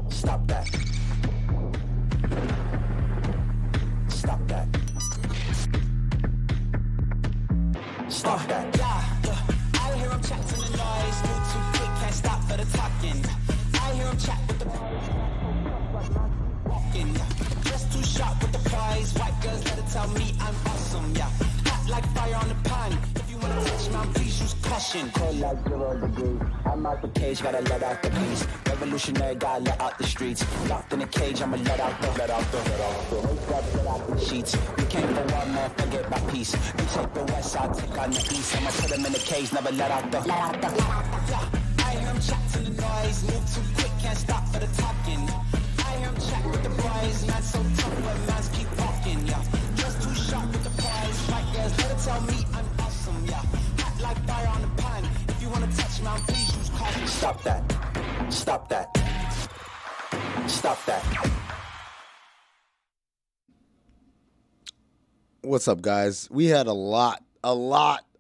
Stop that. Stop that. Stop that. Yeah, I hear him chat to the noise. Move too quick, can't stop for the talking. I hear him chat with the walking. Just too sharp with the prize. White girls let it tell me I'm awesome. Yeah, hot like fire on the pan. If you wanna touch me, please use caution. Cold like 0 degrees. I'm out the cage, gotta let out the beast. Revolutionary, gotta let out the streets. Locked in a cage, I'ma let out the sheets. We came for one man, forget my peace. You take the west, I'll take on the east. I'ma put him in the cage, never let out the. Yeah, I hear him chat to the noise. Move too quick, can't stop for the talking. I hear him chat with the boys. Man so tough, but mans keep walking. Yeah, just too sharp with the prize. White girls, let it tell me I'm awesome. Yeah, hot like fire on the pan. If you wanna touch me, please use caution. Stop that. Stop that. Stop that. What's up, guys? We had a lot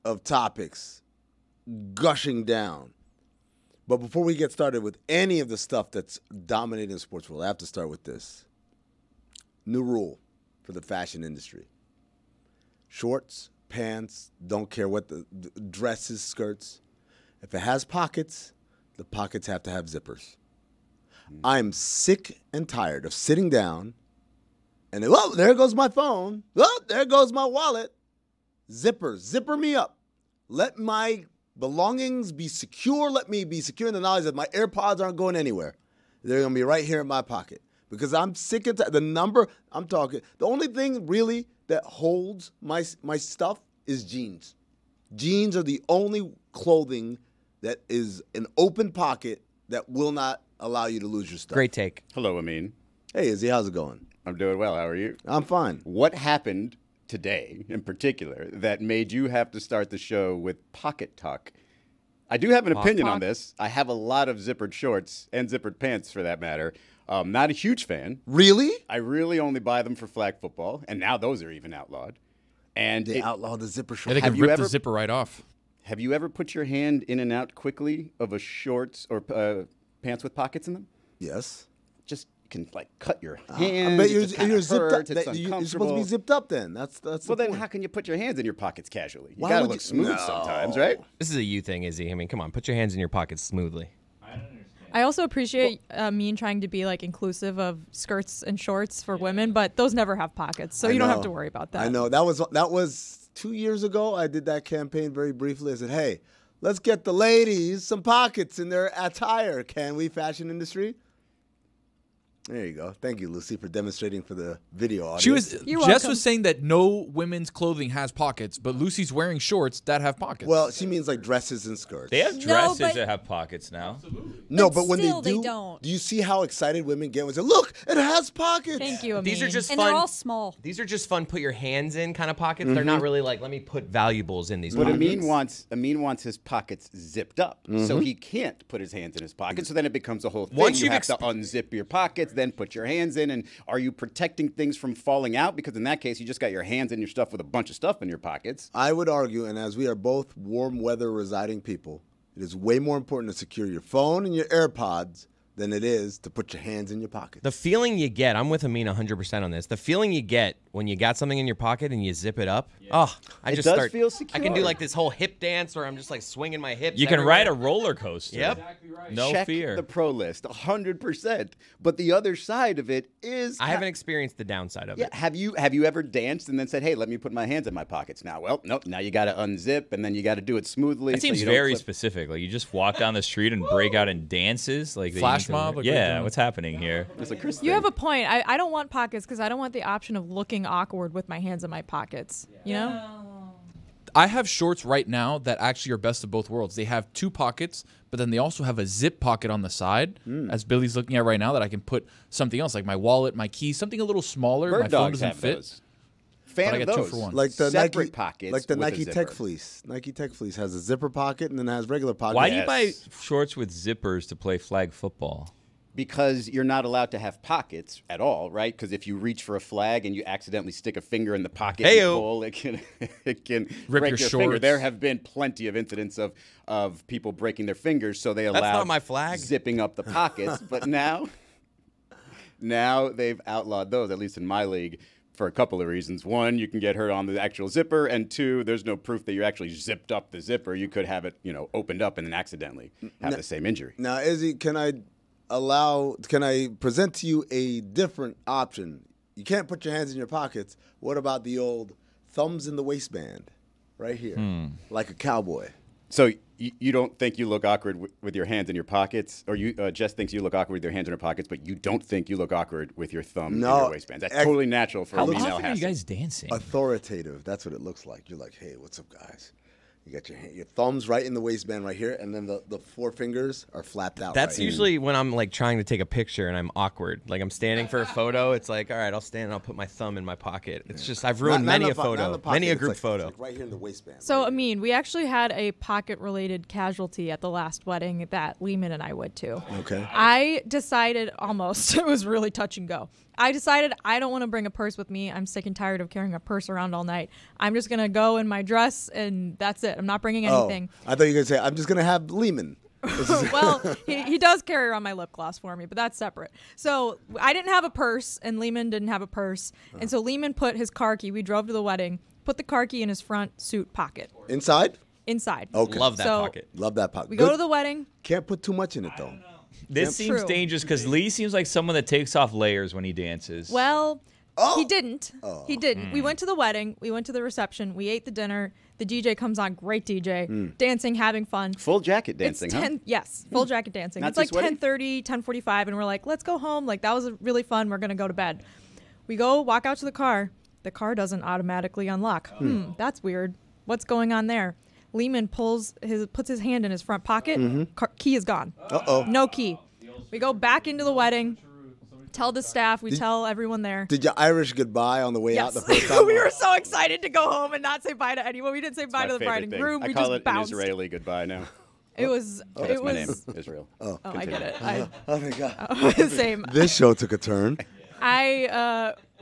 of topics gushing down. But before we get started with any of the stuff that's dominating the sports world, I have to start with this. New rule for the fashion industry. Shorts, pants, don't care what the dresses, skirts. If it has pockets, the pockets have to have zippers. I'm sick and tired of sitting down and, oh, there goes my phone. Oh, there goes my wallet. Zippers, zipper me up. Let my belongings be secure. Let me be secure in the knowledge that my AirPods aren't going anywhere. They're going to be right here in my pocket. Because I'm sick and tired. The number I'm talking, the only thing really that holds my stuff is jeans. Jeans are the only clothing that is an open pocket that will not allow you to lose your stuff. Great take. Hello, Amin. Hey, Izzy, how's it going? I'm doing well. How are you? I'm fine. What happened today, in particular, that made you have to start the show with pocket talk? I do have an opinion on this. I have a lot of zippered shorts and zippered pants, for that matter. Not a huge fan. Really? I really only buy them for flag football, and now those are even outlawed. And They outlawed the zipper shorts. Yeah, they can rip the zipper right off. Have you ever put your hand in and out quickly of a shorts or pants with pockets in them? Yes. Just can like cut your hand. But you're zipped up. You're supposed to be zipped up then. That's well, the then point. how can you put your hands in your pockets casually? You Why gotta would look you- smooth No. sometimes, right? This is a you thing, Izzy. I mean, come on, put your hands in your pockets smoothly. I also appreciate me trying to be like inclusive of skirts and shorts for women, but those never have pockets, so you don't have to worry about that. I know. That was 2 years ago. I did that campaign very briefly. I said, hey, let's get the ladies some pockets in their attire. Can we, fashion industry? There you go. Thank you, Lucy, for demonstrating for the video audience. You're Jess welcome. was saying that no women's clothing has pockets, but Lucy's wearing shorts that have pockets. Well, she means like dresses and skirts. They have No, dresses but- that have pockets now. No, But but when still, they they do, don't. do you see how excited women get when they say, look, it has pockets? Thank you, Amin. These are just And fun. they're all small. These are just fun. Put your hands in kind of pockets. They're not really like let me put valuables in these. But pockets. Amin wants his pockets zipped up, so he can't put his hands in his pockets. So then it becomes a whole thing. Once you you've have to unzip your pockets, then put your hands in. And are you protecting things from falling out? Because in that case, you just got your hands in your stuff with a bunch of stuff in your pockets. I would argue, and as we are both warm weather residing people, it is way more important to secure your phone and your AirPods than it is to put your hands in your pockets. The feeling you get, I'm with Amin 100% on this. The feeling you get when you got something in your pocket and you zip it up, I It just does start. feel I can do secure. like this whole hip dance where I'm just like swinging my hips. You can everywhere. ride a roller coaster. Yep. No Check fear. the pro list, 100%. But the other side of it is... I haven't experienced the downside of Yeah, it. have you ever danced and then said, "Hey, let me put my hands in my pockets now"? Well, nope. Now you got to unzip and then you got to do it smoothly. That so seems you don't very clip- specific. Like you just walk down the street and break out in dances, like Flash mob, like we're yeah, doing. what's happening here? It's a Chris You thing. have a point. I don't want pockets because I don't want the option of looking awkward with my hands in my pockets. You know? I have shorts right now that actually are best of both worlds. They have two pockets, but then they also have a zip pocket on the side, as Billy's looking at right now, that I can put something else, like my wallet, my keys, something a little smaller. Bird my phone dogs doesn't have fit. those. Fan But I of got two those. for one. Like the Separate Nike pockets like the with a Nike Tech zipper. Fleece. Nike Tech Fleece has a zipper pocket and then has regular pockets. Why do you buy Yes. shorts with zippers to play flag football? because you're not allowed to have pockets at all, right? Because if you reach for a flag and you accidentally stick a finger in the pocket and pull, it can Rip break your finger. shorts. There have been plenty of incidents of people breaking their fingers, so they allow not my flag. zipping up the pockets. But now they've outlawed those, at least in my league, for a couple of reasons. One, you can get hurt on the actual zipper, and two, there's no proof that you actually zipped up the zipper. You could have it, opened up and then accidentally have the same injury. Now, Izzy, can I present to you a different option? You can't put your hands in your pockets. What about the old thumbs in the waistband right here, like a cowboy? So you don't think you look awkward with your hands in your pockets, or Jess thinks you look awkward with your hands in your pockets, but you don't think you look awkward with your thumb in your waistband. That's totally natural for How a female. often are you guys dancing? Authoritative. That's what it looks like. You're like, hey, what's up, guys? You got your thumbs right in the waistband right here, and then the four fingers are flapped out. That's right usually when I'm like trying to take a picture and I'm awkward. Like I'm standing for a photo. It's like, all right, I'll stand and I'll put my thumb in my pocket. It's just I've ruined many a photo, many a group photo. It's like right here in the waistband. So, Amin, we actually had a pocket-related casualty at the last wedding that Lehman and I went to. Okay. I decided almost, it was really touch and go. I decided I don't want to bring a purse with me. I'm sick and tired of carrying a purse around all night. I'm just going to go in my dress, and that's it. I'm not bringing anything. I thought you were going to say, I'm just going to have Lehman. Well, he does carry around my lip gloss for me, but that's separate. So I didn't have a purse, and Lehman didn't have a purse. And so Lehman put his car key. We drove to the wedding, put the car key in his front suit pocket. Inside? Inside. Okay. Love that pocket. Love that pocket. We go to the wedding. Can't put too much in it, though. This seems True. dangerous because Lee seems like someone that takes off layers when he dances. Well, he didn't. He didn't. We went to the wedding. We went to the reception. We ate the dinner. The DJ comes on. Great DJ. Dancing, having fun. Full jacket dancing, It's 10, Yes, full jacket dancing. Not It's like this wedding? 10:30, 10:45, and we're like, let's go home. Like, that was really fun. We're going to go to bed. We go walk out to the car. The car doesn't automatically unlock. That's weird. What's going on there? Lehman puts his hand in his front pocket. Key is gone. Uh-oh. No key. We go back into the wedding. Tell the staff. We tell everyone there. Did you Irish goodbye on the way out the Yes. first time? We were so excited to go home and not say bye to anyone. We didn't say bye to the bride and groom. I We call just it bounced. an Israeli goodbye now. It was. That's it my was. name, Israel. Oh, I get it. I, Oh, my God. same. This show took a turn.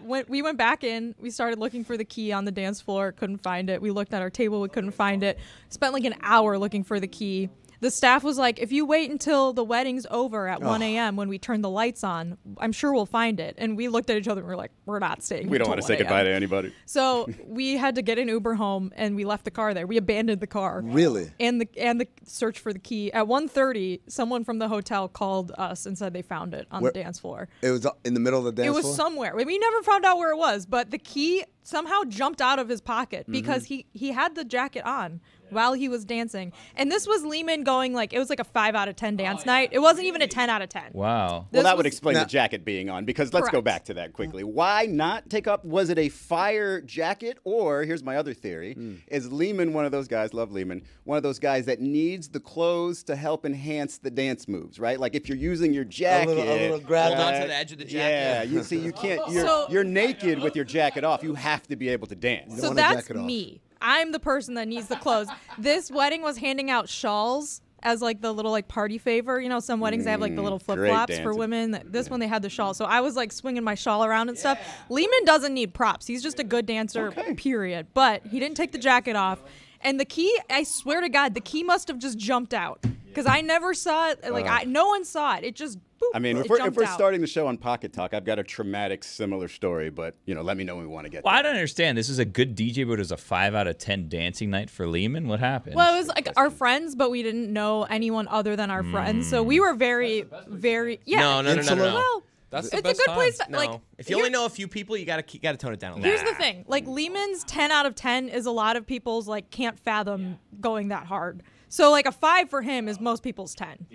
We went back in. We started looking for the key on the dance floor. Couldn't find it. We looked at our table. We couldn't find it. Spent like an hour looking for the key. The staff was like, if you wait until the wedding's over at 1 a.m. when we turn the lights on, I'm sure we'll find it. And we looked at each other and we were like, we're not staying. We don't until want to say 1 a.m. goodbye to anybody. So we had to get an Uber home, and we left the car there. We abandoned the car. Really? And the search for the key. At 1:30, someone from the hotel called us and said they found it on the dance floor. It was in the middle of the dance It floor? was somewhere. We never found out where it was, but the key somehow jumped out of his pocket because he had the jacket on while he was dancing. And this was Lehman going it was like a 5 out of 10 dance night. It wasn't even a 10 out of 10. Wow. Well, that would was- explain the jacket being on, because let's go Correct. back to that quickly. Why not take up? Was it a fire jacket? Or, here's my other theory, is Lehman one of those guys, love Lehman, one of those guys that needs the clothes to help enhance the dance moves, right? Like if you're using your jacket. little grab Hold on to the edge of the jacket. Yeah, you see, you can't, So- you're naked with your jacket off. You have to be able to dance. So want a that's jacket off. me. I'm the person that needs the clothes. This wedding was handing out shawls as the little party favor. Some weddings they have the little flip flops for dancing. women. This one they had the shawl. So I was swinging my shawl around and stuff. Lehman doesn't need props. He's just a good dancer, period. But he didn't take the jacket off. And the key, I swear to God, the key must have just jumped out because I never saw it. No one saw it. It just. Boop, I mean, it if we're jumped out. starting the show on Pocket Talk, I've got a traumatic similar story, but let me know when we want to get Well, there. I don't understand. This is a good DJ, but it was a 5 out of 10 dancing night for Lehman. What happened? Well, it was our friends, but we didn't know anyone other than our friends. So we were very, very No. Well, That's the it's best a good time. place to No. If you only know a few people, you gotta tone it down a little. Here's the thing. Lehman's 10 out of 10 is a lot of people's can't fathom going that hard. So a 5 for him is most people's 10.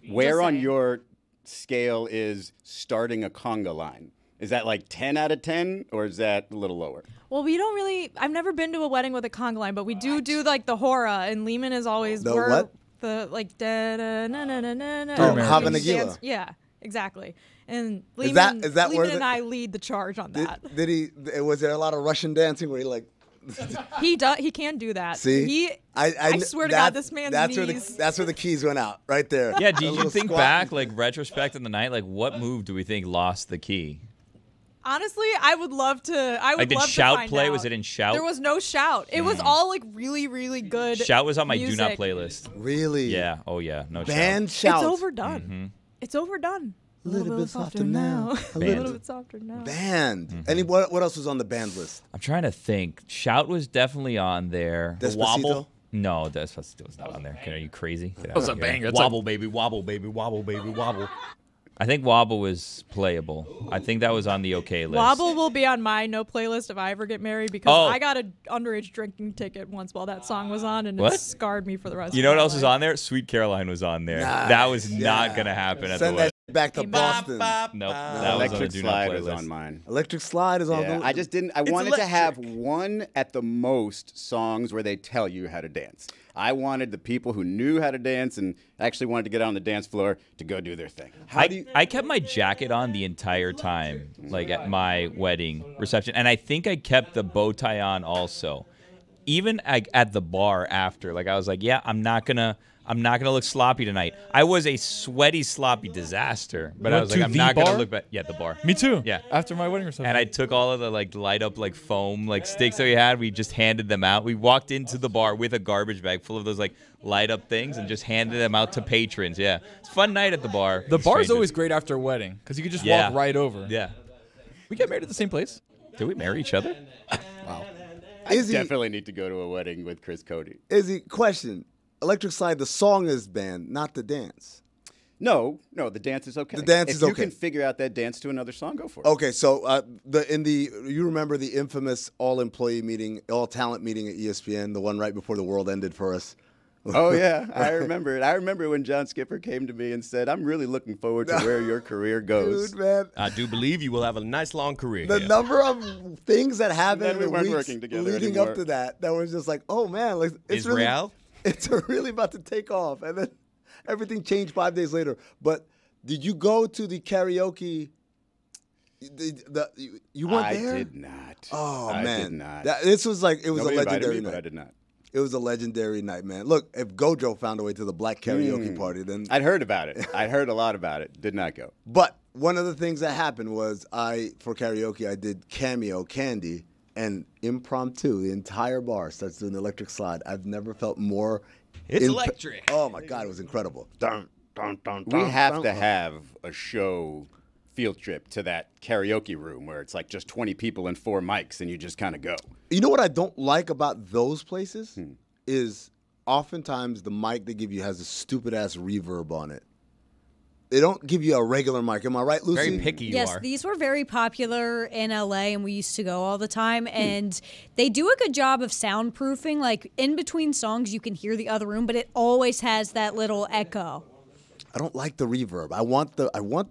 Where Just on saying. your scale is starting a conga line? Is that 10 out of 10, or is that a little lower? Well, we don't really. I've never been to a wedding with a conga line, but we do the hora, and Lehman is always The we're what? The da da na na na na na. Oh, and Hava we Nagila. dance- Yeah, exactly. And Is that Lehman where and I lead the charge on that. Was there a lot of Russian dancing where he He can do that. See, I swear to God, this man's knees. That's where the keys went out, right there. Yeah, did you think back, like retrospect in the night, like what move do we think lost the key? Honestly, I would love to. Did Shout play? Was it in Shout? There was no Shout. It was all like really, really good. Shout was on my music. Do Not playlist. Really? Yeah. Oh yeah. No Band Shout. Shout. It's overdone. Mm-hmm. It's overdone. A little bit softer now. A little bit softer now. Band. Mm-hmm. What else was on the band list? I'm trying to think. Shout was definitely on there. Despacito? Wobble. No, Despacito was not on there. Are you crazy? That was a banger. Wobble, baby, wobble, baby, wobble, baby, wobble. I think Wobble was playable. I think that was on the okay list. Wobble will be on my no playlist if I ever get married because I got an underage drinking ticket once while that song was on, and it scarred me for the rest of my life. You know what else was on there? Sweet Caroline was on there. Nice. That was not going to happen at the Send wedding. that back to Boston. Nope. That was on the Electric Do Not Slide Play is list. on mine. Electric Slide is on Yeah, the I just didn't. I wanted to have one at the most songs where they tell you how to dance. I wanted the people who knew how to dance and actually wanted to get out on the dance floor to go do their thing. I kept my jacket on the entire time, like at my wedding reception, and I think I kept the bow tie on also. Even at the bar after, like I was like, yeah, I'm not gonna look sloppy tonight. I was a sweaty, sloppy disaster, but I was like, I'm not gonna look bad. Yeah, the bar. Me too. Yeah. After my wedding reception. And I took all of the like light up like foam like sticks that we had. We just handed them out. We walked into the bar with a garbage bag full of those like light up things and just handed them out to patrons. Yeah, it's a fun night at the bar. The bar is always great after a wedding because you can just walk right over. Yeah. We get married at the same place. Did we marry each other? Wow. I definitely need to go to a wedding with Chris Cote. Izzy, question. Electric Slide, the song is banned, not the dance. No, the dance is okay. The dance is okay. If you can figure out that dance to another song, go for it. Okay, so you remember the infamous all-employee meeting, all-talent meeting at ESPN, the one right before the world ended for us? Oh, yeah, I remember it. I remember when John Skipper came to me and said, I'm really looking forward to where your career goes. Dude, man. I do believe you will have a nice long career. The number of things that happened in the weren't weeks working together leading anymore. up to that was just like, oh, man. Like, Israel? It's really about to take off. And then everything changed 5 days later. But did you go to the karaoke? You weren't there? I did not. Oh, I man. did not. It was a legendary night. But I did not. It was a legendary night, man. Look, if Gojo found a way to the black karaoke party, then I'd heard about it. I heard a lot about it. Did not go. But one of the things that happened was for karaoke, I did Cameo Candy and impromptu. The entire bar starts doing the Electric Slide. I've never felt more. It's electric. Oh my God, it was incredible. Dun, dun, dun, We dun, have dun, to dun. have a show field trip to that karaoke room where it's like just 20 people and 4 mics and you just kind of go. You know what I don't like about those places is oftentimes the mic they give you has a stupid ass reverb on it. They don't give you a regular mic. Am I right, Lucy? Very picky you Yes, are. these were very popular in LA, and we used to go all the time. And they do a good job of soundproofing. Like in between songs, you can hear the other room, but it always has that little echo. I don't like the reverb. I want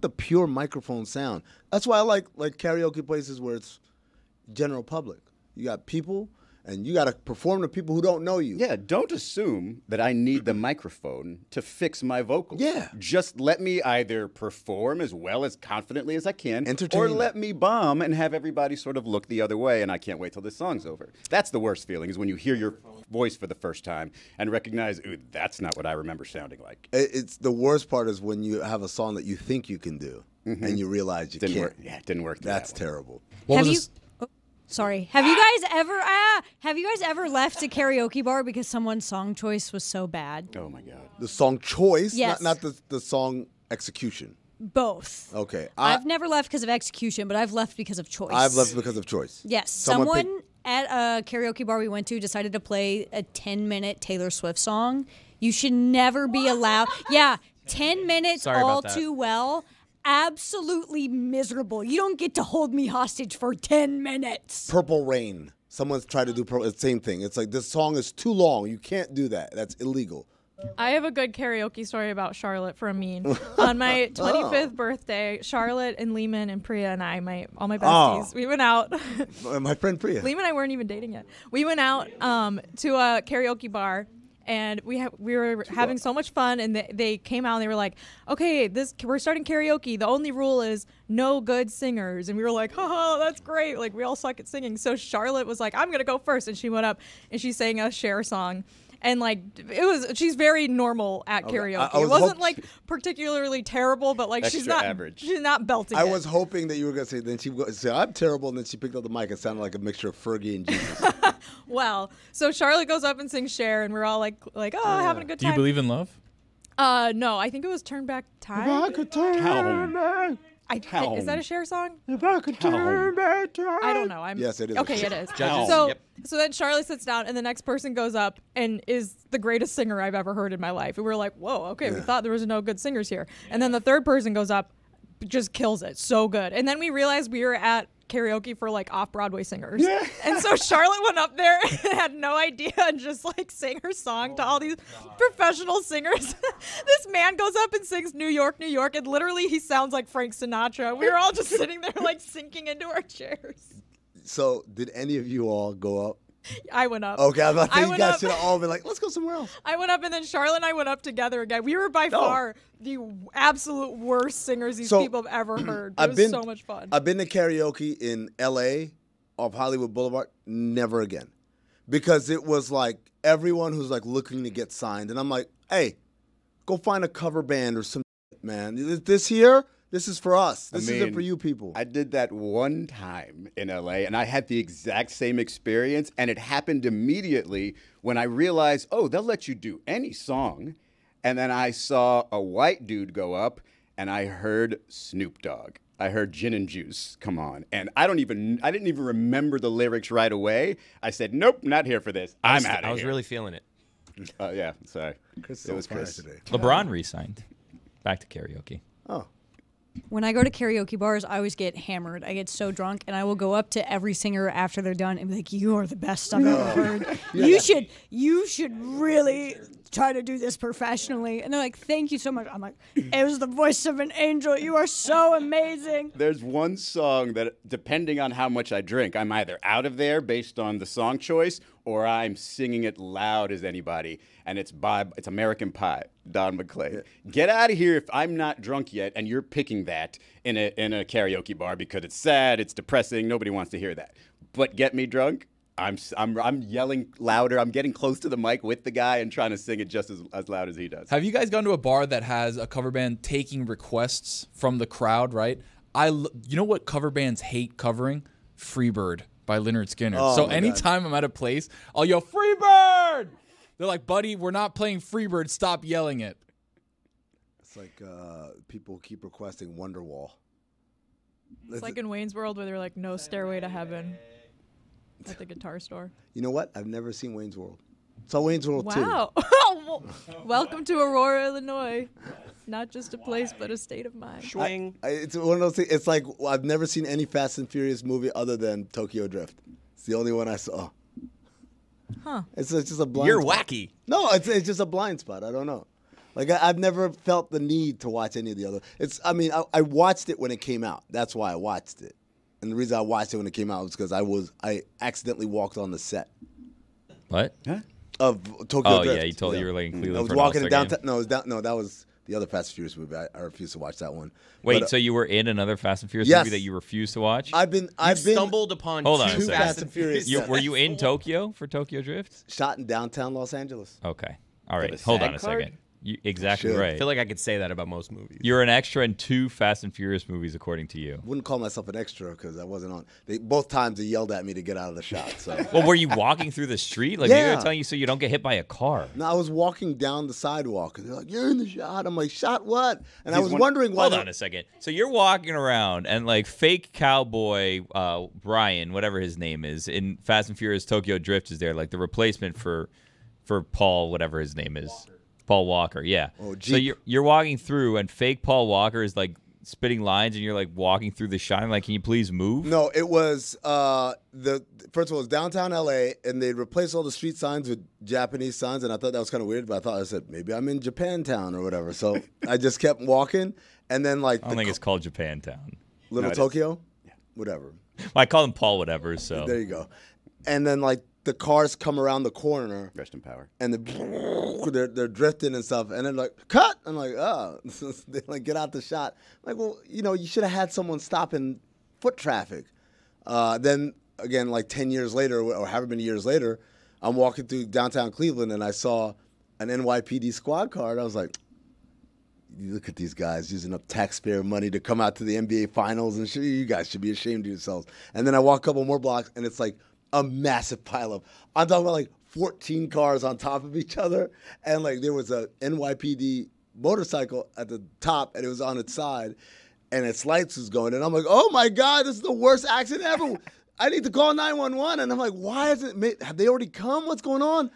the pure microphone sound. That's why I like karaoke places where it's general public. You got people, and you got to perform to people who don't know you. Yeah, don't assume that I need the microphone to fix my vocals. Yeah. Just let me either perform as well as confidently as I can, Entertain or them. let me bomb and have everybody sort of look the other way, and I can't wait till this song's over. That's the worst feeling, is when you hear your voice for the first time and recognize, ooh, that's not what I remember sounding like. It's the worst part is when you have a song that you think you can do, and you realize you Didn't can't. work. Yeah, it didn't work. That's that way. terrible. What Have was you? this? Oh, sorry. Have you guys ever left a karaoke bar because someone's song choice was so bad? Oh my God. The song choice, Yes. not the song execution. Both. Okay. I've never left because of execution, but I've left because of choice. I've left because of choice. Yes, Someone someone at a karaoke bar we went to decided to play a 10-minute Taylor Swift song. You should never be allowed. Yeah, 10 minutes Sorry all about that. too well. Absolutely miserable. You don't get to hold me hostage for 10 minutes. Purple Rain. Someone's tried to do the same thing. It's like, this song is too long. You can't do that. That's illegal. I have a good karaoke story about Charlotte for Amin. On my 25th birthday, Charlotte and Lehman and Priya and I, all my besties, we went out. My friend Priya. Lehman and I weren't even dating yet. We went out to a karaoke bar, And we were having so much fun, and they came out and they were like, okay, we're starting karaoke. The only rule is no good singers. And we were like, haha, that's great. Like, we all suck at singing. So Charlotte was like, I'm going to go first. And she went up and she sang a Cher song. And like she's very normal at karaoke. It wasn't like particularly terrible, but like she's not average. She's not belting. I was hoping that you were gonna say. Then she said, "I'm terrible," and then she picked up the mic. It sounded like a mixture of Fergie and Jesus. Well, so Charlotte goes up and sings Cher, and we're all like, having a good time. Do you believe in love? No, I think it was Turn Back Time. If I could turn back. Is that a Cher song? If I could turn back time. I don't know. Yes, it is. Okay, it is. Judges. So then Charlie sits down, and the next person goes up and is the greatest singer I've ever heard in my life. And we were like, whoa, okay, we thought there was no good singers here. And then the third person goes up, just kills it, so good. And then we realized we were at karaoke for like off-Broadway singers. Yeah. And so Charlotte went up there and had no idea and just like sang her song to all these professional singers. This man goes up and sings New York, New York, and literally he sounds like Frank Sinatra. We were all just sitting there like sinking into our chairs. So did any of you all go up? I went up. Okay, I was about to say you guys should have all been like, let's go somewhere else. I went up, and then Charlotte and I went up together again. We were by far the absolute worst singers these people have ever heard. It was so much fun. I've been to karaoke in L.A. off Hollywood Boulevard. Never again. Because it was like everyone who's like looking to get signed. And I'm like, hey, go find a cover band or some shit, man. This here? This is for us. This isn't for you people. I did that one time in LA, and I had the exact same experience, and it happened immediately when I realized, oh, they'll let you do any song. And then I saw a white dude go up, and I heard Snoop Dogg. I heard Gin and Juice come on, and I didn't even remember the lyrics right away. I said, nope, not here for this. I'm out of here. I was really feeling it. Yeah, sorry. Chris It was Chris. today. LeBron re-signed. Back to karaoke. Oh. When I go to karaoke bars, I always get hammered. I get so drunk, and I will go up to every singer after they're done and be like, "You are the best I've ever heard. You should really try to do this professionally." And they're like, "Thank you so much." I'm like, "It was the voice of an angel. You are so amazing." There's one song that, depending on how much I drink, I'm either out of there based on the song choice, or I'm singing it loud as anybody, and it's American Pie, Don McClay. Get out of here if I'm not drunk yet, and you're picking that in a karaoke bar because it's sad, it's depressing, nobody wants to hear that. But get me drunk, I'm yelling louder. I'm getting close to the mic with the guy and trying to sing it just as loud as he does. Have you guys gone to a bar that has a cover band taking requests from the crowd? Right. You know what cover bands hate covering? Freebird by Lynyrd Skynyrd. Oh, so anytime I'm at a place, I'll yell, "Freebird!" They're like, "Buddy, we're not playing Freebird. Stop yelling it." It's like people keep requesting Wonderwall. It's like in Wayne's World where they're like, "No Stairway to Heaven" at the guitar store. You know what? I've never seen Wayne's World. Saw Wayne's World too. Wow. Welcome to Aurora, Illinois. Not just a place, but a state of mind. Swing. It's one of those things. It's like I've never seen any Fast and Furious movie other than Tokyo Drift. It's the only one I saw. Huh. It's just a blind You're spot. wacky. No, it's just a blind spot. I don't know. Like I've never felt the need to watch any of the other. I watched it when it came out. That's why I watched it. And the reason I watched it when it came out was because I accidentally walked on the set What? Huh? of Tokyo Drift. Yeah, you told you were like in Cleveland. I was for an walking in All-Star game. downtown. No, that was the other Fast and Furious movie. I refused to watch that one. Wait, But, so you were in another Fast and Furious Yes. movie that you refused to watch? I've been Stumbled upon Hold on a two second. Fast and Furious. Were you in Tokyo for Tokyo Drift? shot in downtown Los Angeles. Okay. All right. a Hold SAG on a card? second. Exactly Should. right. I feel like I could say that about most movies. You're an extra in 2 Fast and Furious movies, according to you. Wouldn't call myself an extra because I wasn't on. Both times they yelled at me to get out of the shot. So Well, were you walking through the street? Like maybe Yeah. they're telling you so you don't get hit by a car. no, I was walking down the sidewalk and they're like, "You're in the shot." I'm like, "Shot what?" And I He's was one- wondering why. Hold on a second. So you're walking around and like fake cowboy Brian, whatever his name is, in Fast and Furious Tokyo Drift is there, like the replacement for Paul, whatever his name is. Paul Walker, yeah. Oh, so Jeep. you're walking through and fake Paul Walker is like spitting lines and you're like walking through the shot and like, can you please move? No, it was first of all, it was downtown LA, and they replaced all the street signs with Japanese signs, and I thought that was kind of weird. But I said maybe I'm in Japantown or whatever. So I just kept walking, and then like I don't think it's called Japantown. Little No, it is. Tokyo, whatever. Well, I call him Paul whatever, so. There you go. And then like the cars come around the corner. Rest in power. And they're drifting and stuff. And then like, cut. I'm like, oh. They like get out the shot. I'm like, well, you should have had someone stopping foot traffic. Then again, like 10 years later or however many years later, I'm walking through downtown Cleveland and I saw an NYPD squad car. And I was like, you look at these guys using up taxpayer money to come out to the NBA finals and shit. You guys should be ashamed of yourselves. And then I walk a couple more blocks and it's like a massive pileup. I'm talking about like 14 cars on top of each other. And like there was a NYPD motorcycle at the top and it was on its side and its lights was going. And I'm like, oh my God, this is the worst accident ever. I need to call 911. And I'm like, why isn't it? Have they already come? What's going on?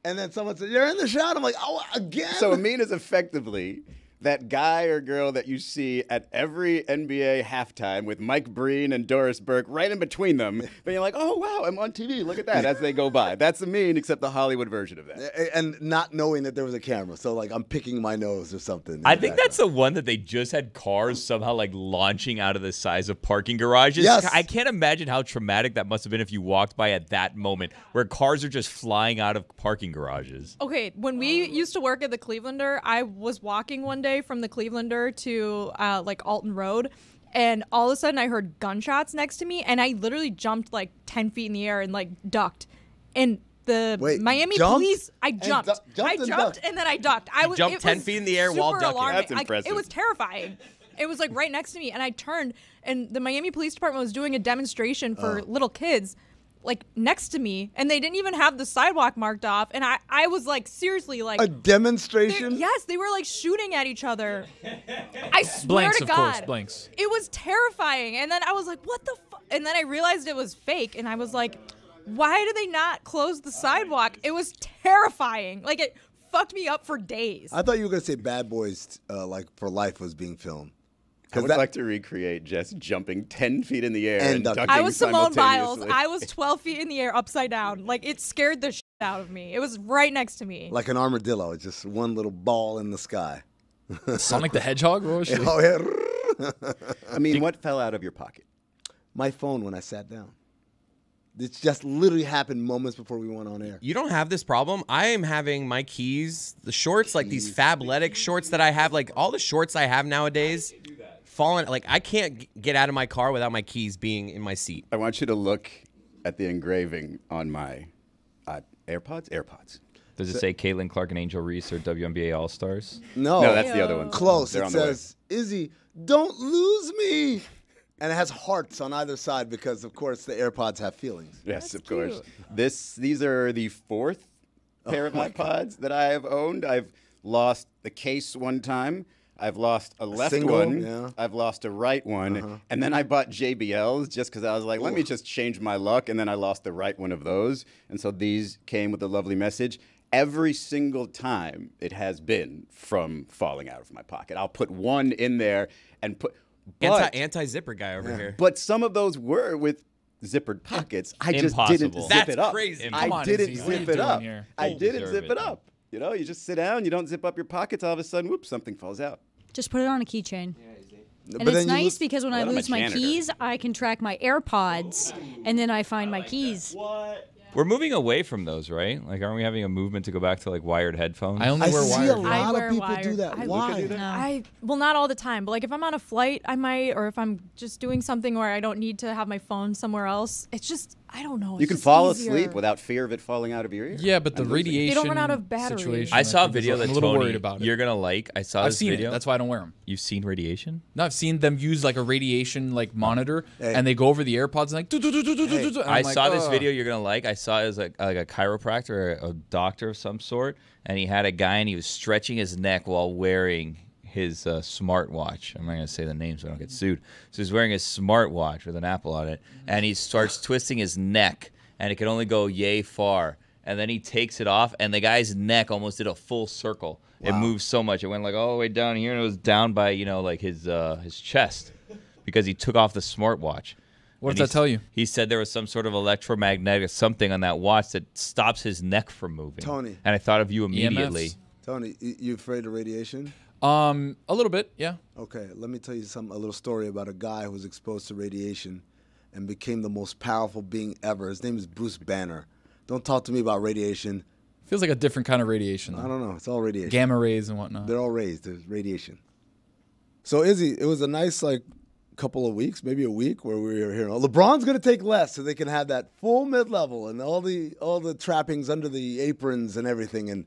And then someone said, you're in the shot. I'm like, oh, again? So Amin is effectively that guy or girl that you see at every NBA halftime with Mike Breen and Doris Burke right in between them. But you're like, oh, wow, I'm on TV. Look at that as they go by. That's Amin, except the Hollywood version of that. And not knowing that there was a camera. So, like, I'm picking my nose or something. I think that's the one that they just had cars somehow, like, launching out of the size of parking garages. Yes. I can't imagine how traumatic that must have been if you walked by at that moment where cars are just flying out of parking garages. Okay, when we used to work at the Clevelander, I was walking one day from the Clevelander to like Alton Road, and all of a sudden I heard gunshots next to me, and I literally jumped like 10 feet in the air and like ducked. And the Miami police, I jumped. And then I ducked. I was jumped 10 feet in the air while ducking. Alarming. That's impressive. It was terrifying. It was like right next to me, and I turned, and the Miami Police Department was doing a demonstration for little kids, like next to me, and they didn't even have the sidewalk marked off, and I was like, seriously, like a demonstration. Yes, they were like shooting at each other. I swear to God, of course, blanks. It was terrifying, and then I was like, what the fuck? And then I realized it was fake, and I was like, why did they not close the sidewalk? It was terrifying. Like it fucked me up for days. I thought you were gonna say Bad Boys like for Life was being filmed. I would like to recreate Jess jumping 10 feet in the air and ducking I was Simone Biles. simultaneously. I was 12 feet in the air, upside down. Like, it scared the shit out of me. It was right next to me. Like an armadillo. It's just one little ball in the sky. Sonic the Hedgehog? Oh, yeah. I mean, what fell out of your pocket? My phone when I sat down. It just literally happened moments before we went on air. You don't have this problem. I am having my keys, the shorts, like these Fabletic shorts that I have, like all the shorts I have nowadays, falling. Like I can't get out of my car without my keys being in my seat. I want you to look at the engraving on my AirPods. Does it say Caitlin Clark and Angel Reese or WNBA All-Stars? No, that's the other one. Close. They're It on the way. says, Izzy, don't lose me. And it has hearts on either side because, of course, the AirPods have feelings. Yes, That's of course. cute. These are the fourth pair of iPods that I have owned. I've lost the case one time. I've lost a left single, one. yeah. I've lost a right one. And then I bought JBLs just because I was like, let me just change my luck. And then I lost the right one of those. And so these came with a lovely message. Every single time it has been from falling out of my pocket. I'll put one in there and put... Anti-zipper guy over here. But some of those were with zippered pockets. I just didn't Impossible. zip That's it up. crazy. I Come on, didn't Izzy, what are you zip it doing up. here? I Don't didn't deserve zip it. it up. You know, you just sit down, you don't zip up your pockets, all of a sudden, whoops, something falls out. Just put it on a keychain. But And it's then you nice because when I Well, I'm a lose my janitor. keys, I can track my AirPods, and then I find my keys. We're moving away from those, right? Like, aren't we having a movement to go back to like wired headphones? I only I wear see a wired. lot wear of people do wired. that. I- Why? No. Well, not all the time, but like if I'm on a flight, I might, or if I'm just doing something where I don't need to have my phone somewhere else. It's just, I don't know. You it's can just fall easier. asleep without fear of it falling out of your ear. Yeah, but the and losing. radiation. They don't run out of battery. situation, I saw a think, video is that I'm a little Tony, worried about it. you're gonna like. I saw I've this seen video. it. That's why I don't wear them. You've seen radiation? No, I've seen them use like a radiation like monitor, Hey. and they go over the AirPods and like. And I I'm like, saw this "Ugh." video you're gonna like. I saw it as like a chiropractor, a doctor of some sort, and he had a guy and he was stretching his neck while wearing his smartwatch. I'm not gonna say the name so I don't get sued. So he's wearing his smartwatch with an Apple on it, and he starts twisting his neck, and it can only go yay far. And then he takes it off, and the guy's neck almost did a full circle. It moved so much, it went like all the way down here, and it was down by like his chest because he took off the smartwatch. What And does that tell you? He said there was some sort of electromagnetic something on that watch that stops his neck from moving. Tony. And I thought of you immediately. EMFs? Tony, you afraid of radiation? A little bit, yeah. Okay, let me tell you a little story about a guy who was exposed to radiation and became the most powerful being ever. His name is Bruce Banner. Don't talk to me about radiation. Feels like a different kind of radiation. Though. I don't know. It's all radiation. Gamma rays and whatnot. They're all raised. There's radiation. So, Izzy, it was a nice, couple of weeks, maybe a week, where we were here. LeBron's going to take less so they can have that full mid-level and all the trappings under the aprons and everything. And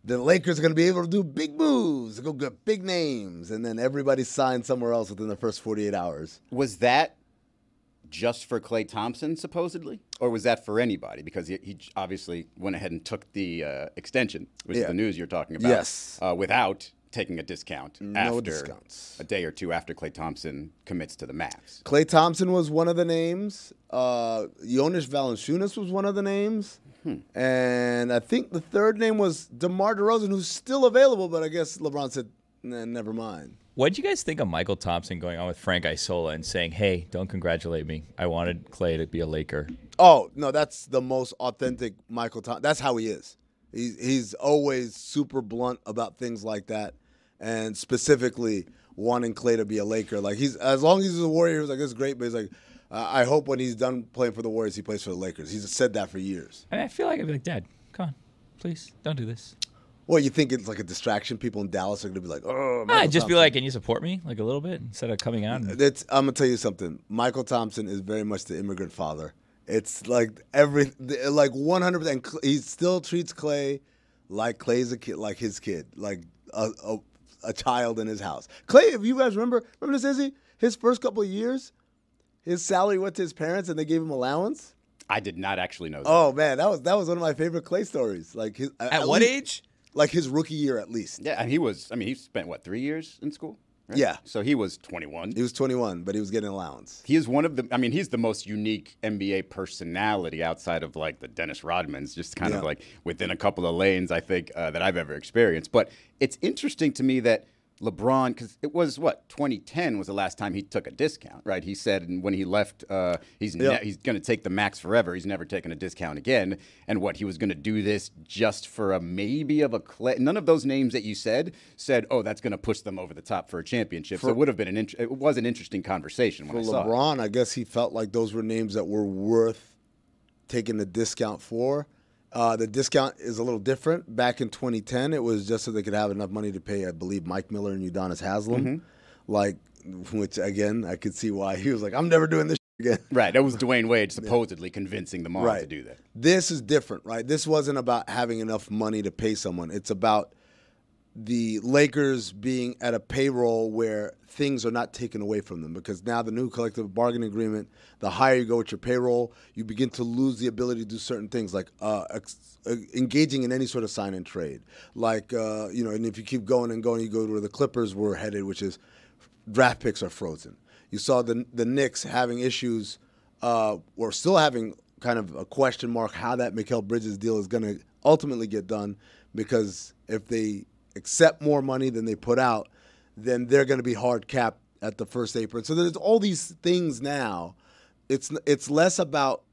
the Lakers are going to be able to do big moves, go get big names, and then everybody signed somewhere else within the first 48 hours. Was that just for Klay Thompson, supposedly? Or was that for anybody? Because he obviously went ahead and took the extension, which is the news you're talking about. Yes. Without taking a discount after discounts. a day or two after Klay Thompson commits to the Mavs. Klay Thompson was one of the names. Jonas Valanciunas was one of the names. And I think the third name was DeMar DeRozan, who's still available, but I guess LeBron said, nah, never mind. What did you guys think of Michael Thompson going on with Frank Isola and saying, hey, don't congratulate me. I wanted Klay to be a Laker. Oh, no, that's the most authentic Michael Thompson. That's how he is. He's always super blunt about things like that, and specifically wanting Klay to be a Laker. Like, as long as he's a Warrior, he's like, it's great, but he's like, I hope when he's done playing for the Warriors, he plays for the Lakers. He's said that for years. I feel like I'd be like, Dad, come on, please, don't do this. Well, you think it's like a distraction? People in Dallas are going to be like, oh, I'd just be like, can you support me like a little bit instead of coming out? I'm going to tell you something. Michael Thompson is very much the immigrant father. It's like 100%. He still treats Klay like Klay's a kid, like his kid, like a child in his house. Klay, if you guys remember this, Izzy? His first couple of years, his salary went to his parents and they gave him allowance. I did not actually know that. Oh man, that was one of my favorite Klay stories. Like at what age? Like his rookie year, at least. Yeah, and he spent 3 years in school? Right? Yeah. So he was 21. He was 21, but he was getting allowance. He is he's the most unique NBA personality outside of like the Dennis Rodmans, just kind of like within a couple of lanes, I think, that I've ever experienced. But it's interesting to me that LeBron, because it was 2010 was the last time he took a discount, right? He said when he left, he's going to take the max forever. He's never taken a discount again. And he was going to do this just for a maybe of a Klay. None of those names that you said, oh, that's going to push them over the top for a championship. So it would have been it was an interesting conversation when I saw it. For LeBron, I guess he felt like those were names that were worth taking the discount for. The discount is a little different. Back in 2010, it was just so they could have enough money to pay, I believe, Mike Miller and Udonis Haslem. Which, again, I could see why he was like, I'm never doing this again. Right. That was Dwayne Wade supposedly convincing them all to do that. This is different, right? This wasn't about having enough money to pay someone. It's about the Lakers being at a payroll where things are not taken away from them, because now the new collective bargaining agreement, the higher you go with your payroll, you begin to lose the ability to do certain things like engaging in any sort of sign and trade. Like, and if you keep going and going, you go to where the Clippers were headed, which is draft picks are frozen. You saw the Knicks having issues, or still having kind of a question mark how that Mikal Bridges deal is going to ultimately get done, because if they accept more money than they put out, then they're going to be hard capped at the first apron. So there's all these things now. It's less about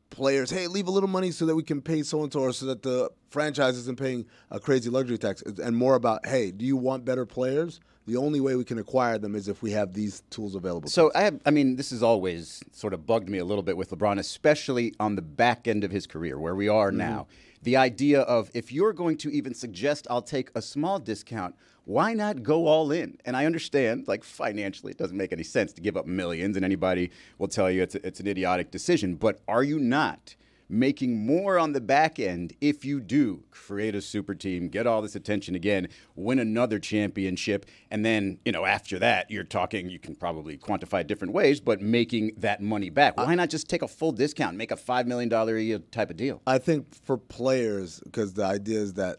players, hey, leave a little money so that we can pay so-and-so, or so that the franchise isn't paying a crazy luxury tax, and more about, hey, do you want better players? The only way we can acquire them is if we have these tools available. So this has always sort of bugged me a little bit with LeBron, especially on the back end of his career, where we are now. The idea of, if you're going to even suggest I'll take a small discount, why not go all in? And I understand, like, financially, it doesn't make any sense to give up millions, and anybody will tell you it's an idiotic decision. But are you not making more on the back end if you do create a super team, get all this attention again, win another championship, and then, after that, you can probably quantify it different ways, but making that money back. Why not just take a full discount, make a $5 million a year type of deal? I think for players, because the idea is that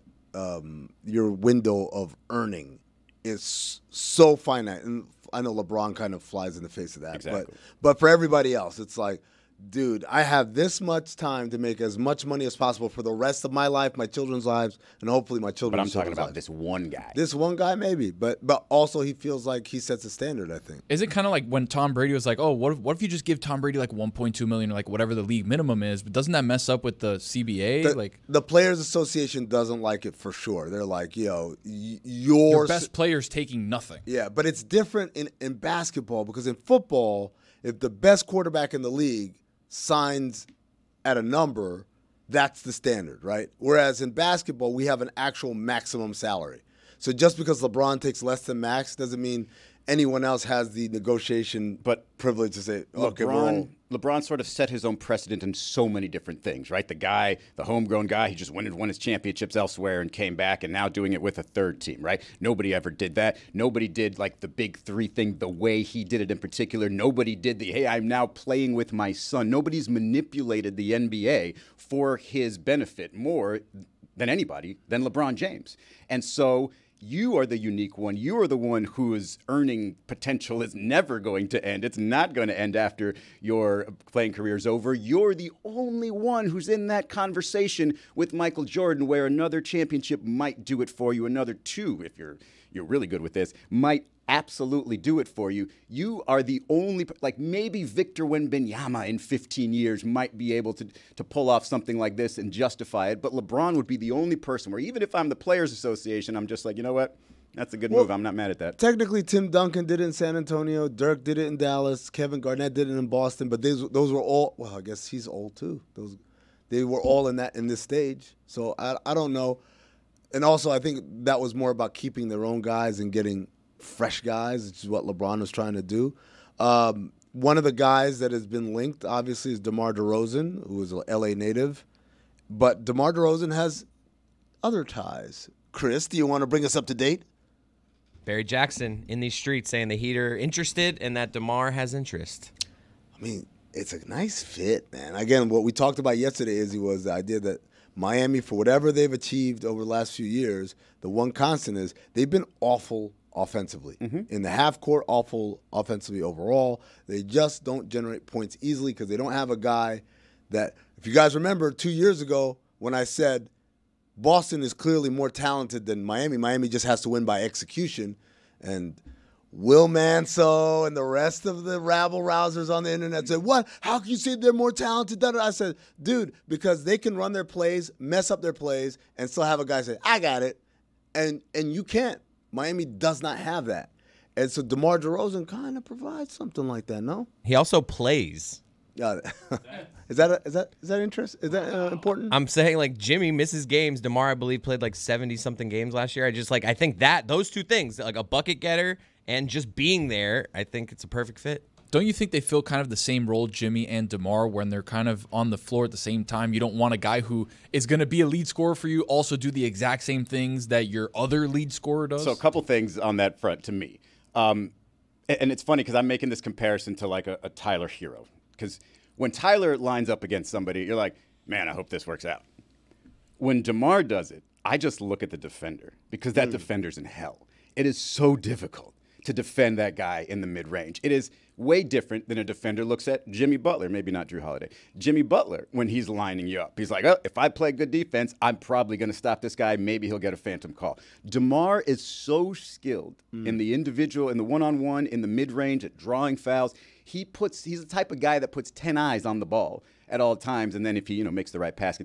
your window of earning is so finite, and I know LeBron kind of flies in the face of that. Exactly. But for everybody else, it's like, dude, I have this much time to make as much money as possible for the rest of my life, my children's lives, and hopefully my children's lives. But I'm talking about this one guy. This one guy, maybe. But also he feels like he sets a standard, I think. Is it kind of like when Tom Brady was like, oh, what if you just give Tom Brady like $1.2 million or like whatever the league minimum is? But doesn't that mess up with the CBA? The Players Association doesn't like it for sure. They're like, your best player's taking nothing. Yeah, but it's different in basketball, because in football, if the best quarterback in the league signs at a number, that's the standard, right? Whereas in basketball, we have an actual maximum salary. So just because LeBron takes less than max doesn't mean anyone else has the negotiation privilege to say, okay, LeBron sort of set his own precedent in so many different things, right? The homegrown guy, he just won his championships elsewhere and came back and now doing it with a third team, right? Nobody ever did that. Nobody did like the big three thing the way he did it in particular. Nobody did hey, I'm now playing with my son. Nobody's manipulated the NBA for his benefit more than anybody than LeBron James. And so you are the unique one. You are the one whose earning potential is never going to end. It's not going to end after your playing career is over. You're the only one who's in that conversation with Michael Jordan where another championship might do it for you. Another two, if you're really good with this, might absolutely do it for you. You are the only, like maybe Victor Wembanyama in 15 years might be able to pull off something like this and justify it, but LeBron would be the only person where even if I'm the Players Association, I'm just like, you know what? That's a good move. I'm not mad at that. Technically, Tim Duncan did it in San Antonio. Dirk did it in Dallas. Kevin Garnett did it in Boston. But those were all, well, I guess he's old too. They were all in this stage. So I don't know. And also, I think that was more about keeping their own guys and getting fresh guys, which is what LeBron was trying to do. One of the guys that has been linked, obviously, is DeMar DeRozan, who is an L.A. native. But DeMar DeRozan has other ties. Chris, do you want to bring us up to date? Barry Jackson in these streets saying the Heat are interested and that DeMar has interest. I mean, it's a nice fit, man. Again, what we talked about yesterday, Izzy, was the idea that Miami, for whatever they've achieved over the last few years, the one constant is they've been awful offensively. In the half court, awful offensively overall. They just don't generate points easily because they don't have a guy that, if you guys remember 2 years ago when I said Boston is clearly more talented than Miami. Miami just has to win by execution. And Will Manso and the rest of the rabble-rousers on the internet said, what? How can you say they're more talented? I said, dude, because they can run their plays, mess up their plays, and still have a guy say, I got it. And you can't. Miami does not have that. And so DeMar DeRozan kind of provides something like that, no? He also plays. Is that interest? Is that important? I'm saying, like, Jimmy misses games. DeMar, I believe, played like 70-something games last year. I think that those two things, like a bucket getter and just being there, I think it's a perfect fit. Don't you think they fill kind of the same role, Jimmy and DeMar, when they're kind of on the floor at the same time? You don't want a guy who is going to be a lead scorer for you, also do the exact same things that your other lead scorer does? So a couple things on that front to me. And it's funny because I'm making this comparison to like a Tyler Hero. Because when Tyler lines up against somebody, you're like, man, I hope this works out. When DeMar does it, I just look at the defender because that defender's in hell. It is so difficult to defend that guy in the mid-range. It is way different than a defender looks at Jimmy Butler, maybe not Drew Holiday. Jimmy Butler, when he's lining you up, he's like, oh, if I play good defense, I'm probably going to stop this guy. Maybe he'll get a phantom call. DeMar is so skilled in the individual, in the one-on-one, in the mid-range, at drawing fouls. He's the type of guy that puts 10 eyes on the ball at all times, and then if he makes the right pass.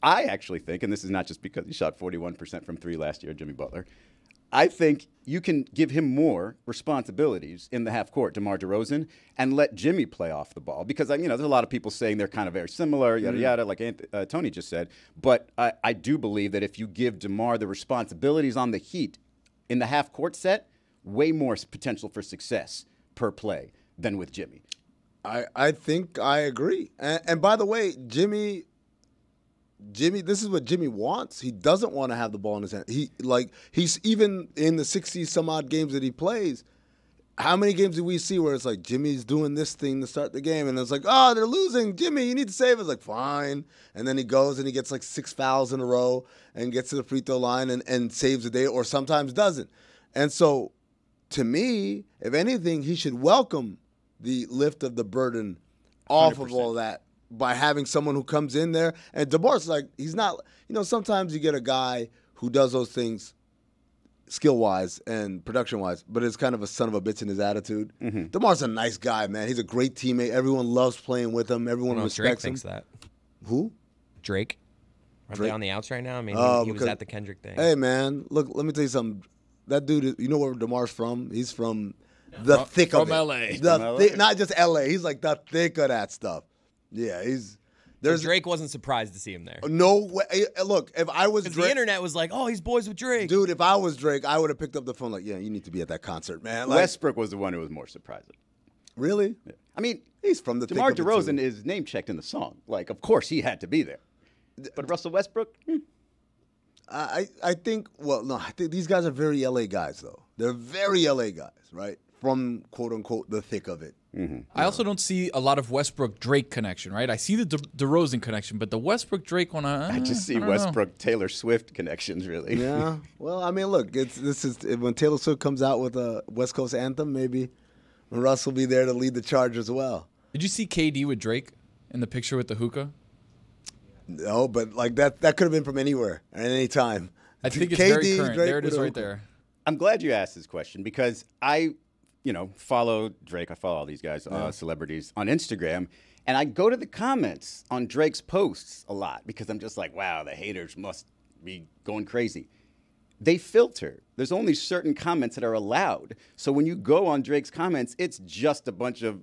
I actually think, and this is not just because he shot 41% from three last year, Jimmy Butler, I think you can give him more responsibilities in the half court, DeMar DeRozan, and let Jimmy play off the ball. Because, there's a lot of people saying they're kind of very similar, yada, yada, like Tony just said. But I do believe that if you give DeMar the responsibilities on the Heat in the half court set, way more potential for success per play than with Jimmy. I think I agree. And by the way, Jimmy, this is what Jimmy wants. He doesn't want to have the ball in his hand. He's even in the 60 some odd games that he plays. How many games do we see where it's like Jimmy's doing this thing to start the game, and it's like, oh, they're losing. Jimmy, you need to save. It's like, fine. And then he goes and he gets like 6 fouls in a row and gets to the free throw line and saves the day, or sometimes doesn't. And so, to me, if anything, he should welcome the lift of the burden off 100%. Of all that by having someone who comes in there. And DeMar's like, he's not, sometimes you get a guy who does those things skill-wise and production-wise, but it's kind of a son of a bitch in his attitude. DeMar's a nice guy, man. He's a great teammate. Everyone loves playing with him. Everyone respects Drake him. thinks that. Who? Drake. Are they on the outs right now? I mean, he was at the Kendrick thing. Hey, man, look, let me tell you something. That dude, you know where DeMar's from? He's from the thick of it. From L.A. Not just L.A. He's like the thick of that stuff. Yeah, There's Drake wasn't surprised to see him there. no way. Look, if I was Because Drake, the internet was like, oh, he's boys with Drake. dude, if I was Drake, I would have picked up the phone like, yeah, you need to be at that concert, man. Like, Westbrook was the one who was more surprising. really? I mean, He's from the thick DeMar of it, DeRozan too. is name checked in the song. Like, of course he had to be there. But Russell Westbrook, I think, well, no, I think these guys are very LA guys, though. They're very LA guys, right? From quote unquote the thick of it. I also don't see a lot of Westbrook Drake connection, right? I see the DeRozan connection, but the Westbrook Drake one, I just see don't know. Westbrook Taylor Swift connections, really. Yeah. Well, I mean, look, this is when Taylor Swift comes out with a West Coast anthem, maybe Russ will be there to lead the charge as well. Did you see KD with Drake in the picture with the hookah? No, but like that could have been from anywhere at any time. I think it's KD, very current. Drake There it with is a right hookah. there. I'm glad you asked this question because I, follow Drake. I follow all these guys, celebrities on Instagram. And I go to the comments on Drake's posts a lot because I'm just like, wow, the haters must be going crazy. They filter. There's only certain comments that are allowed. So when you go on Drake's comments, it's just a bunch of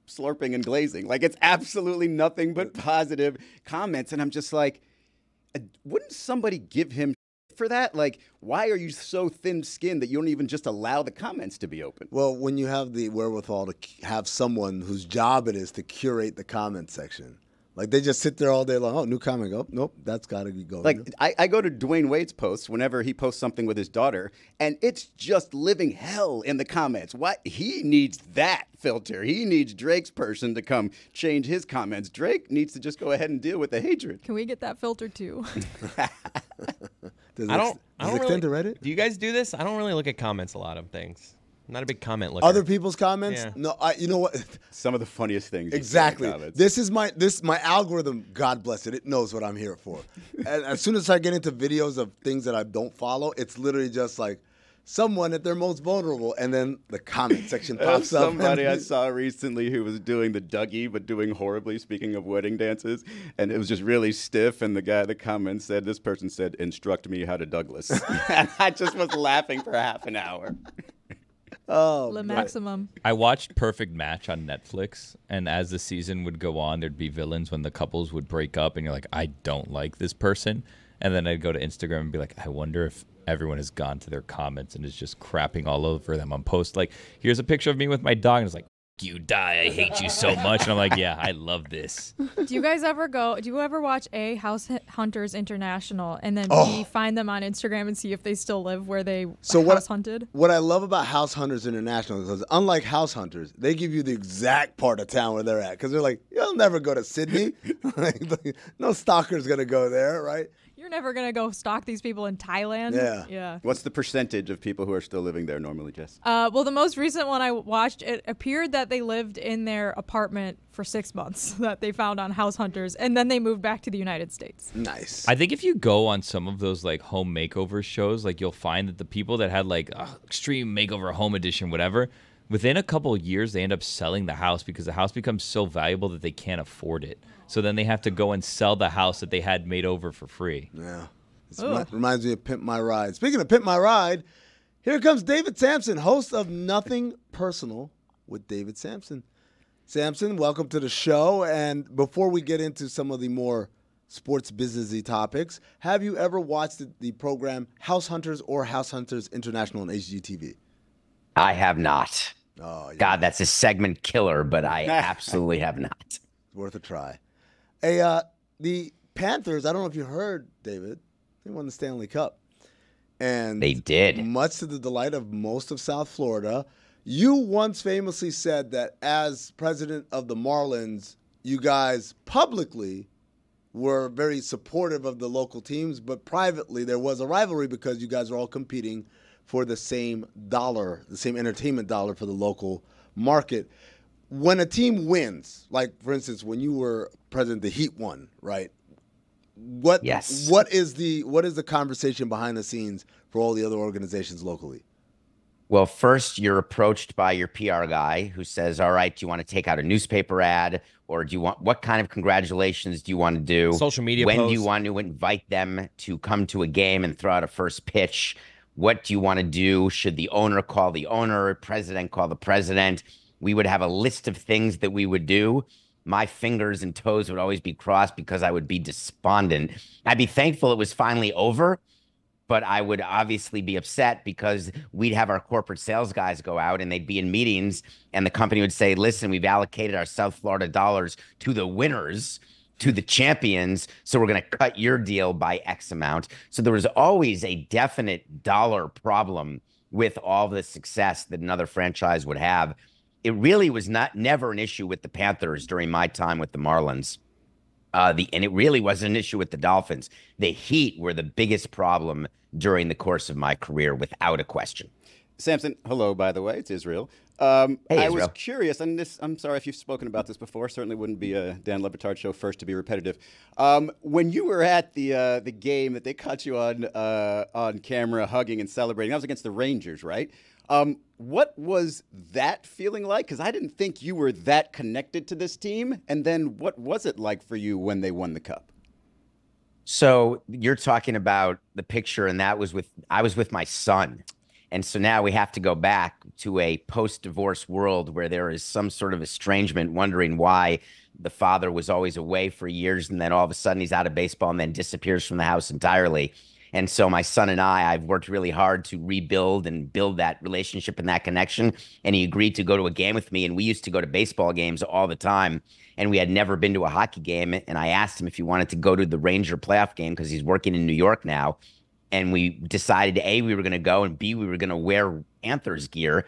slurping and glazing. Like, it's absolutely nothing but positive comments. And I'm just like, wouldn't somebody give him for that? Like, why are you so thin-skinned that you don't even just allow the comments to be open? Well, when you have the wherewithal to have someone whose job it is to curate the comment section, like they just sit there all day long. Oh, new comment. Oh, nope, that's got to go. Like, I go to Dwayne Wade's posts whenever he posts something with his daughter, and it's just living hell in the comments. What? He needs that filter. He needs Drake's person to come change his comments. Drake needs to just go ahead and deal with the hatred. Can we get that filter too? Does I don't it extend to Reddit? Do you guys do this? I don't really look at comments a lot of things. I'm not a big comment looker. Other people's comments? Yeah. No, you know what? Some of the funniest things. you see in the Exactly. comments. This is my algorithm. God bless it. It knows what I'm here for. And as soon as I get into videos of things that I don't follow, it's literally just like someone at their most vulnerable, and then the comment section pops up. Somebody I saw recently who was doing the Dougie, but doing horribly, speaking of wedding dances, and it was just really stiff, and the guy in the comments said, this person said, instruct me how to Douglas. And I just was laughing for half an hour. Le maximum. I watched Perfect Match on Netflix, and as the season would go on, there'd be villains when the couples would break up, and you're like, I don't like this person. And then I'd go to Instagram and be like, I wonder if everyone has gone to their comments and is just crapping all over them on posts. Like, here's a picture of me with my dog, and it's like, you die, I hate you so much. And I'm like, yeah, I love this. Do you guys ever watch A, House Hunters International, and then Oh. B, find them on Instagram and see if they still live where they So house hunted? What I love about House Hunters International is, unlike House Hunters, they give you the exact part of town where they're at. Because they're like, you'll never go to Sydney. Like, no stalker's going to go there, right? You're never going to go stalk these people in Thailand. Yeah. Yeah. What's the percentage of people who are still living there normally, Jess? Well, the most recent one I watched, it appeared that they lived in their apartment for 6 months that they found on House Hunters, and then they moved back to the United States. Nice. I think if you go on some of those like home makeover shows, like you'll find that the people that had like extreme makeover home edition, whatever, within a couple of years they end up selling the house because the house becomes so valuable that they can't afford it. So then they have to go and sell the house that they had made over for free. Yeah. Reminds me of Pimp My Ride. Speaking of Pimp My Ride, here comes David Samson, host of Nothing Personal with David Samson. Samson, welcome to the show. And before we get into some of the more sports businessy topics, have you ever watched the program House Hunters or House Hunters International on HGTV? I have not. Oh, God, that's a segment killer, but I absolutely have not. It's worth a try. Hey, the Panthers, I don't know if you heard, David, they won the Stanley Cup. And They did. Much to the delight of most of South Florida. You once famously said that as president of the Marlins, you guys publicly were very supportive of the local teams, but privately there was a rivalry because you guys are all competing for the same dollar, the same entertainment dollar for the local market. When a team wins, like for instance, when you were president, the Heat won, right? Yes. What is the conversation behind the scenes for all the other organizations locally? Well, first you're approached by your PR guy who says, all right, do you want to take out a newspaper ad, or do you want, what kind of congratulations do you want to do? Social media When do posts. you want to invite them to come to a game and throw out a first pitch? What do you want to do? Should the owner call the owner, president call the president? We would have a list of things that we would do. my fingers and toes would always be crossed because I would be despondent. I'd be thankful it was finally over, but I would obviously be upset because we'd have our corporate sales guys go out and they'd be in meetings and the company would say, listen, we've allocated our South Florida dollars to the winners, to the champions, so we're going to cut your deal by X amount. So there was always a definite dollar problem with all the success that another franchise would have. It really was never an issue with the Panthers during my time with the Marlins. And it really wasn't an issue with the Dolphins. The Heat were the biggest problem during the course of my career, without a question. Samson, hello, by the way. It's Israel. Hey, I Israel. was curious, and I'm sorry if you've spoken about this before. Certainly wouldn't be a Dan Le Batard Show first to be repetitive. When you were at the game that they caught you on camera hugging and celebrating, that was against the Rangers, right? What was that feeling like? Because I didn't think you were that connected to this team. And then what was it like for you when they won the Cup? So you're talking about the picture, and I was with my son. And so now we have to go back to a post-divorce world where there is some sort of estrangement, wondering why the father was always away for years and then all of a sudden he's out of baseball and then disappears from the house entirely. And so my son and I've worked really hard to rebuild and build that relationship and that connection. And he agreed to go to a game with me. And we used to go to baseball games all the time. And we had never been to a hockey game. And I asked him if he wanted to go to the Ranger playoff game because he's working in New York now. And we decided, A, we were going to go, and B, we were going to wear Panthers gear.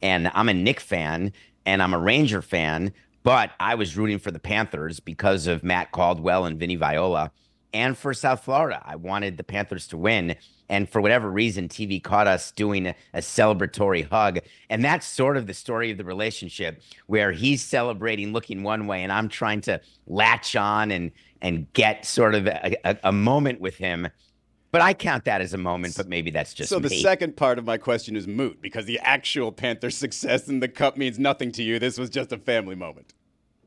And I'm a Knick fan, and I'm a Ranger fan, but I was rooting for the Panthers because of Matt Caldwell and Vinny Viola. And for South Florida, I wanted the Panthers to win. And for whatever reason, TV caught us doing a celebratory hug. And that's sort of the story of the relationship, where he's celebrating looking one way, and I'm trying to latch on and get sort of a moment with him. But I count that as a moment, but maybe that's just So me. the second part of my question is moot, because the actual Panthers' success in the Cup means nothing to you. This was just a family moment.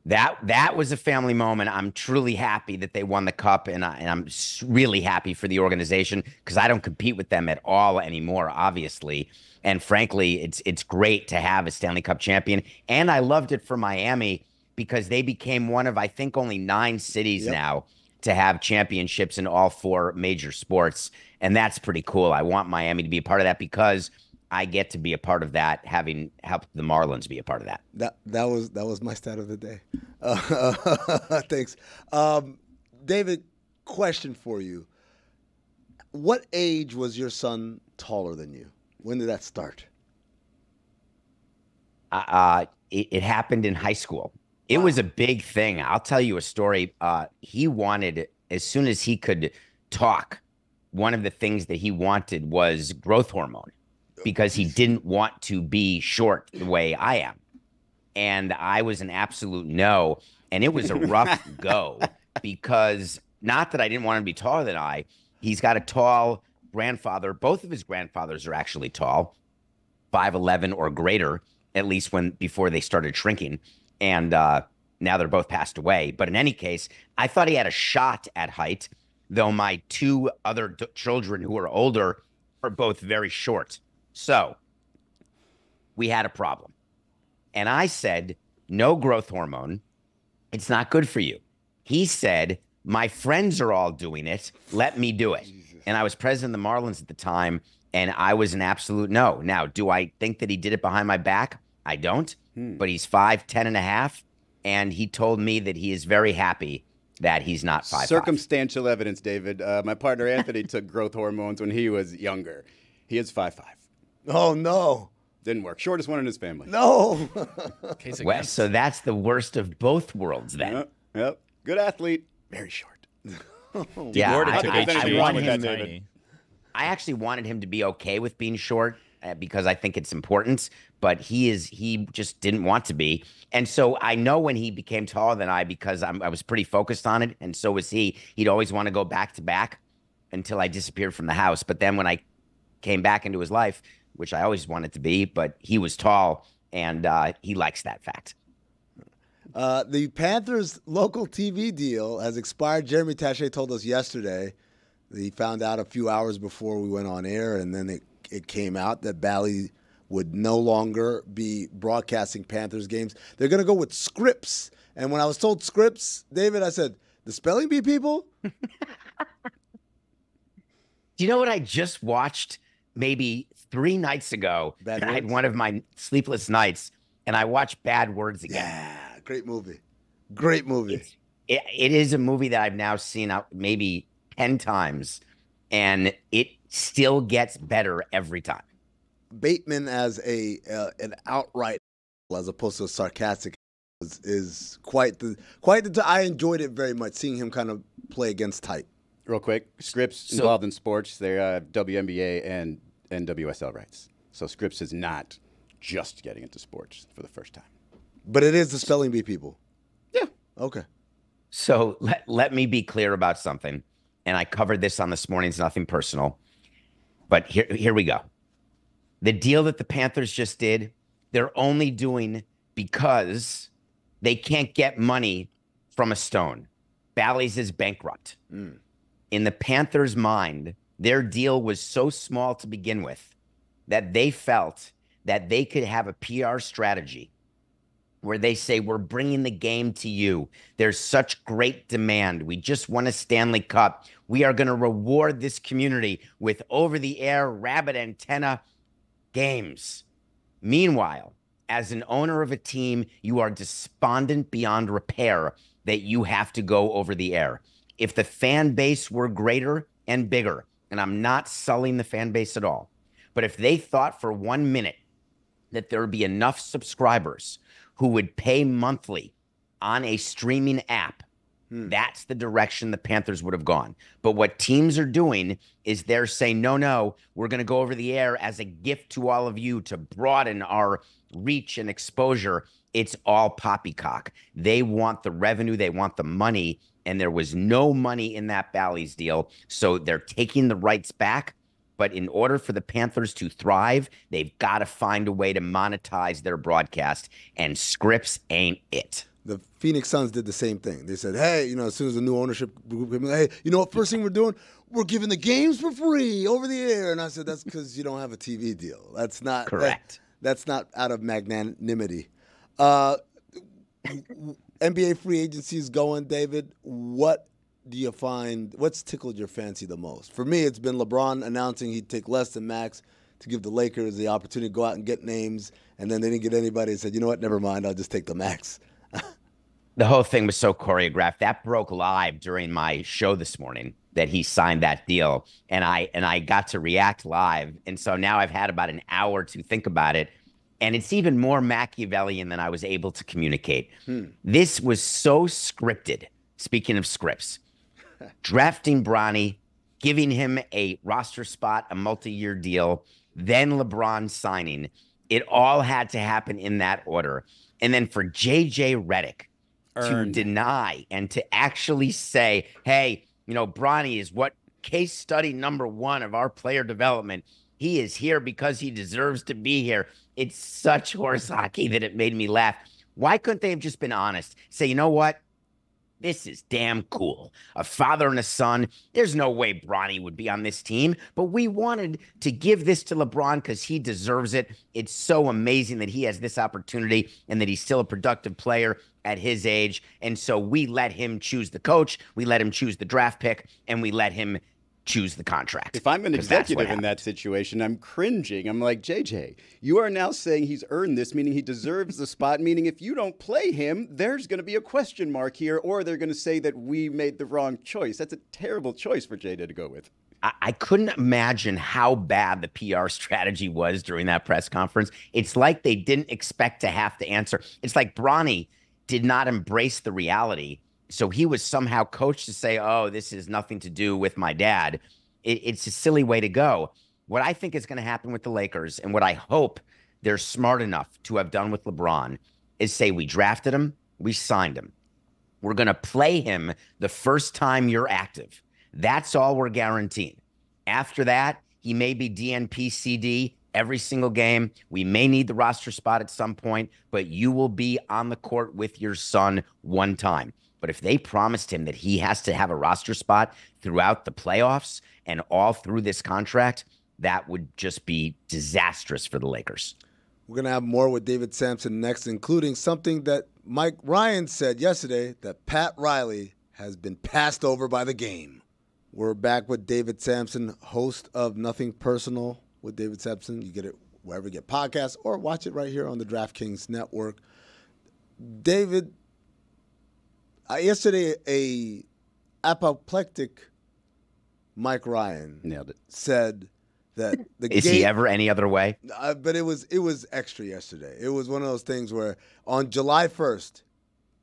That was a family moment. I'm truly happy that they won the Cup, and I'm really happy for the organization because I don't compete with them at all anymore, obviously. And frankly, it's great to have a Stanley Cup champion. And I loved it for Miami because they became one of, I think, only 9 cities now to have championships in all 4 major sports. And that's pretty cool. I want Miami to be a part of that because I get to be a part of that, having helped the Marlins be a part of that. That was my stat of the day. Thanks. David, question for you. What age was your son taller than you? When did that start? It happened in high school. It was a big thing. I'll tell you a story. He wanted, as soon as he could talk, one of the things that he wanted was growth hormone because he didn't want to be short the way I am. And I was an absolute no. And it was a rough go because not that I didn't want him to be taller than I. He's got a tall grandfather. Both of his grandfathers are actually tall, 5'11" or greater, at least before they started shrinking. And now they're both passed away. But in any case, I thought he had a shot at height, though my 2 other children who are older are both very short. So we had a problem. And I said, no growth hormone. It's not good for you. He said, my friends are all doing it. Let me do it. Jesus. And I was president of the Marlins at the time, and I was an absolute no. Now, do I think that he did it behind my back? I don't. But he's 5'10" and a half, and he told me that he is very happy that he's not 5'5". Circumstantial evidence, David. My partner Anthony took growth hormones when he was younger. He is 5'5". Oh, no. Didn't work. Shortest one in his family. No. Well, so that's the worst of both worlds then. Yep. Good athlete. Very short. Yeah, I actually wanted him to be okay with being short because I think it's important, but he just didn't want to be. And so I know when he became taller than I because I was pretty focused on it, and so was he. He'd always want to go back to back until I disappeared from the house. But then when I came back into his life, which I always wanted to be, but he was tall, and he likes that fact. The Panthers' local TV deal has expired. Jeremy Taché told us yesterday. He found out a few hours before we went on air, and then it came out that Bally would no longer be broadcasting Panthers games. They're going to go with Scripps, And when I was told scripts, David, I said, the spelling bee people? Do you know what I just watched maybe 3 nights ago? Bad I had Words? one of my sleepless nights, and I watched Bad Words again. Yeah, great movie. Great movie. It is a movie that I've now seen maybe 10 times, and it still gets better every time. Bateman as an outright, as opposed to a sarcastic, is quite the. I enjoyed it very much, seeing him kind of play against type. Real quick, Scripps involved in sports. They're WNBA and NWSL rights. So Scripps is not just getting into sports for the first time. But it is the spelling bee people. Yeah. Okay. So let me be clear about something, and I covered this on this morning's Nothing Personal, but here we go. The deal that the Panthers just did, they're only doing because they can't get money from a stone. Bally's is bankrupt. In the Panthers' mind, their deal was so small to begin with that they felt that they could have a PR strategy where they say, we're bringing the game to you. There's such great demand. We just won a Stanley Cup. We are going to reward this community with over-the-air rabbit antenna games. Meanwhile, as an owner of a team, you are despondent beyond repair that you have to go over the air. If the fan base were greater and bigger, and I'm not sullying the fan base at all, but if they thought for 1 minute that there would be enough subscribers who would pay monthly on a streaming app, that's the direction the Panthers would have gone. But what teams are doing is they're saying, no, we're going to go over the air as a gift to all of you to broaden our reach and exposure. It's all poppycock. They want the revenue. They want the money. And there was no money in that Bally's deal. So they're taking the rights back. But in order for the Panthers to thrive, they've got to find a way to monetize their broadcast. And Scripps ain't it. The Phoenix Suns did the same thing. They said, hey, as soon as the new ownership group came in, hey, you know what, first thing we're doing? We're giving the games for free over the air. And I said, that's because you don't have a TV deal. That's not correct. That's not out of magnanimity. NBA free agency is going, David. What do you find, what's tickled your fancy the most? For me, it's been LeBron announcing he'd take less than max to give the Lakers the opportunity to go out and get names. And then they didn't get anybody and said, you know what, never mind, I'll just take the max. The whole thing was so choreographed. That broke live during my show this morning that he signed that deal. And I got to react live. And so now I've had about an hour to think about it. And it's even more Machiavellian than I was able to communicate. This was so scripted, speaking of scripts. Drafting Bronny, giving him a roster spot, a multi-year deal, then LeBron signing. It all had to happen in that order. And then for J.J. Redick to deny and to actually say, hey, Bronny is what case study number 1 of our player development. He is here because he deserves to be here. It's such horse hockey that it made me laugh. Why couldn't they have just been honest? Say, you know what? This is damn cool. A father and a son. There's no way Bronny would be on this team, but we wanted to give this to LeBron because he deserves it. It's so amazing that he has this opportunity and that he's still a productive player at his age. And so we let him choose the coach, we let him choose the draft pick, and we let him choose the contract. If I'm an executive in that situation, I'm cringing. I'm like, JJ, you are now saying he's earned this, meaning he deserves the spot, meaning if you don't play him, there's going to be a question mark here, or they're going to say that we made the wrong choice. That's a terrible choice for JJ to go with. I couldn't imagine how bad the PR strategy was during that press conference. It's like they didn't expect to have to answer. It's like Bronny did not embrace the reality. So he was somehow coached to say, oh, this has nothing to do with my dad. It's a silly way to go. What I think is going to happen with the Lakers, and what I hope they're smart enough to have done with LeBron, is say, we drafted him, we signed him. We're going to play him the first time you're active. That's all we're guaranteeing. After that, he may be DNP CD every single game. We may need the roster spot at some point, but you will be on the court with your son one time. But if they promised him that he has to have a roster spot throughout the playoffs and all through this contract, that would just be disastrous for the Lakers. We're going to have more with David Samson next, including something that Mike Ryan said yesterday, that Pat Riley has been passed over by the game. We're back with David Samson, host of Nothing Personal with David Samson. You get it wherever you get podcasts or watch it right here on the DraftKings Network. David, yesterday a apoplectic Mike Ryan nailed it. Said that the Is he ever any other way? But it was extra yesterday. It was one of those things where on July 1st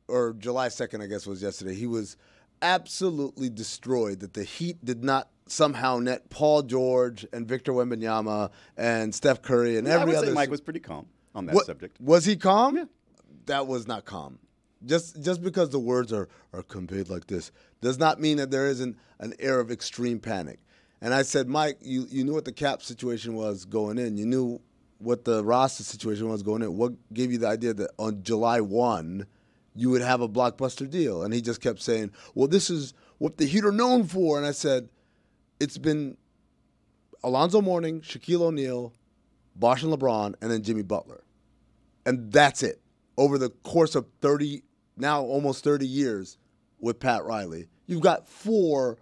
or July 2nd, I guess was yesterday, he was absolutely destroyed that the Heat did not somehow net Paul George and Victor Wembanyama and Steph Curry and every other. Mike was pretty calm on that subject. Was he calm? Yeah. That was not calm. Just because the words are conveyed like this does not mean that there isn't an air of extreme panic. And I said, Mike, you knew what the cap situation was going in. You knew what the roster situation was going in. What gave you the idea that on July 1 you would have a blockbuster deal? And he just kept saying, well, this is what the Heat are known for. And I said, it's been Alonzo Mourning, Shaquille O'Neal, Bosh and LeBron, and then Jimmy Butler. And that's it. Over the course of almost 30 years with Pat Riley, you've got 4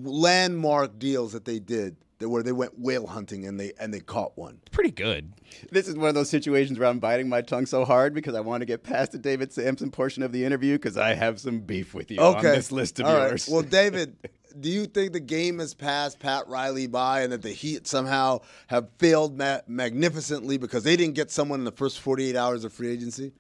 landmark deals that they did where they went whale hunting and they caught one. Pretty good. This is one of those situations where I'm biting my tongue so hard because I want to get past the David Samson portion of the interview because I have some beef with you on this list of yours. Well, David, do you think the game has passed Pat Riley by and that the Heat somehow have failed magnificently because they didn't get someone in the first 48 hours of free agency?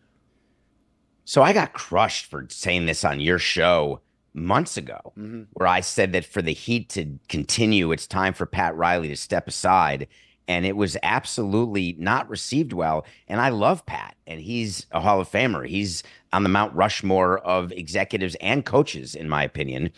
So I got crushed for saying this on your show months ago, where I said that for the Heat to continue, it's time for Pat Riley to step aside. And it was absolutely not received well. And I love Pat, and he's a Hall of Famer. He's on the Mount Rushmore of executives and coaches, in my opinion.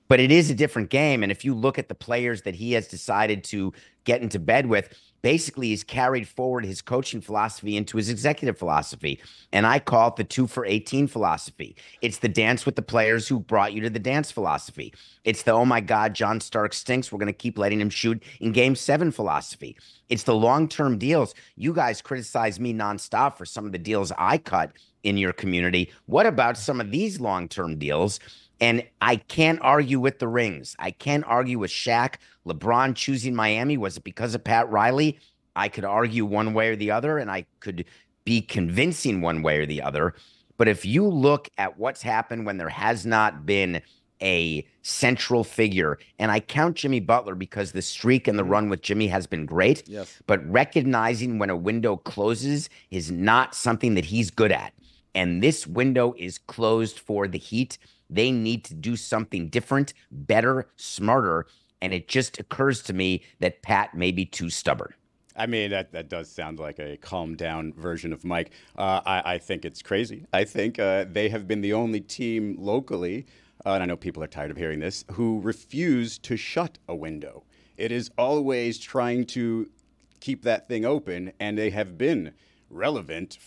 But it is a different game. And if you look at the players that he has decided to get into bed with, basically he's carried forward his coaching philosophy into his executive philosophy. And I call it the 2 for 18 philosophy. It's the dance with the players who brought you to the dance philosophy. It's the, oh my God, John Stark stinks, we're going to keep letting him shoot in Game 7 philosophy. It's the long-term deals. You guys criticize me nonstop for some of the deals I cut in your community. What about some of these long-term deals? And I can't argue with the rings. I can't argue with Shaq. LeBron choosing Miami. Was it because of Pat Riley? I could argue one way or the other, and I could be convincing one way or the other. But if you look at what's happened when there has not been a central figure, and I count Jimmy Butler because the streak and the run with Jimmy has been great, yes. But recognizing when a window closes is not something that he's good at. And this window is closed for the Heat. They need to do something different, better, smarter. And it just occurs to me that Pat may be too stubborn. I mean, that does sound like a calmed down version of Mike. I think it's crazy. I think they have been the only team locally, and I know people are tired of hearing this, who refuse to shut a window. It is always trying to keep that thing open, and they have been relevant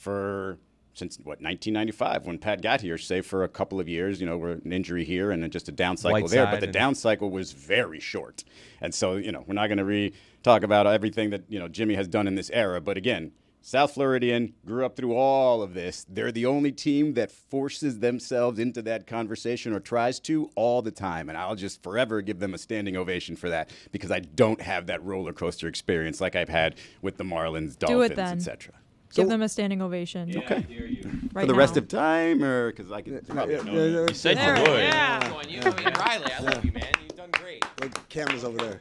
since 1995 when Pat got here, save for a couple of years, we're an injury here and then just a down cycle there. But the down cycle was very short. And so, we're not going to talk about everything that, Jimmy has done in this era. But again, South Floridian, grew up through all of this. They're the only team that forces themselves into that conversation or tries to all the time. And I'll just forever give them a standing ovation for that because I don't have that roller coaster experience like I've had with the Marlins, Dolphins, etc. Give them a standing ovation. Yeah, okay. Right for the now. rest of time, or because I can. You said you would. Yeah. You and Riley, I love you, man. You've done great. The camera's over there.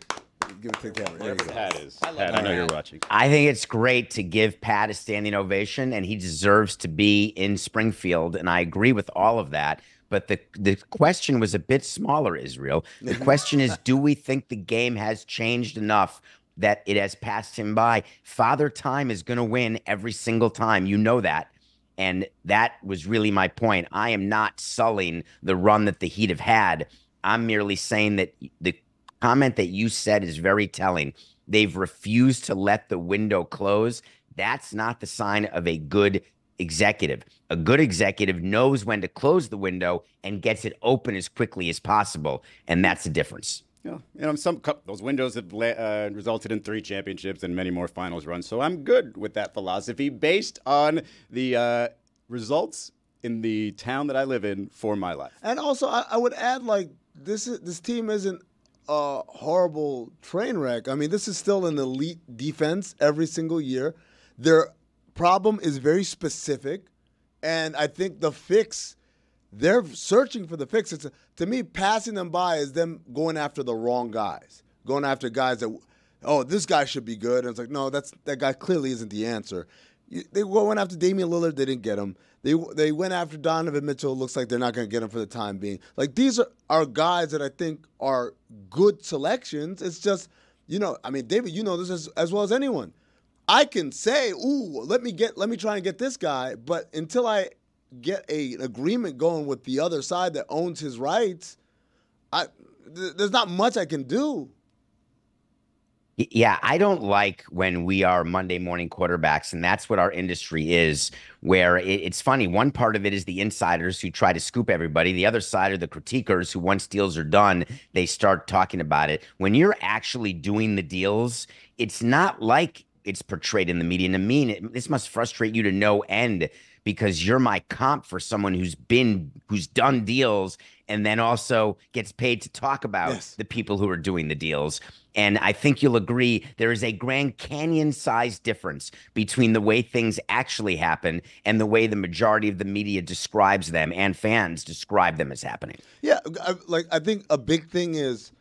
Give it to the camera. There you go. Pat is. I love Pat, I know you're watching. I think it's great to give Pat a standing ovation, and he deserves to be in Springfield, and I agree with all of that. But the question was a bit smaller, Israel. The question is, do we think the game has changed enough that it has passed him by? Father Time is going to win every single time. You know that. And that was really my point. I am not sullying the run that the Heat have had. I'm merely saying that the comment that you said is very telling. They've refused to let the window close. That's not the sign of a good executive. A good executive knows when to close the window and gets it open as quickly as possible. And that's the difference. Those windows have resulted in 3 championships and many more finals runs. So I'm good with that philosophy based on the results in the town that I live in for my life. And also, I would add, like, this team isn't a horrible train wreck. I mean, this is still an elite defense every single year. Their problem is very specific, and I think the fix. They're searching for the fix. To me, passing them by is them going after the wrong guys, going after guys that, this guy should be good. And it's like, no, that guy clearly isn't the answer. They went after Damian Lillard. They didn't get him. They went after Donovan Mitchell. It looks like they're not going to get him for the time being. Like, these are guys that I think are good selections. It's just, David, you know this as well as anyone. I can say, let me try and get this guy, but until I get an agreement going with the other side that owns his rights, there's not much I can do. Yeah, I don't like when we are Monday morning quarterbacks, and that's what our industry is, where it's funny. One part of it is the insiders who try to scoop everybody. The other side are the critiquers who, once deals are done, they start talking about it. When you're actually doing the deals, it's not like it's portrayed in the media. And I mean, this must frustrate you to no end, because you're my comp for someone who's done deals and then also gets paid to talk about the people who are doing the deals. And I think you'll agree there is a Grand Canyon-sized difference between the way things actually happen and the way the majority of the media describes them and fans describe them as happening. Yeah, I think a big thing is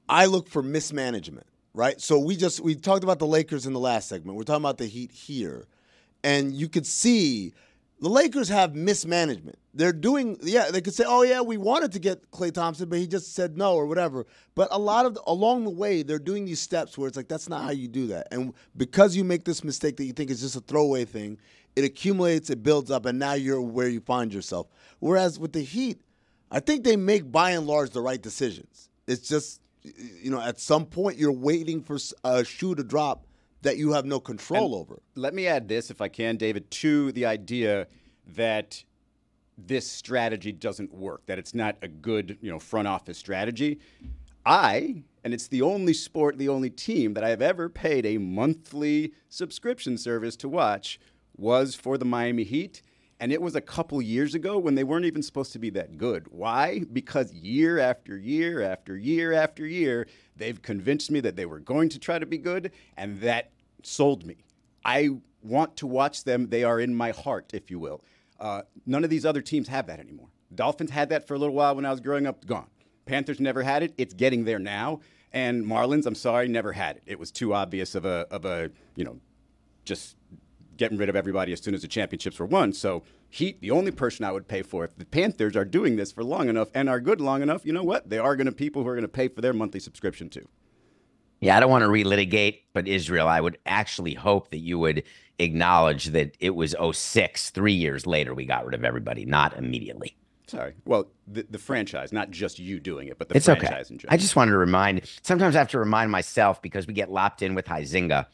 I look for mismanagement, right? So we talked about the Lakers in the last segment. We're talking about the Heat here. And you could see the Lakers have mismanagement. They're doing, they could say, we wanted to get Klay Thompson, but he just said no or whatever. But along the way, they're doing these steps where it's like, that's not how you do that. And because you make this mistake that you think is just a throwaway thing, it accumulates, it builds up, and now you're where you find yourself. Whereas with the Heat, I think they make, by and large, the right decisions. It's just, at some point, you're waiting for a shoe to drop that you have no control over. Let me add this, if I can, David, to the idea that this strategy doesn't work, that it's not a good, front office strategy. And it's the only sport, the only team that I have ever paid a monthly subscription service to watch was for the Miami Heat. And it was a couple years ago when they weren't even supposed to be that good. Why? Because year after year after year after year, they've convinced me that they were going to try to be good, and that sold me. I want to watch them. They are in my heart, if you will. None of these other teams have that anymore. Dolphins had that for a little while when I was growing up. Gone. Panthers never had it. It's getting there now. And Marlins, I'm sorry, never had it. It was too obvious of a just getting rid of everybody as soon as the championships were won. So Heat, the only person I would pay for. If the Panthers are doing this for long enough and are good long enough, you know what? They are people who are going to pay for their monthly subscription too. Yeah, I don't want to relitigate, but Israel, I would actually hope that you would acknowledge that it was 2006, 3 years later, we got rid of everybody, not immediately. Sorry. Well, the franchise, not just you doing it, but the it's franchise okay. in general. I just wanted to sometimes I have to remind myself because we get lopped in with Huizinga.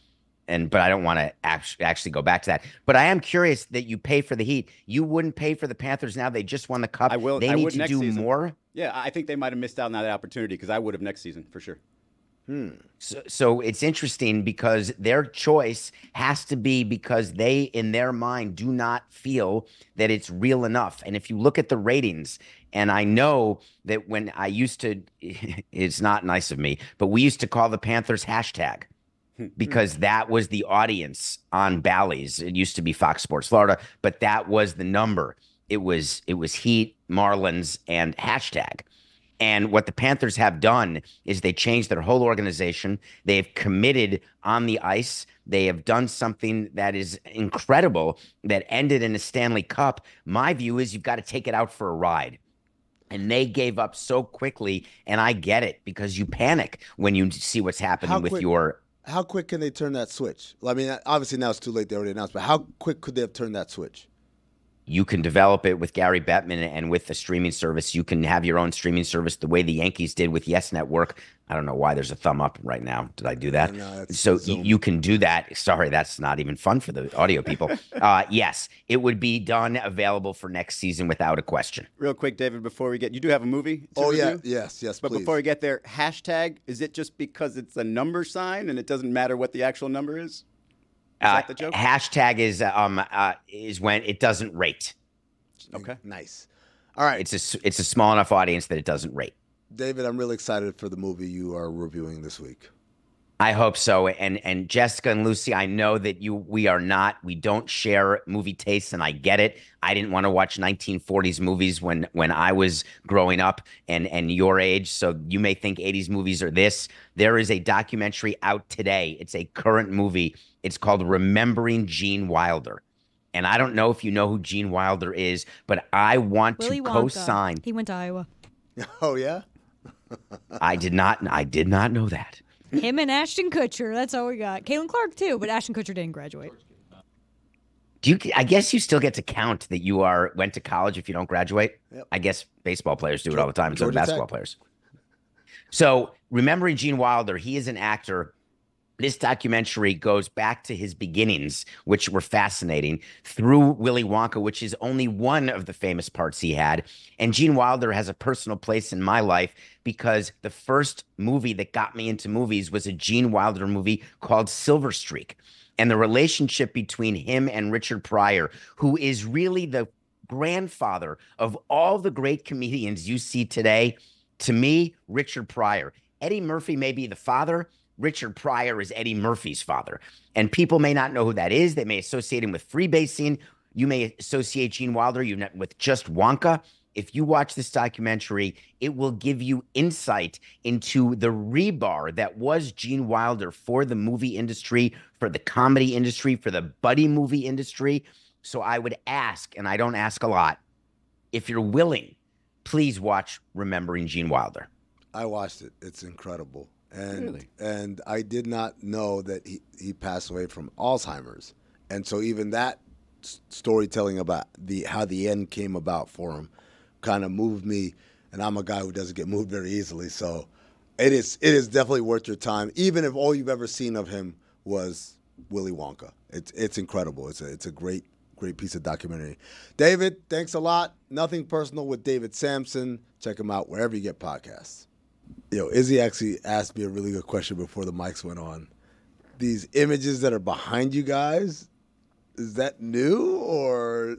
But I don't want to actually go back to that. But I am curious that you pay for the Heat. You wouldn't pay for the Panthers now. They just won the Cup. I will. They need to do more. Yeah, I think they might have missed out on that opportunity because I would have next season for sure. So it's interesting because their choice has to be because they, in their mind, do not feel that it's real enough. And if you look at the ratings, and I know that when I used to, it's not nice of me, but we used to call the Panthers hashtag. Because that was the audience on Bally's. It used to be Fox Sports Florida, but that was the number. It was Heat, Marlins, and hashtag. And what the Panthers have done is they changed their whole organization. They have committed on the ice. They have done something that is incredible that ended in a Stanley Cup. My view is you've got to take it out for a ride. And they gave up so quickly, and I get it because you panic when you see what's happening with your... How quick can they turn that switch? I mean, obviously now it's too late. They already announced, but how quick could they have turned that switch? You can develop it with Gary Bettman, and with the streaming service, you can have your own streaming service the way the Yankees did with Yes Network. I don't know why there's a thumb up right now. Did I do that? No, So you can do that. Sorry, that's not even fun for the audio people. Yes, it would be done, available for next season without a question. Real quick, David, before we get, you do have a movie to Oh, yeah. review? Yes, But please. before we get there, hashtag, is it just because it's a number sign and it doesn't matter what the actual number is? Is that the joke? Hashtag is when it doesn't rate. Okay. Nice. All right. It's a small enough audience that it doesn't rate. David, I'm really excited for the movie you are reviewing this week. I hope so. And Jessica and Lucy, I know that we don't share movie tastes, and I get it. I didn't want to watch 1940s movies when I was growing up and your age. So you may think 80s movies are this. There is a documentary out today. It's a current movie. It's called Remembering Gene Wilder. And I don't know if you know who Gene Wilder is, but I want Willy to Wonka. co-sign. He went to Iowa. Oh, yeah? I did not know that. Him and Ashton Kutcher. That's all we got. Caitlin Clark too, but Ashton Kutcher didn't graduate. I guess you still get to count that you went to college if you don't graduate. Yep. I guess baseball players do it all the time, and so do Georgia basketball Tech. players. So, remembering Gene Wilder, he is an actor. This documentary goes back to his beginnings, which were fascinating, through Willy Wonka, which is only one of the famous parts he had. And Gene Wilder has a personal place in my life because the first movie that got me into movies was a Gene Wilder movie called Silver Streak. And the relationship between him and Richard Pryor, who is really the grandfather of all the great comedians you see today, to me, Richard Pryor. Eddie Murphy may be the father. Richard Pryor is Eddie Murphy's father. And people may not know who that is. They may associate him with freebasing. You may associate Gene Wilder with just Wonka. If you watch this documentary, it will give you insight into the rebar that was Gene Wilder for the movie industry, for the comedy industry, for the buddy movie industry. So I would ask, and I don't ask a lot, if you're willing, please watch Remembering Gene Wilder. I watched it. It's incredible. And Really? and I did not know that he passed away from Alzheimer's. And so even that storytelling about how the end came about for him kind of moved me. And I'm a guy who doesn't get moved very easily. So it is definitely worth your time, even if all you've ever seen of him was Willy Wonka. It's incredible. It's a great piece of documentary. David, thanks a lot. Nothing Personal with David Samson. Check him out wherever you get podcasts. Yo, Izzy actually asked me a really good question before the mics went on. These images that are behind you guys, is that new or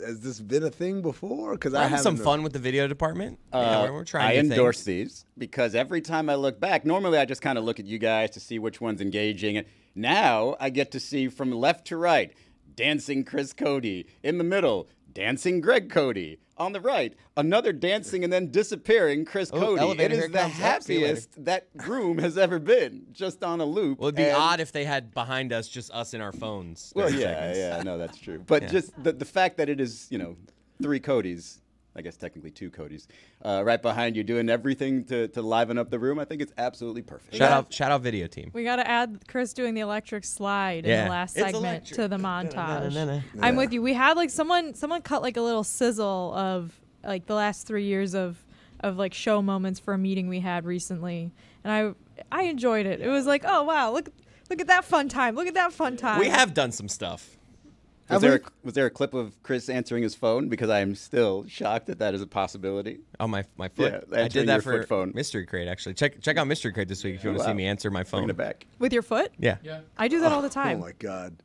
has this been a thing before? Because I Having have some fun with the video department. We're trying. I new endorse things. these because every time I look back, normally I just kind of look at you guys to see which one's engaging. Now I get to see from left to right, dancing Chris Cote. In the middle, dancing Greg Cote. On the right, another dancing and then disappearing Chris Cote. It elevator, here is it the comes. Yep, see you later. happiest that room has ever been, just on a loop. Well, it'd be And- odd if they had behind us just us in our phones. Well, 30 yeah, seconds. yeah, no, that's true. But Yeah. just the fact that it is, three Cotes, I guess technically two Cotes, right behind you doing everything to liven up the room, I think it's absolutely perfect. Shout out video team. We got to add Chris doing the electric slide in Yeah. the last It's segment electric. to the montage. Na-na-na-na. I'm with you. We had like someone cut like a little sizzle of like the last 3 years of like show moments for a meeting we had recently, and I enjoyed it. It was like, oh wow, look at that fun time. Look at that fun time. We have done some stuff. Was there a clip of Chris answering his phone? Because I am still shocked that is a possibility. Oh, my foot. Yeah, I answering did that your for foot phone. Mystery Crate, actually. Check out Mystery Crate this week if you want to see Wow. me answer my Bringing phone. it back. with your foot. Yeah. I do that all the Oh time. my God.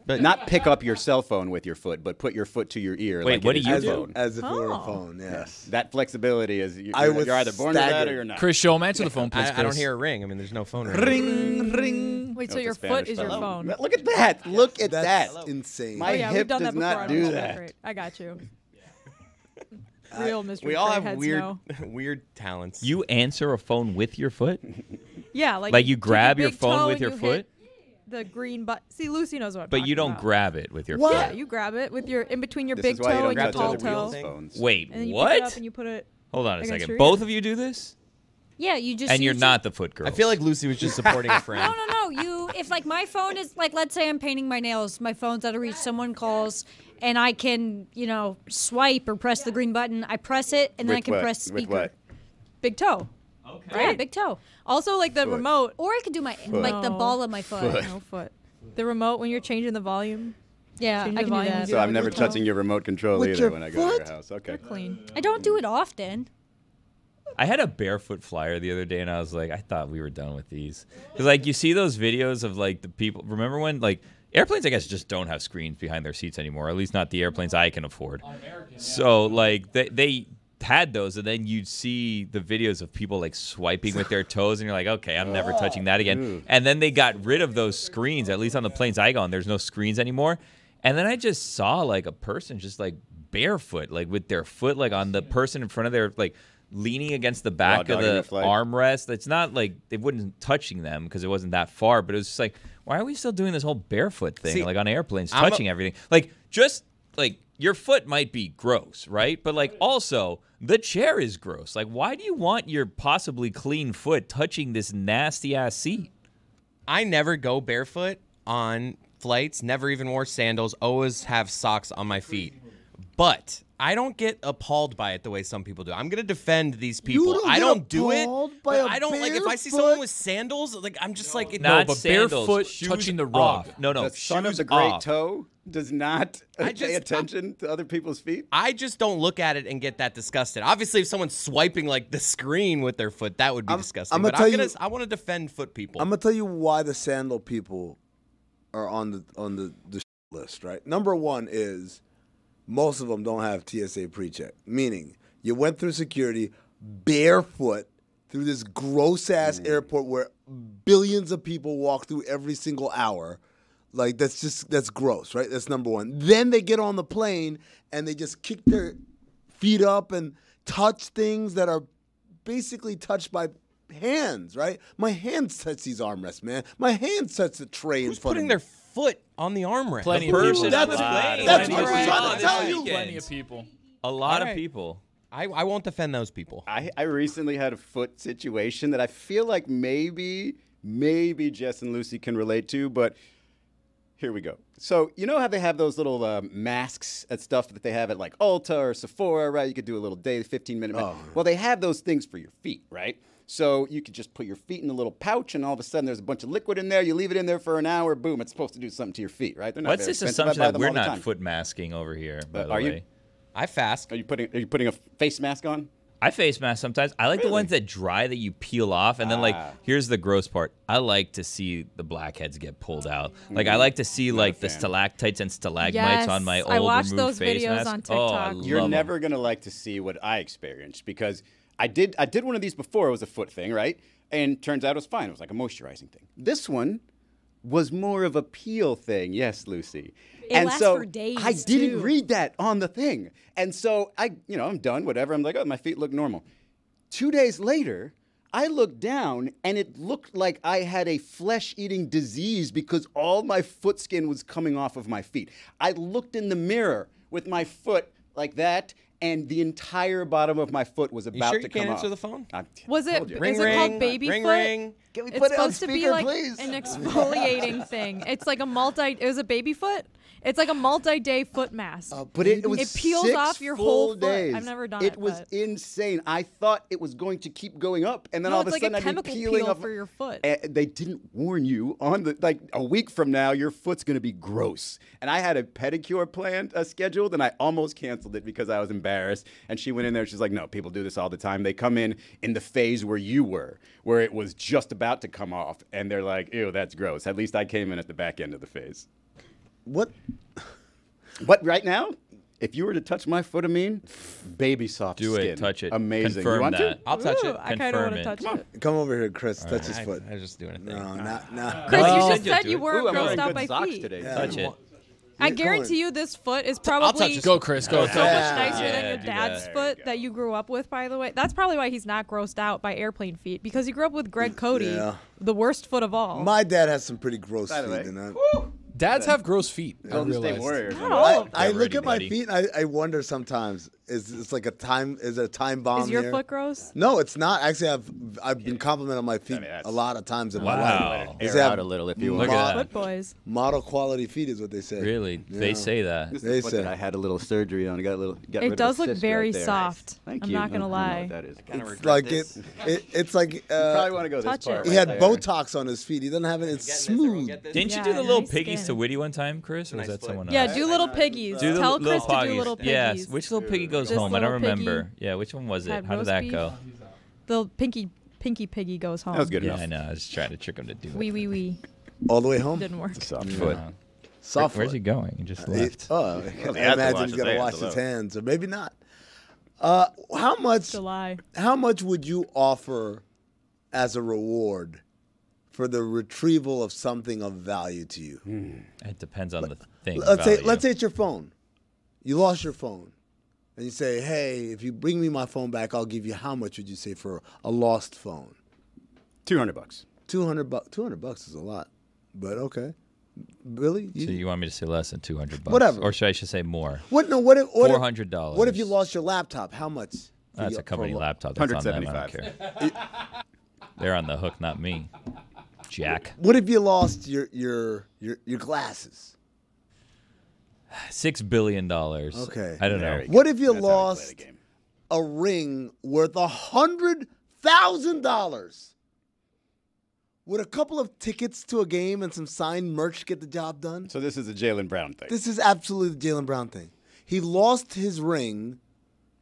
But Not pick up your cell phone with your foot, but put your foot to your ear. Wait, like what it do is you your do? phone. As if it were a Oh. phone, yes. That flexibility is I you're, was you're either born with that or staggered. you're not. Chris, show him. Answer the phone, please, I don't Chris. hear a ring. I mean, there's no phone ring. Ring, ring. Wait, so No, your it's a foot Spanish is your phone. phone? Look at that. Look at That's that. insane. My Oh yeah, hip we've done does that before. not on do Mystery that. Crate. I got you. Real mystery. We all Crate have heads weird know. weird talents. You answer a phone with your foot? Yeah, like Like you take grab your big phone toe with and your you foot? hit the green button. See, Lucy knows what I'm But you talking don't about. grab it with your Yeah, foot. you grab it with your in between your This big is why you toe don't and your touch tall other people's toe, phones. Wait, and then you pick it up what? and you put it. Hold on a against second. your Both ear. of you do this? Yeah, you just. And you're use not the foot girl. I feel like Lucy was just supporting a friend. No. You So if like my phone is like, let's say I'm painting my nails, my phone's out of reach, someone calls, and I can, swipe or press the green button. I press it, and then I can press speaker. With what? Big toe. Okay. Yeah, big toe. Also, like the remote. Or I could do my like the ball of my foot. No foot. The remote when you're changing the volume. Yeah, Change I the can do volume. that. So I'm never touching your remote control With either your when I go to foot? your house. Okay. Clean. I don't do it often. I had a barefoot flyer the other day, and I was like, I thought we were done with these. Because, like, you see those videos of, like, the people. Remember when, like, airplanes, I guess, just don't have screens behind their seats anymore, at least not the airplanes I can afford. So, like, they had those, and then you'd see the videos of people, like, swiping with their toes, and you're like, okay, I'm never touching that again. And then they got rid of those screens, at least on the planes I go on. There's no screens anymore. And then I just saw, like, a person just, like, barefoot, like, with their foot, like, on the person in front of their, like, leaning against the back of the armrest. It's not like they wouldn't touching them because it wasn't that far, but it was just like, why are we still doing this whole barefoot thing? Like on airplanes, touching everything. Like, just like your foot might be gross, right? But like also the chair is gross. Like, why do you want your possibly clean foot touching this nasty ass seat? I never go barefoot on flights, never even wore sandals, always have socks on my feet. But I don't get appalled by it the way some people do. I'm gonna defend these people. I don't do it. I don't like if I see someone with sandals, like I'm just like Not but sandals, barefoot shoes touching the rug. off. No, The son of shoes the great off. toe does not pay attention to other people's feet. I just don't look at it and get that disgusted. Obviously, if someone's swiping like the screen with their foot, that would be disgusting. But I want to defend foot people. I'm gonna tell you why the sandal people are on the list. Right, number one is most of them don't have TSA pre-check, meaning you went through security barefoot through this gross-ass airport where billions of people walk through every single hour. Like, that's gross, right? That's number one. Then they get on the plane and they just kick their feet up and touch things that are basically touched by hands, right? My hands touch these armrests, man. My hands touch the tray in Who's front putting of me. their foot on the armrest? Plenty The of person people. on the plane. That's Plenty what of I'm trying to people. tell you. Plenty of people. A lot All of right. people. I won't defend those people. I recently had a foot situation that I feel like maybe Jess and Lucy can relate to, but here we go. So you know how they have those little masks and stuff that they have at like Ulta or Sephora, right? You could do a little day, 15-minute. Well, they have those things for your feet, right? So you could just put your feet in a little pouch, and all of a sudden there's a bunch of liquid in there. You leave it in there for an hour, boom, it's supposed to do something to your feet, right? They're not What's very this expensive. I assumption buy that them we're all the not time. foot masking over here, by the Are you? way? I fast. Are you putting a face mask on? I face mask sometimes. I like the ones that dry that you peel off, and then like here's the gross part. I like to see the blackheads get pulled out. Like I like to see like the stalactites and stalagmites Yes, on my old I watched removed those face videos mask. on Oh, I TikTok. love You're 'em. never gonna like to see what I experienced because I did one of these before. It was a foot thing, right? And turns out it was fine. It was like a moisturizing thing. This one was more of a peel thing. Yes, Lucy. It lasts for days, I didn't too. read that on the thing. And so I'm done, whatever. I'm like, oh, my feet look normal. 2 days later, I looked down and it looked like I had a flesh-eating disease because all my foot skin was coming off of my feet. I looked in the mirror with my foot like that, and the entire bottom of my foot was about sure to you come can't off. answer the phone? Was it? Told you. Ring, Is it ring, called baby ring, foot? ring. Can we It's put it on supposed to be speaker, like please? an exfoliating thing. It's like it was a baby foot. It's like a multi-day foot mask. But it was It peels 6 off your full whole foot. days. I've never done it. it, was but- insane. I thought it was going to keep going up, and then all of it's a like sudden a I'd chemical be peeling peel off for your foot. They didn't warn you on a week from now, your foot's going to be gross. And I had a pedicure planned, scheduled, and I almost canceled it because I was embarrassed. And she went in there. She's like, "No, people do this all the time. They come in the phase where you were, where it was just about to come off, and they're like, ew, that's gross." At least I came in at the back end of the phase. What? But right now, if you were to touch my foot, baby soft Do skin. it. Touch it. Amazing. Confirm you want that. to? I'll touch Ooh, it. I kind of want to Confirm touch it. it. Come over here, Chris. Touch his I foot. was just doing a thing. No, not. Chris, No. you just You'll said do you it. weren't Ooh, I'm grossed wearing out good by socks feet. today. Touch it. I You're guarantee going. you this foot is touch probably it. Go, Chris. Go. so Go. much Yeah. nicer Yeah, than your do dad's that. foot that you grew up with, by the way. That's probably why he's not grossed out by airplane feet, because he grew up with Greg Cote, Yeah. the worst foot of all. My dad has some pretty gross By the feet. way. And Dads have gross feet. I Golden State realized. Warriors. Not all of them. I Get look ready, at my buddy. feet and I wonder sometimes It's like a time. Is it a time bomb? Is your here? foot gross? No, it's not. Actually, I've been complimented on my feet a lot of times in my life. Wow. They Air have out a little if you want. Look at that. Foot boys. model quality feet is what they say. Really? Yeah. They say that. This They is what say. I had a little surgery on. I got rid It of does a look cyst very right there. soft. Thank I'm you. not gonna I know lie. what that is. It's like it's like You probably want to go this touch part. it. he right had there. Botox on his feet. He doesn't have it. It's smooth. Didn't you do Yeah, the little nice piggies skin. to Witty one time, Chris? Or was that someone else? Yeah, do little piggies. Do the Tell little Chris to do piggies. little piggies. Yes. Which little piggy goes This home? I don't little piggy remember. Yeah, which one was it? had How did roast that beef. go? The pinky piggy goes home. That was good Yeah, enough. I know. I was trying to trick him to do it. Wee. All the way home. Didn't work. Soft Yeah. foot. Soft Where's foot. he going? He just He- left. Oh, I has to imagine wash he's his gonna hands wash a his little. hands, or maybe not. How much? July. How much would you offer as a reward for the retrieval of something of value to you? It depends on the thing. Let's value. say it's your phone. You lost your phone, and you say, "Hey, if you bring me my phone back, I'll give you." How much would you say for a lost phone? $200. $200. $200 is a lot, but okay. Billy, So you want me to say less than $200? Whatever. Or should I say more? what? No, what? If, $400. What if you lost your laptop? How much? That's a company for- laptop. That's on them. I don't 175. care. They're on the hook, not me. Jack. What if you lost your glasses? $6 billion. Okay. I don't know. There you go. What if you That's how we play lost the game. a ring worth $100,000? Would a couple of tickets to a game and some signed merch get the job done? So this is a Jaylen Brown thing. This is absolutely the Jaylen Brown thing. He lost his ring,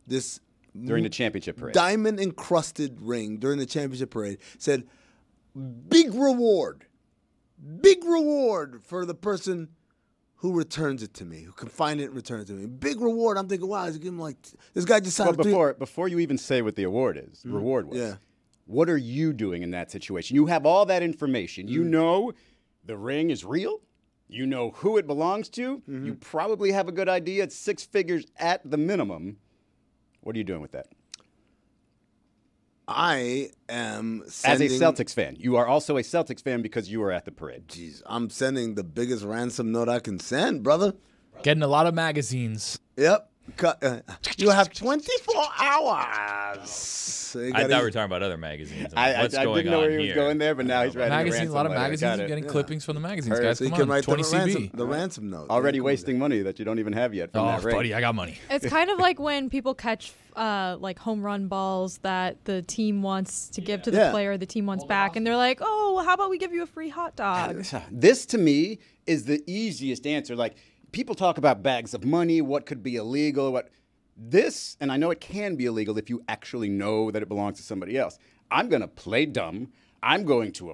this During the championship parade. diamond encrusted ring during the championship parade. Said, big reward for the person who returns it to me, who can find it and return it to me. Big reward. I'm thinking, wow, he's giving like this guy just signed. But before you even say what the award is, reward was. Yeah. What are you doing in that situation? You have all that information. You know the ring is real. You know who it belongs to. You probably have a good idea. It's 6 figures at the minimum. What are you doing with that? I am As sending, a Celtics fan. You are also a Celtics fan because you were at the parade. Jeez, I'm sending the biggest ransom note I can send, brother. Getting a lot of magazines. Yep. You have 24 hours. So you I gotta- thought we were talking about other magazines. I'm like, I What's going didn't know on where he was here? going there, but now he's writing Magazines, a lot of ransom letter. magazines. Got You're it. getting clippings from the magazines, Heard. guys. So you Come can on, write 20 the CB. ransom note. Already Yeah, come wasting money that you don't even have yet from Oh, that ring. buddy, I got money. It's kind of like when people catch like home run balls that the team wants to give to the Yeah. player, the team wants back, and they're like, "Oh, how about we give you a free hot dog?" This to me is the easiest answer. Like people talk about bags of money, what could be illegal, what this, and I know it can be illegal if you actually know that it belongs to somebody else. I'm gonna play dumb. I'm going to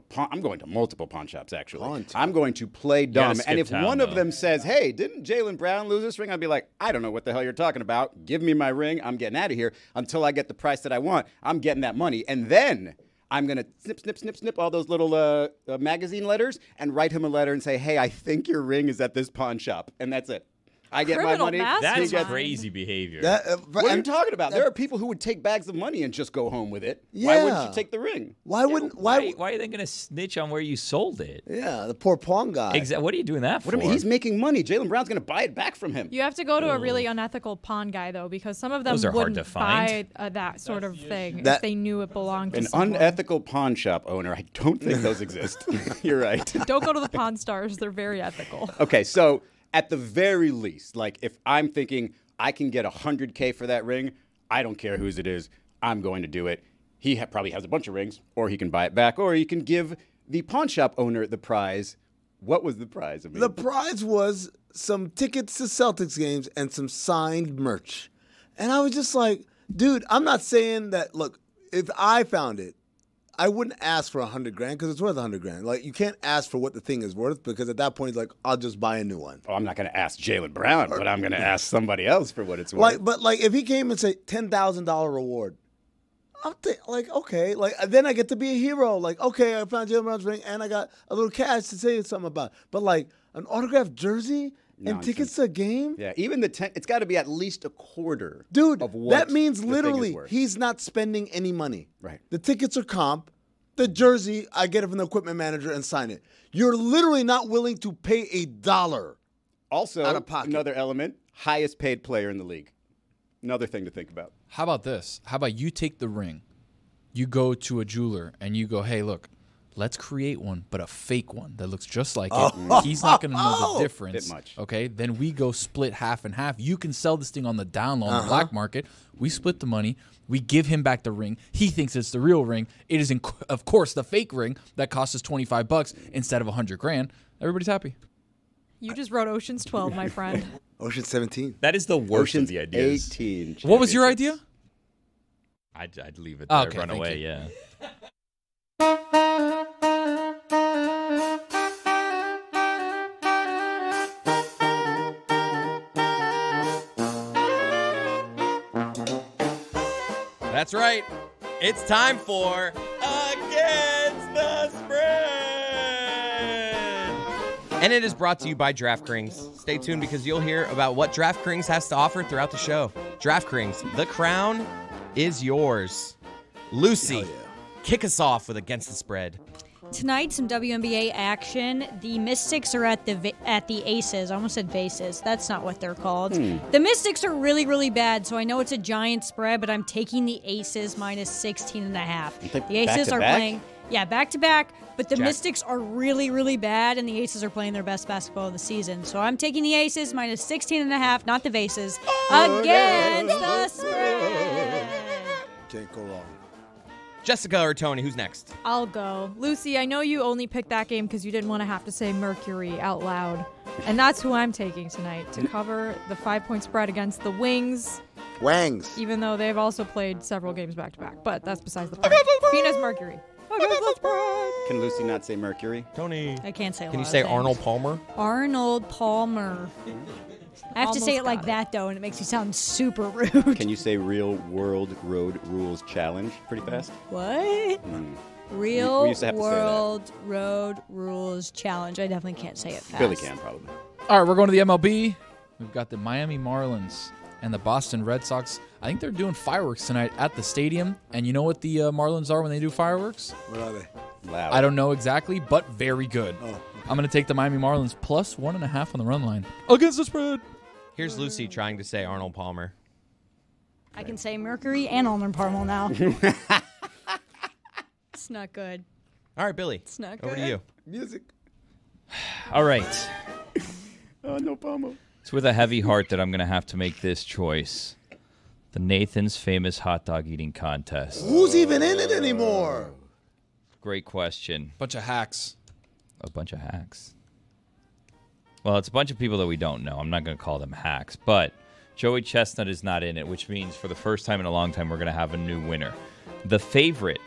multiple pawn shops actually. Pawn shop. I'm going to play gotta dumb. skip And if town, one of though. them says, "Hey, didn't Jaylen Brown lose this ring?" I'd be like, "I don't know what the hell you're talking about. Give me my ring. I'm getting out of here until I get the price that I want. I'm getting that money." And then I'm going to snip all those little magazine letters and write him a letter and say, "Hey, I think your ring is at this pawn shop." And that's it. I get my Criminal money. mastermind. he That's gets- crazy behavior. What are you talking about? There are people who would take bags of money and just go home with it. Why wouldn't Yeah. you take the ring? Why wouldn't? Why are they going to snitch on where you sold it? Yeah, the poor pawn guy. What are you doing that for? What do you mean? He's making money. Jaylen Brown's going to buy it back from him. You have to go to a really unethical pawn guy though, because some of them Those are hard wouldn't to find. buy that sort of thing That- if they knew it belonged to An someone. unethical pawn shop owner. I don't think those exist. You're right. Don't go to the Pawn Stars; they're very ethical. Okay, so at the very least, like if I'm thinking I can get $100K for that ring, I don't care whose it is. I'm going to do it. He probably has a bunch of rings, or he can buy it back, or he can give the pawn shop owner the prize. What was the prize? I mean, The prize was some tickets to Celtics games and some signed merch. And I was just like, dude, I'm not saying that, look, if I found it, I wouldn't ask for $100 grand because it's worth $100 grand. Like, you can't ask for what the thing is worth because at that point, it's like, I'll just buy a new one. oh, I'm not going to ask Jaylen Brown, but I'm going to ask somebody else for what it's worth. But if he came and said $10,000 reward, I'm like, okay. Like, then I get to be a hero. Like, okay, I found Jaylen Brown's ring and I got a little cash to say something about it. But like, an autographed jersey and Nonsense. tickets to a game? Yeah, even it's got to be at least a quarter. Dude, of what that means the thing is literally worth. he's not spending any money. Right. The tickets are comp. The jersey, I get it from the equipment manager and sign it. You're literally not willing to pay $1. Also, out of pocket. another element: highest paid player in the league. Another thing to think about. How about this? How about you take the ring, you go to a jeweler, and you go, hey, look, let's create one, but a fake one that looks just like it. He's not going to know the difference. Bit much. Okay, then we go split half and half. You can sell this thing on the down low on the black market. We split the money. We give him back the ring. He thinks it's the real ring. It is, of course, the fake ring that costs us $25 instead of $100,000. Everybody's happy. You just wrote Ocean's 12, my friend. Ocean 17. That is the worst Ocean's of the ideas. 18. What was your idea? I'd leave it there. Okay, run thank away. you. Yeah. That's right. It's time for Against the Spread. And it is brought to you by DraftKings. Stay tuned because you'll hear about what DraftKings has to offer throughout the show. DraftKings, the crown is yours. Lucy, kick us off with Against the Spread. Tonight, some WNBA action. The Mystics are at the Aces. I almost said Vases. That's not what they're called. The Mystics are really, really bad, so I know it's a giant spread, but I'm taking the Aces minus 16.5. The Aces are playing, back-to-back, but the Mystics are really, really bad, and the Aces are playing their best basketball of the season. So I'm taking the Aces minus 16.5, not the Vases, against the spread. Can't go wrong. Jessica or Tony, who's next? I'll go. Lucy, I know you only picked that game because you didn't want to have to say Mercury out loud. And that's who I'm taking tonight to cover the 5-point spread against the Wings. Wangs. Even though they've also played several games back-to-back. But that's besides the point. Venus Mercury. Can Lucy not say Mercury? Tony. I can't say a Can you lot say of things. Arnold Palmer? Arnold Palmer. I have to say it Almost like got that, though, and it makes you sound super rude. Can you say Real World Road Rules Challenge pretty fast? What? We Real used to have to say that. World Road Rules Challenge. I definitely can't say it fast. Billy can, probably. All right, we're going to the MLB. We've got the Miami Marlins and the Boston Red Sox. I think they're doing fireworks tonight at the stadium. And you know what the Marlins are when they do fireworks? What are they? Loud. I don't know exactly, but very good. Oh. I'm going to take the Miami Marlins plus 1.5 on the run line against the spread. Here's Lucy trying to say Arnold Palmer. I can say Mercury and Arnold Palmer now. It's not good. All right, Billy. It's not Over good. to you. Music. All right. Oh, no Palmo. It's with a heavy heart that I'm going to have to make this choice. The Nathan's Famous Hot Dog Eating Contest. Who's even in it anymore? Great question. Bunch of hacks. A bunch of hacks. Well, it's a bunch of people that we don't know. I'm not going to call them hacks. But Joey Chestnut is not in it, which means for the first time in a long time, we're going to have a new winner. The favorite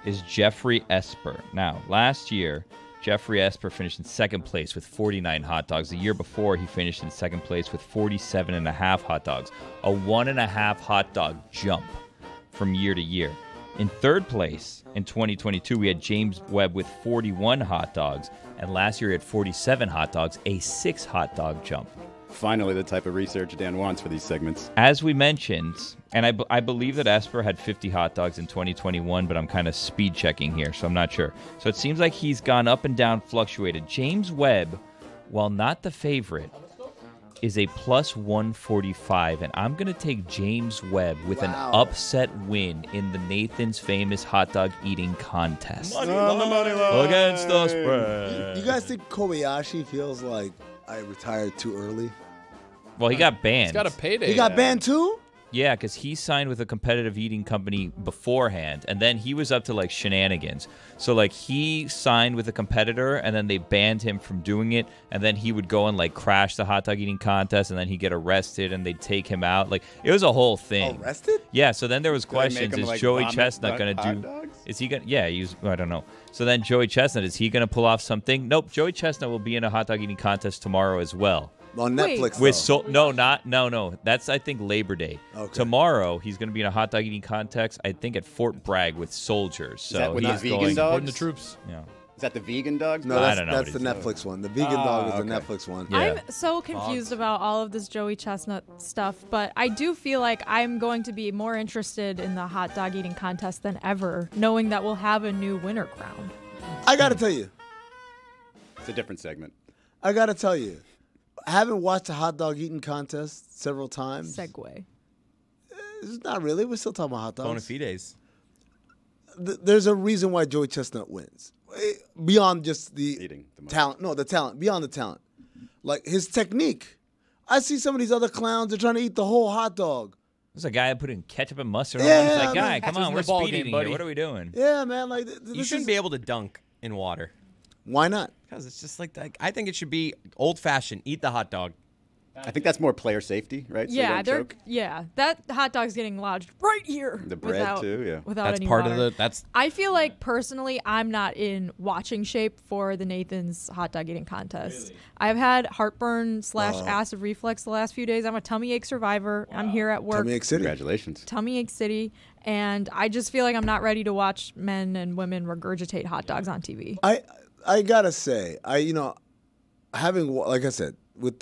is Jeffrey Esper. Now, last year, Jeffrey Esper finished in second place with 49 hot dogs. The year before, he finished in second place with 47.5 hot dogs. A 1.5 hot dog jump from year to year. In third place in 2022, we had James Webb with 41 hot dogs. And last year, he had 47 hot dogs, a 6 hot dog jump. Finally, the type of research Dan wants for these segments. As we mentioned, and I believe that Esper had 50 hot dogs in 2021, but I'm kind of speed checking here, so I'm not sure. So it seems like he's gone up and down, fluctuated. James Webb, while not the favorite, is a plus 145, and I'm going to take James Webb with an upset win in the Nathan's Famous Hot Dog Eating Contest. Against the spread. You guys think Kobayashi feels like I retired too early? Well, he got banned. He's got a payday. He got banned too? Yeah, because he signed with a competitive eating company beforehand, and then he was up to, like, shenanigans. So, like, he signed with a competitor, and then they banned him from doing it, and then he would go and, like, crash the hot dog eating contest, and then he'd get arrested, and they'd take him out. Like, it was a whole thing. Arrested? Yeah, so then there was they make questions. him, Is like, Joey vomit Chestnut going to hot do... dogs? Is he going to... Yeah, I don't know. So then Joey Chestnut, is he going to pull off something? Nope, Joey Chestnut will be in a hot dog eating contest tomorrow as well. On Netflix, With though. no. That's, I think, Labor Day. Okay. Tomorrow, he's going to be in a hot dog eating contest, I think, at Fort Bragg with soldiers. So that with he's the vegan going. dogs? Supporting the troops. Yeah. Is that the vegan dogs? No, I don't know that's what the it is. Netflix one. The vegan dog is the okay. Netflix one. Yeah. I'm so confused about all of this Joey Chestnut stuff, but I do feel like I'm going to be more interested in the hot dog eating contest than ever, knowing that we'll have a new winner crowned. I got to tell you. It's a different segment. I got to tell you. I haven't watched a hot dog eating contest several times. Segway. It's not really. We're still talking about hot dogs. Bona fides. There's a reason why Joey Chestnut wins. Beyond just the Eating the most. talent. No, the talent. Beyond the talent. Like his technique. I see some of these other clowns, they're trying to eat the whole hot dog. There's a guy putting ketchup and mustard Yeah, on it. He's like, I guy, mean, come on, we're the ball speed game, eating buddy. here. What are we doing? Yeah, man. Like You shouldn't be able to dunk in water. Why not? Because it's just like that. I think it should be old-fashioned. Eat the hot dog. I think that's more player safety, right? So you Yeah, don't choke. that hot dog's getting lodged right here. The bread, without, too, yeah. Without That's any part water. of the. That's I feel like personally, I'm not in watching shape for the Nathan's hot dog eating contest. I've had heartburn / acid reflux the last few days. I'm a tummy ache survivor. I'm here at work. Tummy ache city. Congratulations. Tummy ache city, and I just feel like I'm not ready to watch men and women regurgitate hot dogs on TV. I gotta say, having, like I said, with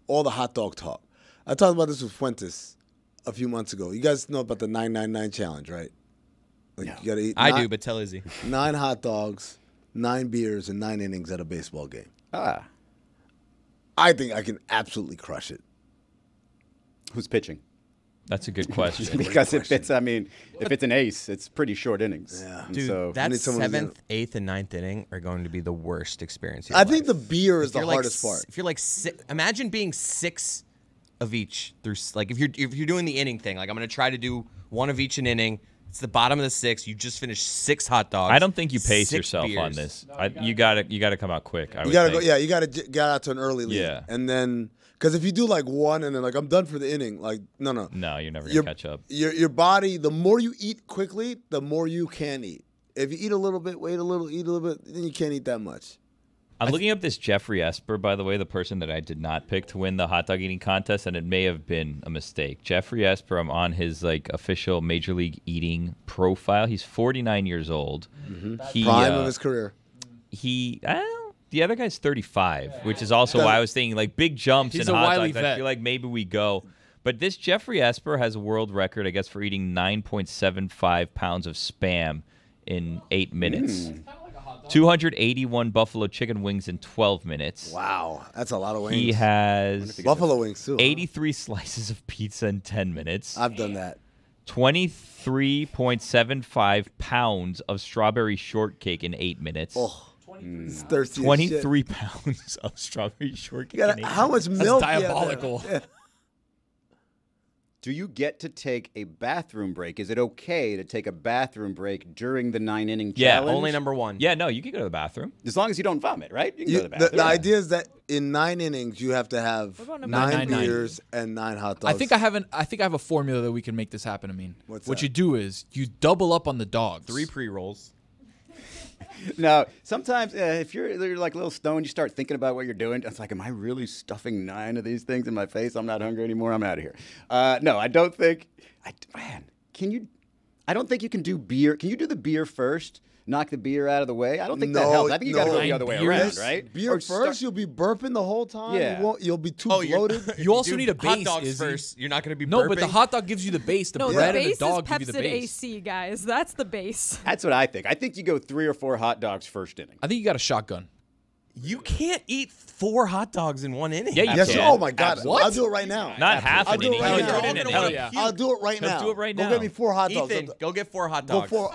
all the hot dog talk, I talked about this with Fuentes a few months ago. You guys know about the 999 challenge, right? Like you gotta eat. I do, but tell Izzy. 9 hot dogs, 9 beers, and 9 innings at a baseball game. Ah. I think I can absolutely crush it. Who's pitching? That's a good question. Because if it's an ace, it's pretty short innings. Yeah. And Dude, so that need someone who's 7th, 8th, and 9th inning are going to be the worst experience. Of I your think life. the beer is If the you're like hardest part. If you're like imagine being 6 of each through like if you're doing the inning thing, like I'm gonna try to do 1 of each an inning. It's the bottom of the 6. You just finished 6 hot dogs. I don't think you pace 6 yourself on beers. this. You gotta come out quick. You gotta go. Yeah, you gotta get out to an early lead. Yeah. And then, because if you do like 1 and then like I'm done for the inning, like no. No, you're never gonna catch up. Your body, the more you eat quickly, the more you can eat. If you eat a little bit, wait a little, eat a little bit, then you can't eat that much. I'm looking up this Jeffrey Esper, by the way, the person that I did not pick to win the hot dog eating contest, and it may have been a mistake. Jeffrey Esper, I'm on his official Major League Eating profile. He's 49 years old. He, Prime of his career. The other guy's 35, which is also why I was thinking big jumps He's in a hot wily dogs. I vet. feel like maybe we go. But this Jeffrey Esper has a world record, I guess, for eating 9.75 pounds of Spam in 8 minutes. 281 buffalo chicken wings in 12 minutes. Wow, that's a lot of wings. He has buffalo wings too. 83 slices of pizza in 10 minutes. I've done that. 23.75 pounds of strawberry shortcake in 8 minutes. Oh, it's thirsty. 23 pounds of strawberry shortcake. in 8 How minutes. much milk? That's do you have there? diabolical. Yeah. Do you get to take a bathroom break? Is it okay to take a bathroom break during the 9-inning Yeah, challenge? Only number 1. Yeah, no, you can go to the bathroom. As long as you don't vomit, right? You can go to the The bathroom. idea is that in 9 innings you have to have about 9 9, 9? beers and 9 hot dogs. I think I have a formula that we can make this happen. I mean, What's what that? you do is you double up on the dogs. 3 pre-rolls. No, sometimes if you're like a little stoned, you start thinking about what you're doing. It's like, am I really stuffing 9 of these things in my face? I'm not hungry anymore. I'm out of here. No, I don't think. Can you? I don't think you can do beer. Can you do the beer first? Knock the beer out of the way. I don't think that helps. I think you got to go the other way around, right? Beer Or first, you'll be burping the whole time. Yeah. You'll be too Oh, bloated. if You also do need a hot base, dogs Izzy. first. You're not going to be No, but the burping. hot dog gives you the base. The No, the bread and the base dog is give you the Pepsid base. AC, guys. That's the base. That's what I think. I think you go 3 or 4 hot dogs first inning. I think you got a shotgun. You can't eat 4 hot dogs in 1 inning. Yeah, you Yes. can. Oh my God. Absolutely. I'll do it right now. Not half I'll an do it inning. right You now. can do it in an Hell inning. yeah. I'll do it right Let's now. do it right Go now. get me 4 hot dogs. Ethan, go get 4 hot Go dogs. for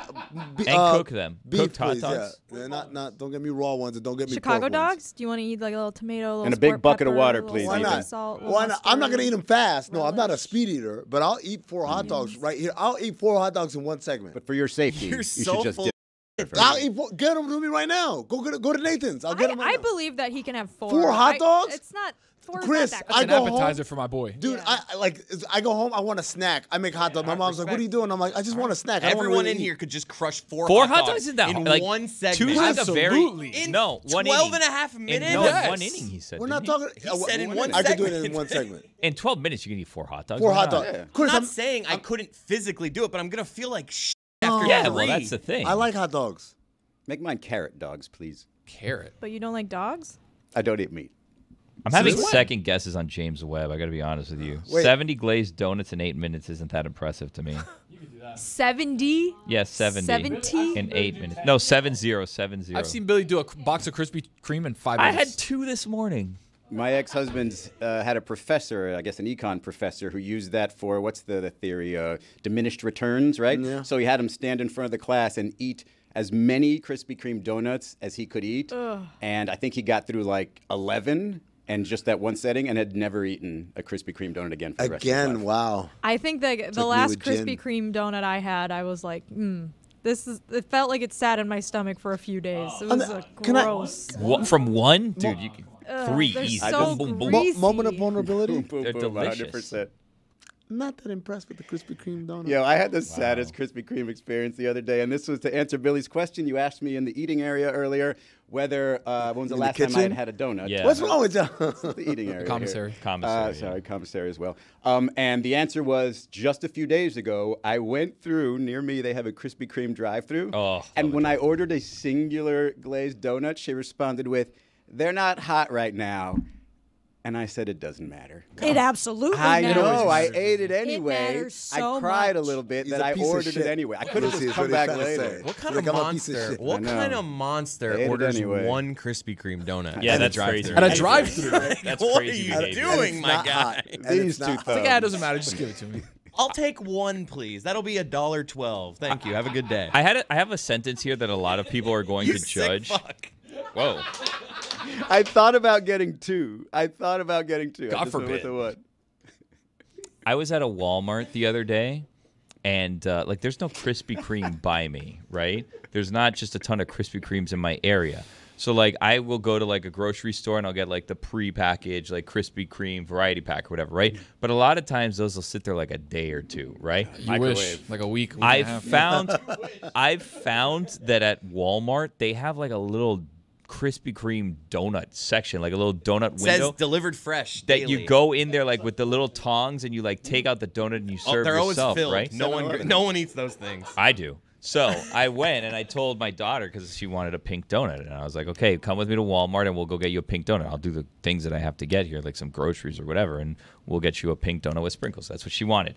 And cook them. Beef, Cooked hot please, dogs. Yeah. Not. Don't get me raw ones, and don't get me Chicago pork dogs? ones. Do you want to eat like a little tomato, a little And a big sport bucket of pepper, water, a little please, Why Ethan. not? salt, Why not? I'm not gonna eat them fast. No, I'm not a relish. speed eater, but I'll eat 4 hot dogs right here. I'll eat 4 hot dogs in 1 segment. But for your safety, You're you so should just full dip. I'll eat 4. Get them to me right now. Go to Nathan's. I'll get them. I believe that he can have 4. 4 hot dogs? It's not 4. Chris, Not that I An go appetizer home. for my boy. Dude, Yeah. I go home. I want a snack. I make hot dogs. My mom's like, "What are you doing?" I'm like, "I just want a snack." I don't wanna Everyone really in eat." here could just crush 4 4 hot dogs in that in like 1 2 segment. is a very Absolutely. In no 1 12 inning. and a half minutes? No, Yes. 1 inning. He said. We're not didn't he? talking. He said in 1 I could do it in segment. 1 segment. In 12 minutes, you can eat 4 hot dogs. 4 Why hot not? dogs. Yeah. Chris, I'm not saying I couldn't physically do it, but I'm gonna feel like after Yeah, 3. well, that's the thing. I like hot dogs. Make mine carrot dogs, please. Carrot. But you don't like dogs? I don't eat meat. I'm having Since when? second guesses on James Webb. I got to be honest with you. Wait. 70 glazed donuts in 8 minutes isn't that impressive to me. 70? Yes, 70 70? in 8 minutes. No, 70. I've seen Billy do a box of Krispy Kreme in 5 I minutes. had 2 this morning. My ex-husband's had a professor, I guess an econ professor, who used that for, what's the theory? Diminished returns, right? Yeah. So he had him stand in front of the class and eat as many Krispy Kreme donuts as he could eat. And I think he got through like 11 and just that one setting and had never eaten a Krispy Kreme donut again for the rest of his life. Wow. I think that the me last with gin. Krispy Kreme donut I had, I was like, it felt like it sat in my stomach for a few days. It was gross. From one? Dude, you can. 3 they're easy. so Boom, boom, boom. greasy. Moment of vulnerability. Boom, They're boom, delicious. 100%. Not that impressed with the Krispy Kreme donut. Yo, I had the saddest Krispy Kreme experience the other day, and this was to answer Billy's question. You asked me in the eating area earlier whether when was the In the last time I kitchen? had a donut. Yeah. What's wrong with you? The eating area. Commissary. Here. Commissary. Sorry, commissary as well. And the answer was just a few days ago, I went through, near me, they have a Krispy Kreme drive-thru. Oh, and when I ordered a singular glazed donut, she responded with, "They're not hot right now." And I said, "It doesn't matter." It absolutely I matters. know. I ate it anyway. matters so I cried a much. little bit He's that a I piece of ordered shit. it anyway. I could have Lucy, just is come what he's back trying to later. say. What kind Like, of I'm a piece of monster? shit. What I know. kind of I monster ate it orders anyway. one Krispy Kreme donut? Yeah, at a that's drive-thru? crazy. At a drive-through. That's What crazy are you behavior. doing, It's my not guy? hot. And These it's two not It's like, hot. yeah, it doesn't matter. Just give it to me. I'll take one, please. That'll be $1.12. Thank you. Have a good day. I have a sentence here that a lot of people are going You to sick judge. fuck. Whoa. I thought about getting two. I God just went with forbid. the one. I was at a Walmart the other day, and like, there's no Krispy Kreme by me, right? There's not just a ton of Krispy Kremes in my area. So, like, I will go to, like, a grocery store, and I'll get, like, the pre-packaged, like, Krispy Kreme variety pack or whatever, right? But a lot of times, those will sit there, like, a day or two, right? You wish. Like a week and a I've half. found that at Walmart, they have, like, a little Krispy Kreme donut section, like a little donut It says window. delivered fresh. That daily. you go in there, like, with the little tongs, and you, like, take out the donut and you serve They're always yourself, filled. right? No one eats those things. I do. So I went and I told my daughter because she wanted a pink donut. And I was like, okay, come with me to Walmart and we'll go get you a pink donut. I'll do the things that I have to get here, like some groceries or whatever, and we'll get you a pink donut with sprinkles. That's what she wanted.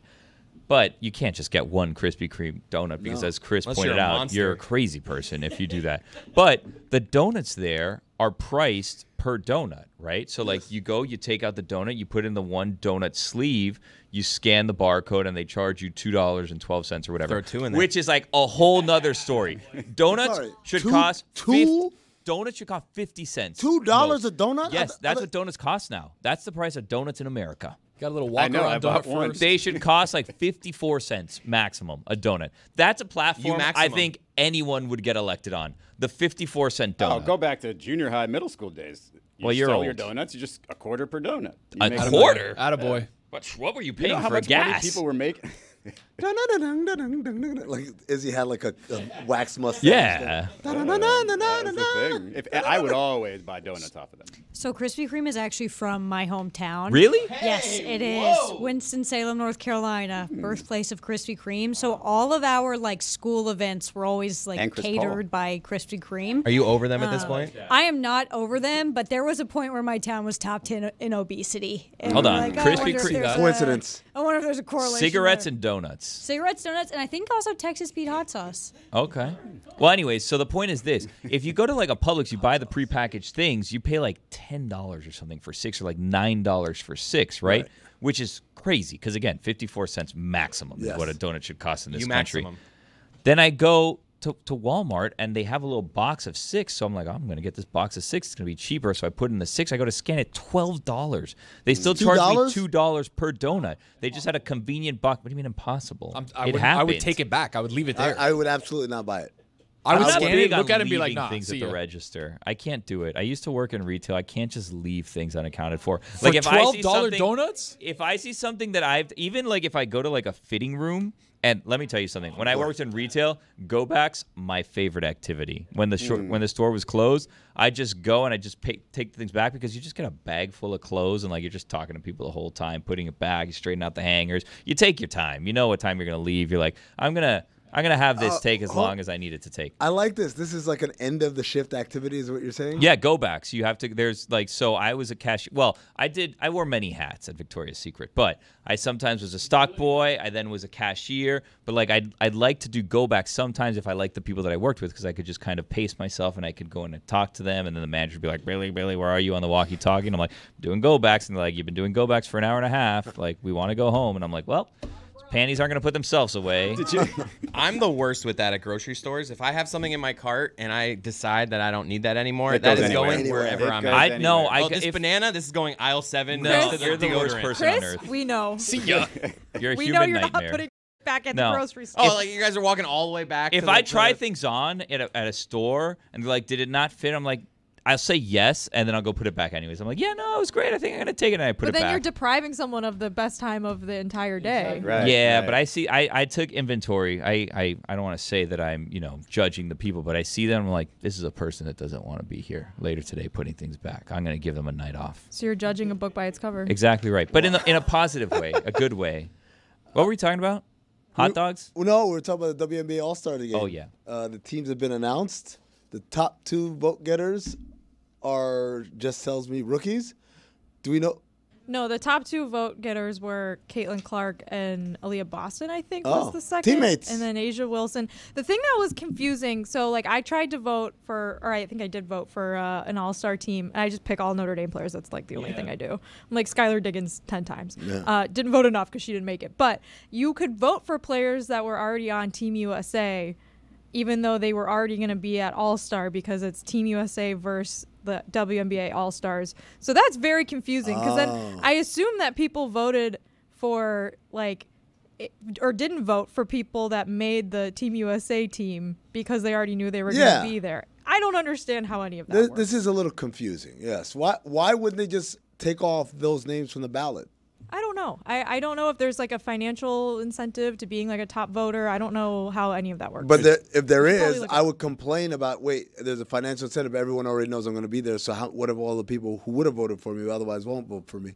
But you can't just get one Krispy Kreme donut because, as Chris Unless pointed you're a out, monster. you're a crazy person if you do that. But the donuts there are priced per donut, right? So, like, you go, you take out the donut, you put in the one donut sleeve, you scan the barcode, and they charge you $2.12 or whatever. Throw two in there. Which is like a whole nother story. Donuts Sorry, should two- cost two? Donuts should cost 50 cents. $2 a donut? Yes, that's what donuts cost now. That's the price of donuts in America. Got a little I walk know, I around bought donut one. first. They should cost like 54 cents maximum a donut. That's a platform I maximum. think anyone would get elected on. The 54-cent donut. Oh, go back to junior high, middle school days. You Well, you're sell old. your donuts, you just a quarter per donut. You A make quarter? Attaboy. What were you You paying know how for much money gas? people were making? Like Izzy had like a wax mustache. Yeah. That's the thing. I would always buy donuts off of them. So Krispy Kreme is actually from my hometown. Really? Yes, it is. Winston-Salem, North Carolina, birthplace of Krispy Kreme. So all of our like school events were always And like Chris catered by Krispy Kreme. Are you over them at this point? I am not over them, but there was a point where my town was top 10 in obesity. And Hold we're on. like, Krispy I wonder if Kreme- there's a- Coincidence. I wonder if there's a correlation. Cigarettes there. and donuts. Cigarettes, donuts, and I think also Texas Pete hot sauce. Okay. Well, anyways, so the point is this. If you go to like a Publix, you buy the prepackaged things, you pay like $10 or something for 6 or like $9 for 6, right? Which is crazy because, again, 54 cents maximum is Yes. what a donut should cost in this You country. maximum. Then I go to Walmart and they have a little box of 6. So I'm like, I'm going to get this box of 6. It's going to be cheaper. So I put in the 6. I go to scan it, $12. They still charge me $2 per donut. They just had a convenient box. What do you mean impossible? I It would happens. take it back. I would leave it there. I would absolutely not buy it. I would I'm not scan big it, on look at it, and be like, leaving nah, things see at the ya. register. I can't do it. I used to work in retail. I can't just leave things unaccounted for. For Like if I see $12 something, donuts? if I see something that I've even like if I go to like a fitting room. And let me tell you something. When I worked in retail, go backs my favorite activity. When the when the store was closed, I just go and I just take things back because you just get a bag full of clothes and like you're just talking to people the whole time, putting it back, you straighten out the hangers. You take your time. You know what time you're gonna leave. You're like, I'm gonna I'm gonna have this take as long as I need it to take. I like this. This is like an end of the shift activity, is what you're saying? Yeah, go backs. You have to. There's like, so I was a cashier. Well, I wore many hats at Victoria's Secret, but I sometimes was a stock boy. I then was a cashier. But like, I'd like to do go backs sometimes if I like the people that I worked with, because I could just kind of pace myself and I could go in and talk to them, and then the manager would be like, Billy, where are you on the walkie-talkie? And I'm like, doing go backs, and they're like, you've been doing go backs for an hour and a half. Like, we want to go home, and I'm like, well. Panties aren't going to put themselves away. I'm the worst with that at grocery stores. If I have something in my cart and I decide that I don't need that anymore, that is going wherever I'm at. This banana, this is going aisle 7. No, you're the worst person on earth. We know. See ya. You're a we human know you're nightmare. not putting it back at No. the grocery store. Oh, like you guys are walking all the way back. If I try things on at a store and they're like, did it not fit? I'm like, I'll say yes, and then I'll go put it back anyways. I'm like, yeah, no, it was great. I think I'm going to take it, and I put it back. But then you're depriving someone of the best time of the entire day. Right, yeah, right. but I took inventory. I don't want to say that I'm, judging the people, but I see them. I'm like, this is a person that doesn't want to be here later today putting things back. I'm going to give them a night off. So you're judging a book by its cover. Exactly right. But in a positive way, a good way. What were we talking about? Hot dogs? No, we're talking about the WNBA All-Star game. Oh, yeah. The teams have been announced. The top 2 vote getters just tells me rookies. Do we know? No, the top 2 vote getters were Caitlin Clark and Aaliyah Boston, I think, was the second. Teammates. And then Asia Wilson. The thing that was confusing, so, like, I tried to vote for, or I think I did vote for an all-star team, and I just pick all Notre Dame players. That's, like, the only thing I do. I'm like Skylar Diggins 10 times. Yeah. Didn't vote enough because she didn't make it. But you could vote for players that were already on Team USA, even though they were already going to be at All-Star, because it's Team USA versus the WNBA All-Stars. So that's very confusing, because then I assume that people voted for, like, or didn't vote for people that made the Team USA team because they already knew they were going to be there. I don't understand how any of that works. This is a little confusing, yes. Why wouldn't they just take off those names from the ballot? I don't know. I don't know if there's like a financial incentive to being like a top voter. I don't know how any of that works. But if there You should probably is, look I up. would complain about, there's a financial incentive. Everyone already knows I'm going to be there. So what if all the people who would have voted for me otherwise won't vote for me?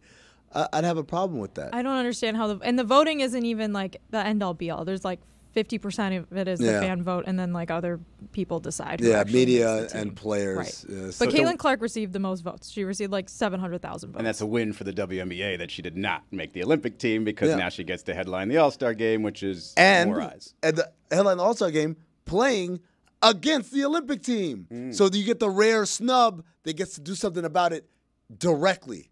I'd have a problem with that. I don't understand how and the voting isn't even like the end all be all. There's like 50% of it is the fan vote, and then like other people decide. Who actually media makes the team. and players. Right. Yeah, But Caitlin Clark received the most votes. She received like 700,000 votes. And that's a win for the WNBA that she did not make the Olympic team, because now she gets to headline the All-Star game, which is more eyes. And the headline All-Star game playing against the Olympic team. So you get the rare snub that gets to do something about it directly.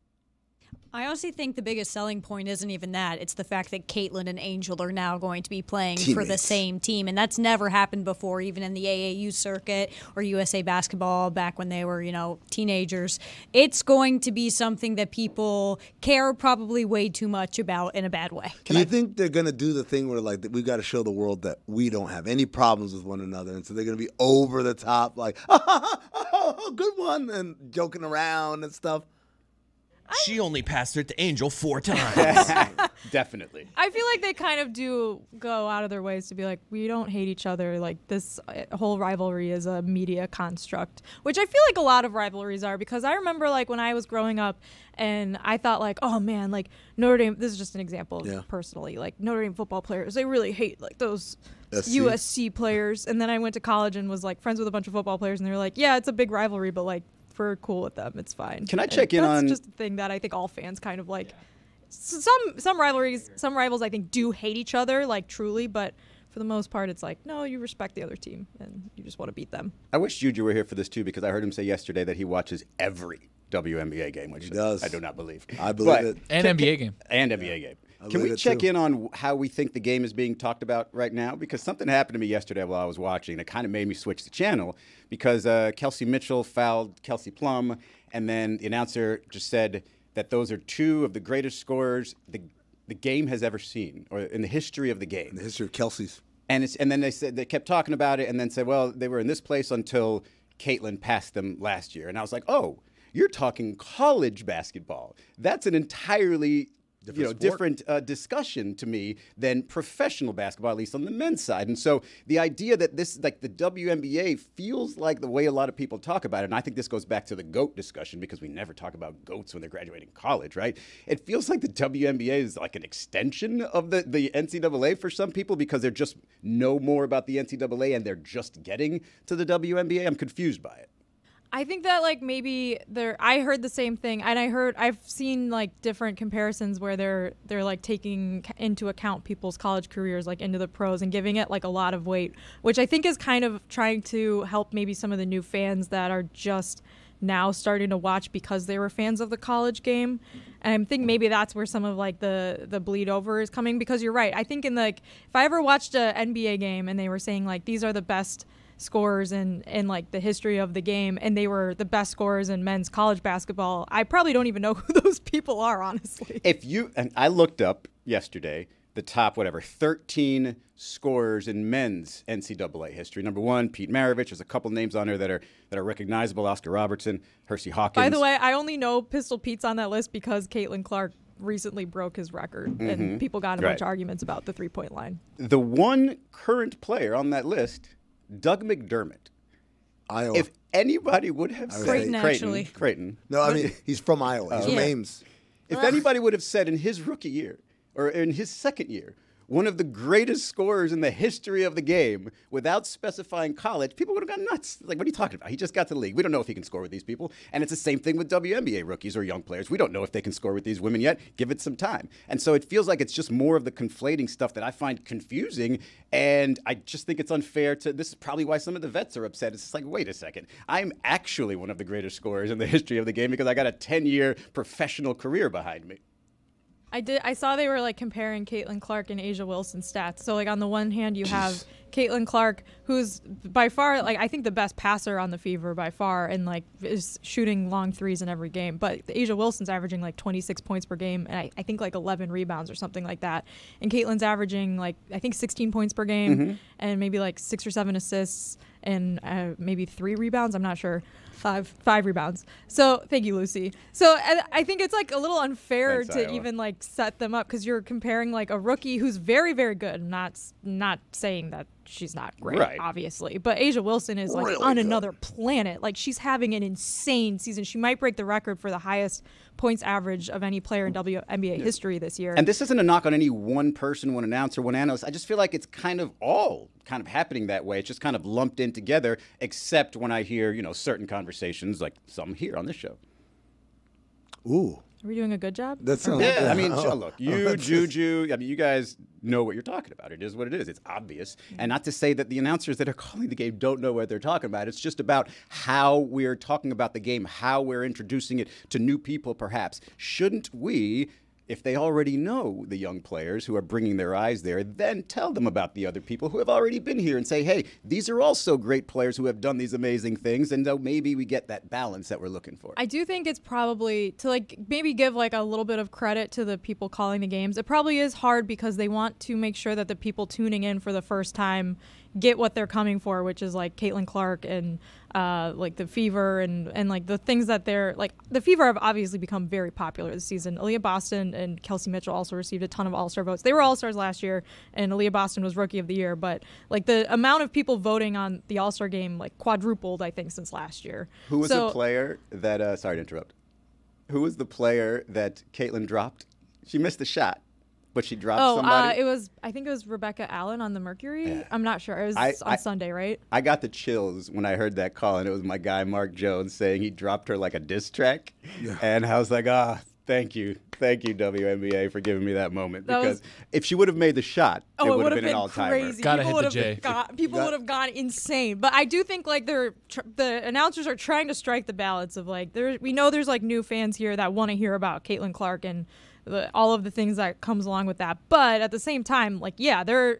I honestly think the biggest selling point isn't even that. It's the fact that Caitlin and Angel are now going to be playing for the same team. And that's never happened before, even in the AAU circuit or USA basketball back when they were, teenagers. It's going to be something that people care probably way too much about in a bad way. Do you think they're going to do the thing where, like, we've got to show the world that we don't have any problems with one another? And so they're going to be over the top, like, oh, good one, and joking around and stuff? She only passed it to Angel 4 times. Definitely. I feel like they kind of do go out of their ways to be like, we don't hate each other. Like, this whole rivalry is a media construct, which I feel like a lot of rivalries are, because I remember, like, when I was growing up and I thought, like, oh, man, like, Notre Dame, this is just an example of personally, like, Notre Dame football players, they really hate, like, those USC players. And then I went to college and was, like, friends with a bunch of football players, and they were like, yeah, it's a big rivalry, but, like, we're cool with them. It's fine. Can I check in on? That's just a thing that I think all fans kind of like. Some rivalries, some rivals I think do hate each other, like, truly, but for the most part, it's like, no, you respect the other team and you just want to beat them. I wish Juju were here for this too, because I heard him say yesterday that he watches every WNBA game, which he does. I do not believe. I believe it. And NBA game. And NBA game. Can we check in on how we think the game is being talked about right now? Because something happened to me yesterday while I was watching, and it kind of made me switch the channel, because Kelsey Mitchell fouled Kelsey Plum, and then the announcer just said that those are 2 of the greatest scorers the game has ever seen, or in the history of the game. In the history of Kelsey's. And then they kept talking about it, and then said, well, they were in this place until Caitlin passed them last year. And I was like, oh, you're talking college basketball. That's an entirely different discussion to me than professional basketball, at least on the men's side. And so the idea that this, like the WNBA, feels like the way a lot of people talk about it, and I think this goes back to the GOAT discussion because we never talk about GOATs when they're graduating college, right? It feels like the WNBA is like an extension of the NCAA for some people because they're just know more about the NCAA and they're just getting to the WNBA. I'm confused by it. I think that like maybe I heard the same thing, and I've seen like different comparisons where they're like taking into account people's college careers like into the pros and giving it like a lot of weight, which I think is kind of trying to help maybe some of the new fans that are just now starting to watch because they were fans of the college game. And I think maybe that's where some of like the bleed over is coming, because you're right. I think in like if I ever watched an NBA game and they were saying like these are the best scorers in like the history of the game, and they were the best scorers in men's college basketball, I probably don't even know who those people are, honestly. And I looked up yesterday the top 13 scorers in men's NCAA history. Number 1, Pete Maravich. There's a couple names on there that are recognizable. Oscar Robertson, Hersey Hawkins. By the way, I only know Pistol Pete's on that list because Caitlin Clark recently broke his record, and people got in a bunch of arguments about the three-point line. The one current player on that list, Doug McDermott. Iowa. If anybody would have said Creighton. No, I mean he's from Iowa. He's from Ames. If anybody would have said in his rookie year or in his second year, one of the greatest scorers in the history of the game, without specifying college, people would have gone nuts. Like, what are you talking about? He just got to the league. We don't know if he can score with these people. And it's the same thing with WNBA rookies or young players. We don't know if they can score with these women yet. Give it some time. And so it feels like it's just more of the conflating stuff that I find confusing. And I just think it's unfair to, this is probably why some of the vets are upset. It's just like, wait a second. I'm actually one of the greatest scorers in the history of the game because I got a 10-year professional career behind me. I saw they were like comparing Caitlin Clark and A'ja Wilson's stats. So like on the one hand you have Caitlin Clark, who's by far like I think the best passer on the Fever by far, and like is shooting long threes in every game. But A'ja Wilson's averaging like 26 points per game, and I think like 11 rebounds or something like that. And Caitlin's averaging like I think 16 points per game and maybe like 6 or 7 assists and maybe 3 rebounds. I'm not sure. 5 rebounds. So thank you, Lucy. So I think it's like a little unfair to even like set them up because you're comparing like a rookie who's very, very good. Not saying that she's not great, obviously, but A'ja Wilson is like really on another planet. Like she's having an insane season. She might break the record for the highest points average of any player in WNBA history this year. And this isn't a knock on any one person, one announcer, one analyst. I just feel like it's kind of all kind of happening that way. It's just kind of lumped in together, except when I hear, certain conversations like some here on this show. Ooh. Are we doing a good job? That sounds yeah, I mean, look, Juju, I mean, you guys know what you're talking about. It is what it is. It's obvious. And not to say that the announcers that are calling the game don't know what they're talking about. It's just about how we're talking about the game, how we're introducing it to new people, perhaps. Shouldn't we, if they already know the young players who are bringing their eyes there, then tell them about the other people who have already been here and say, hey, these are also great players who have done these amazing things, and maybe we get that balance that we're looking for. I do think it's probably to like maybe give like a little bit of credit to the people calling the games. It probably is hard because they want to make sure that the people tuning in for the first time get what they're coming for, which is like Caitlin Clark and like the Fever and like the things that they're like. The Fever have obviously become very popular this season. Aaliyah Boston and Kelsey Mitchell also received a ton of All-Star votes. They were All-Stars last year, and Aaliyah Boston was Rookie of the Year. But like the amount of people voting on the All-Star game like quadrupled, I think, since last year. Who was the player that? Sorry to interrupt. Who was the player that Caitlin dropped? She missed the shot. But she dropped somebody? I think it was Rebecca Allen on the Mercury. Yeah. I'm not sure. It was on Sunday, right? I got the chills when I heard that call, and it was my guy, Mark Jones, saying he dropped her like a diss track. Yeah. And I was like, thank you. Thank you, WNBA, for giving me that moment. Because if she would have made the shot, it would have been an all-timer. Crazy. Gotta hit the J. People would have gone insane. But I do think like the announcers are trying to strike the balance of like, we know there's like new fans here that want to hear about Caitlin Clark and all of the things that comes along with that. But at the same time, like, yeah, the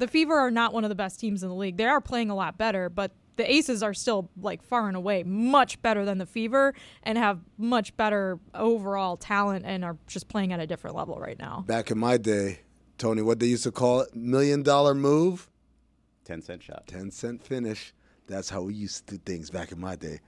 Fever are not one of the best teams in the league. They are playing a lot better, but the Aces are still like far and away much better than the Fever and have much better overall talent and are just playing at a different level right now. Back in my day, Tony, what they used to call it, $1 million move? 10-cent shot. 10-cent finish. That's how we used to do things back in my day.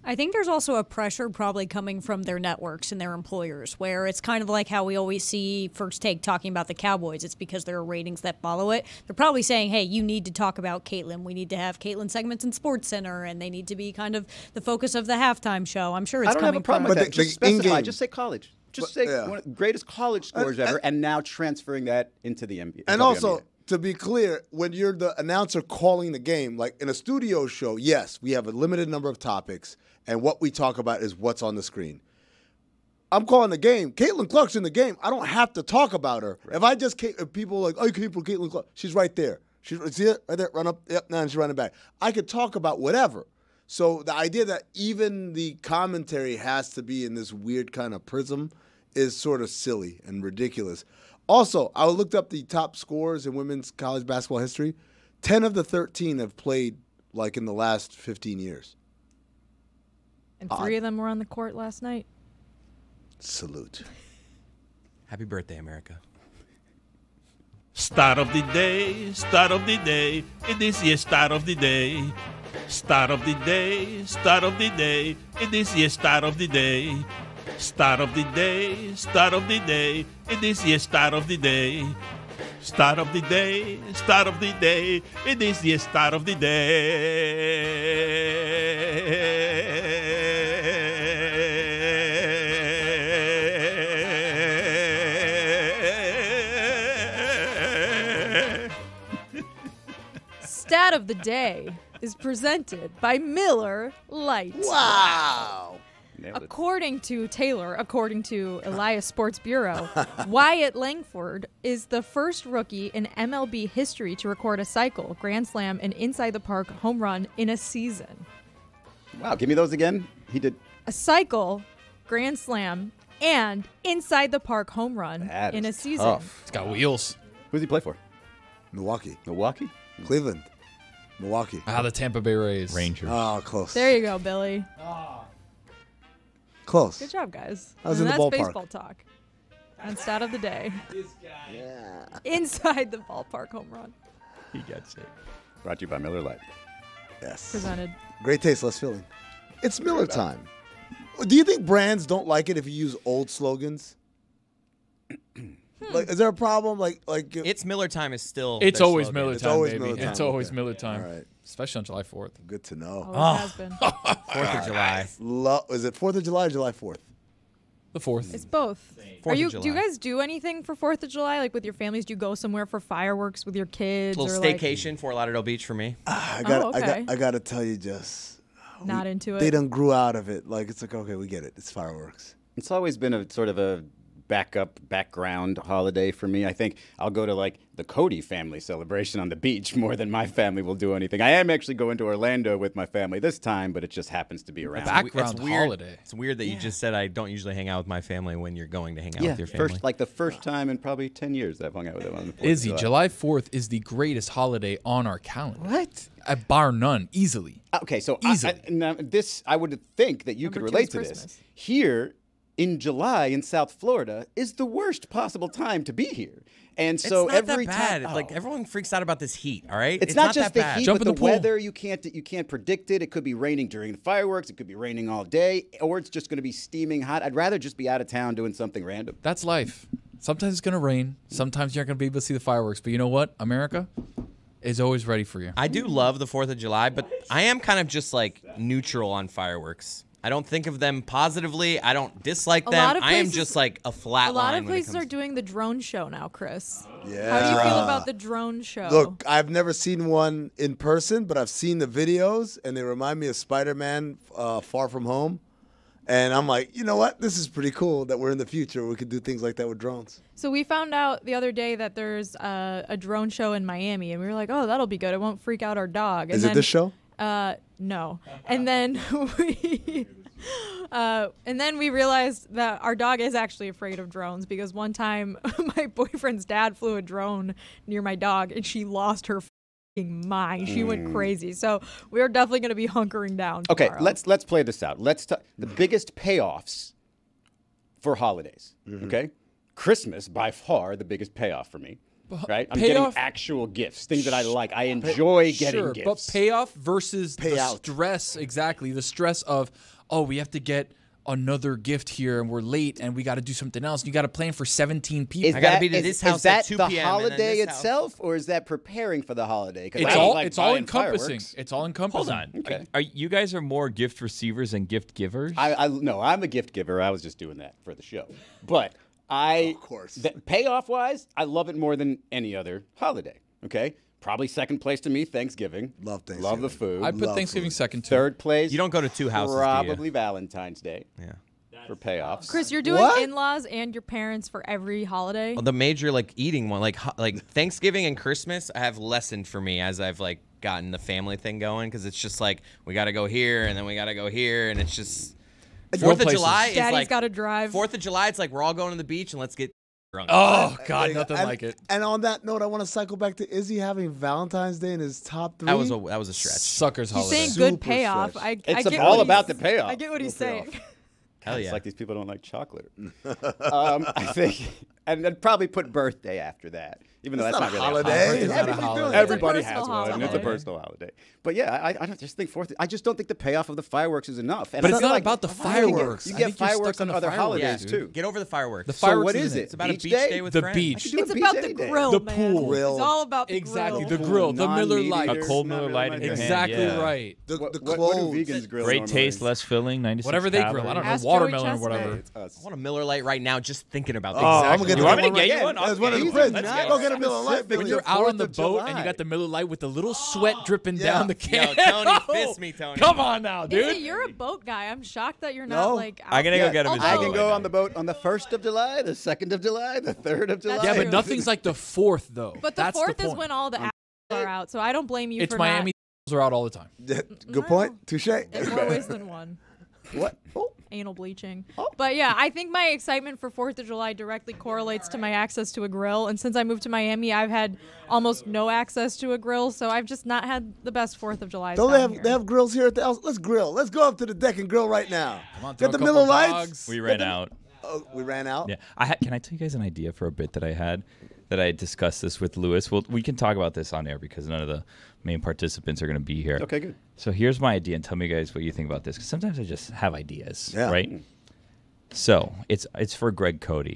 I think there's also a pressure probably coming from their networks and their employers, where it's kind of like how we always see First Take talking about the Cowboys. It's because there are ratings that follow it. They're probably saying, hey, you need to talk about Caitlyn. We need to have Caitlyn segments in SportsCenter, and they need to be kind of the focus of the halftime show. I'm sure it's I don't have a problem from. with that. Just specify. in-game- Just say college. Just say one of the greatest college scores ever, and now transferring that into the NBA. And also, to be clear, when you're the announcer calling the game, like in a studio show, yes, we have a limited number of topics, and what we talk about is what's on the screen. I'm calling the game. Caitlin Clark's in the game. I don't have to talk about her. Right. If people are like, oh, you came for Caitlin Clark, she's right there. See it? Right there, run up, yep, now she's running back. I could talk about whatever. So the idea that even the commentary has to be in this weird kind of prism is sort of silly and ridiculous. Also, I looked up the top scorers in women's college basketball history. 10 of the 13 have played like in the last 15 years. And 3 of them were on the court last night. Salute. Happy birthday, America. Start of the day, start of the day, it is your start of the day. Start of the day, start of the day, it is your start of the day. Start of the day, start of the day, it is your start of the day. Start of the day, start of the day, it is your start of the day. Stat of the day is presented by Miller Lite. Wow. According to Taylor, according to Elias Sports Bureau, Wyatt Langford is the first rookie in MLB history to record a cycle, grand slam, and inside the park home run in a season. Wow, give me those again. He did A cycle, grand slam, and inside the park home run That in a is season. tough. It's got wheels. Who does he play for? Milwaukee. Milwaukee? Cleveland. Milwaukee. The Tampa Bay Rays. Rangers. Oh, close. There you go, Billy. Close. Good job, guys. I was And in the that's ballpark. baseball talk. And stat of the day. Yeah. Inside the ballpark home run. He gets it. Brought to you by Miller Lite. Yes. Presented. Great taste, less filling. It's Miller time. Do you think brands don't like it if you use old slogans? Like, is there a problem? Like It's Miller time is still. It's their always slogan. Miller It's time, always baby. Miller time, It's always okay. Miller time. All right. Especially on July 4th. Good to know. Always has been. 4th of July. Is it 4th of July or July 4th? The 4th. It's both. 4th of Do you July. guys do anything for 4th of July? Like with your families? Do you go somewhere for fireworks with your kids? Little or like staycation, Fort Lauderdale Beach for me. I okay. got to tell you, Jess. not into it? They done grew out of it. Like, it's like, okay, we get it. It's fireworks. It's always been a sort of a background holiday for me. I think I'll go to like the Cote family celebration on the beach more than my family will do anything. I am actually going to Orlando with my family this time, but it just happens to be around. Background weird. holiday. It's weird that you just said I don't usually hang out with my family when you're going to hang out with your family. the first time in probably 10 years I've hung out with them on the 4th of Izzy, July. July 4th is the greatest holiday on our calendar. What? Bar none, easily. Okay, so Easily. I would think that you Number could 2 relate is to this. Christmas. Here in July in South Florida is the worst possible time to be here. And It's so not every that bad. time Like everyone freaks out about this heat. All right, it's not just that the bad. heat, Jump but in the the pool. weather. You can't predict it. It could be raining during the fireworks. It could be raining all day, or it's just going to be steaming hot. I'd rather just be out of town doing something random. That's life. Sometimes it's going to rain. Sometimes you're not going to be able to see the fireworks. But you know what? America is always ready for you. I do love the 4th of July, but I am kind of just like neutral on fireworks. I don't think of them positively. I don't dislike A them. lot of I am places- just like a flat A lot line of when it places comes are doing the drone show now, Chris. Yeah. How do you feel about the drone show? Look, I've never seen one in person, but I've seen the videos, and they remind me of Spider-Man Far From Home. And I'm like, you know what? This is pretty cool that we're in the future. We could do things like that with drones. So we found out the other day that there's a drone show in Miami, and we were like, oh, that'll be good. It won't freak out our dog. And Is it this show? No. And then we realized that our dog is actually afraid of drones because one time my boyfriend's dad flew a drone near my dog and she lost her f***ing mind. She went crazy. So we're definitely going to be hunkering down Okay, tomorrow. let's play this out. Let's talk the biggest payoffs for holidays. Okay, Christmas by far the biggest payoff for me. right? I'm payoff- getting actual gifts, things that I like. I enjoy getting Sure, gifts. but payoff versus the Payout. stress, exactly. The stress of, oh, we have to get another gift here and we're late and we got to do something else. You got to plan for 17 people. I gotta be to this house is that at 2 the p.m. and then holiday this house. itself, or is that preparing for the holiday? 'Cause It's I don't all like it's all buying encompassing. fireworks. It's all encompassing. Hold on. Okay. You guys are more gift receivers than gift givers? No, I'm a gift giver. I was just doing that for the show. But of course. Payoff wise, I love it more than any other holiday. Okay, probably second place to me, Thanksgiving. Love Thanksgiving. Love the food. I'd put Love Thanksgiving food. second too. Third place. You don't go to two houses, do you? Probably Valentine's Day. Yeah. For payoffs. Chris, you're doing What? in-laws and your parents for every holiday. Well, the major like eating one, like Thanksgiving and Christmas, I have lessened for me as I've like gotten the family thing going because it's just like we got to go here and then we got to go here and it's just Fourth of places. July is Daddy's like got to drive. 4th of July. It's like we're all going to the beach and let's get drunk. Oh God, And- nothing and- like it. And on that note, I want to cycle back to Izzy having Valentine's Day in his top 3. that was a stretch. Suckers He's holiday. saying Super good payoff. stretch. I It's get all what about he's- the payoff. I get what he's saying. Hell It's yeah. like these people don't like chocolate. I think, and I'd probably put birthday after that, even though It's that's not not a really holiday. Birthday's not a Everybody holiday. doing it. Everybody personal has one. It's a holiday. personal holiday. But yeah, I don't just think I just don't think the payoff of the fireworks is enough. And But I it's feel not like about the you get- fireworks. You I get think you're stuck fireworks on on the other fireworks, holidays dude. too. Get over the fireworks. The So fireworks what is isn't it? It's about Beach a beach day? day with The friends. beach. I could do a It's beach about any the day. grill, The man. pool. Grill. It's all about the Exactly, grill. the grill, the Miller Non-meat Lite. eaters, A cold not Miller really Lite my in your thing. hand. Exactly yeah. right. The What do clothes. vegans grill Great normally? taste, less filling, 96 Whatever they grill. I calories. don't know, Ask watermelon Joey or whatever. It's us. I want a Miller Lite right now just thinking about this. Oh, I'm gonna get You the want me to one get right you now. one? I'll That's one of get the you friends. one. Let's Go go. get a Miller Lite. When you're out on the boat and you got the Miller Lite with the little sweat dripping down the can. Yo, Tony, fist me, Tony. Come on now, Izzy, dude. you're a boat guy. I'm shocked that you're not No. like. I'm gonna go get him. I Although- can go on the boat on the 1st of July, the 2nd of July, the 3rd of July. That's Yeah, but true. nothing's like the 4th though. But the That's 4th is point. when all the apples are out, so I don't blame you It's for Miami are out all the time. Good point. Touche. not. In more ways than one. What? Oh. Anal bleaching. But yeah, I think my excitement for 4th of July directly correlates to my access to a grill. And since I moved to Miami, I've had almost no access to a grill, so I've just not had the best 4th of July. Don't they have grills here at the house? Let's grill. Let's go up to the deck and grill right now. Come on, throw Get a the couple Miller Lights. dogs. We ran out. Oh, we ran out. Yeah, can I tell you guys an idea for a bit that I had that I discussed this with Lewis? Well, we can talk about this on air because none of the main participants are going to be here. Okay, good. So here's my idea, and tell me guys what you think about this. Because sometimes I just have ideas, Yeah. right? So it's for Greg Cote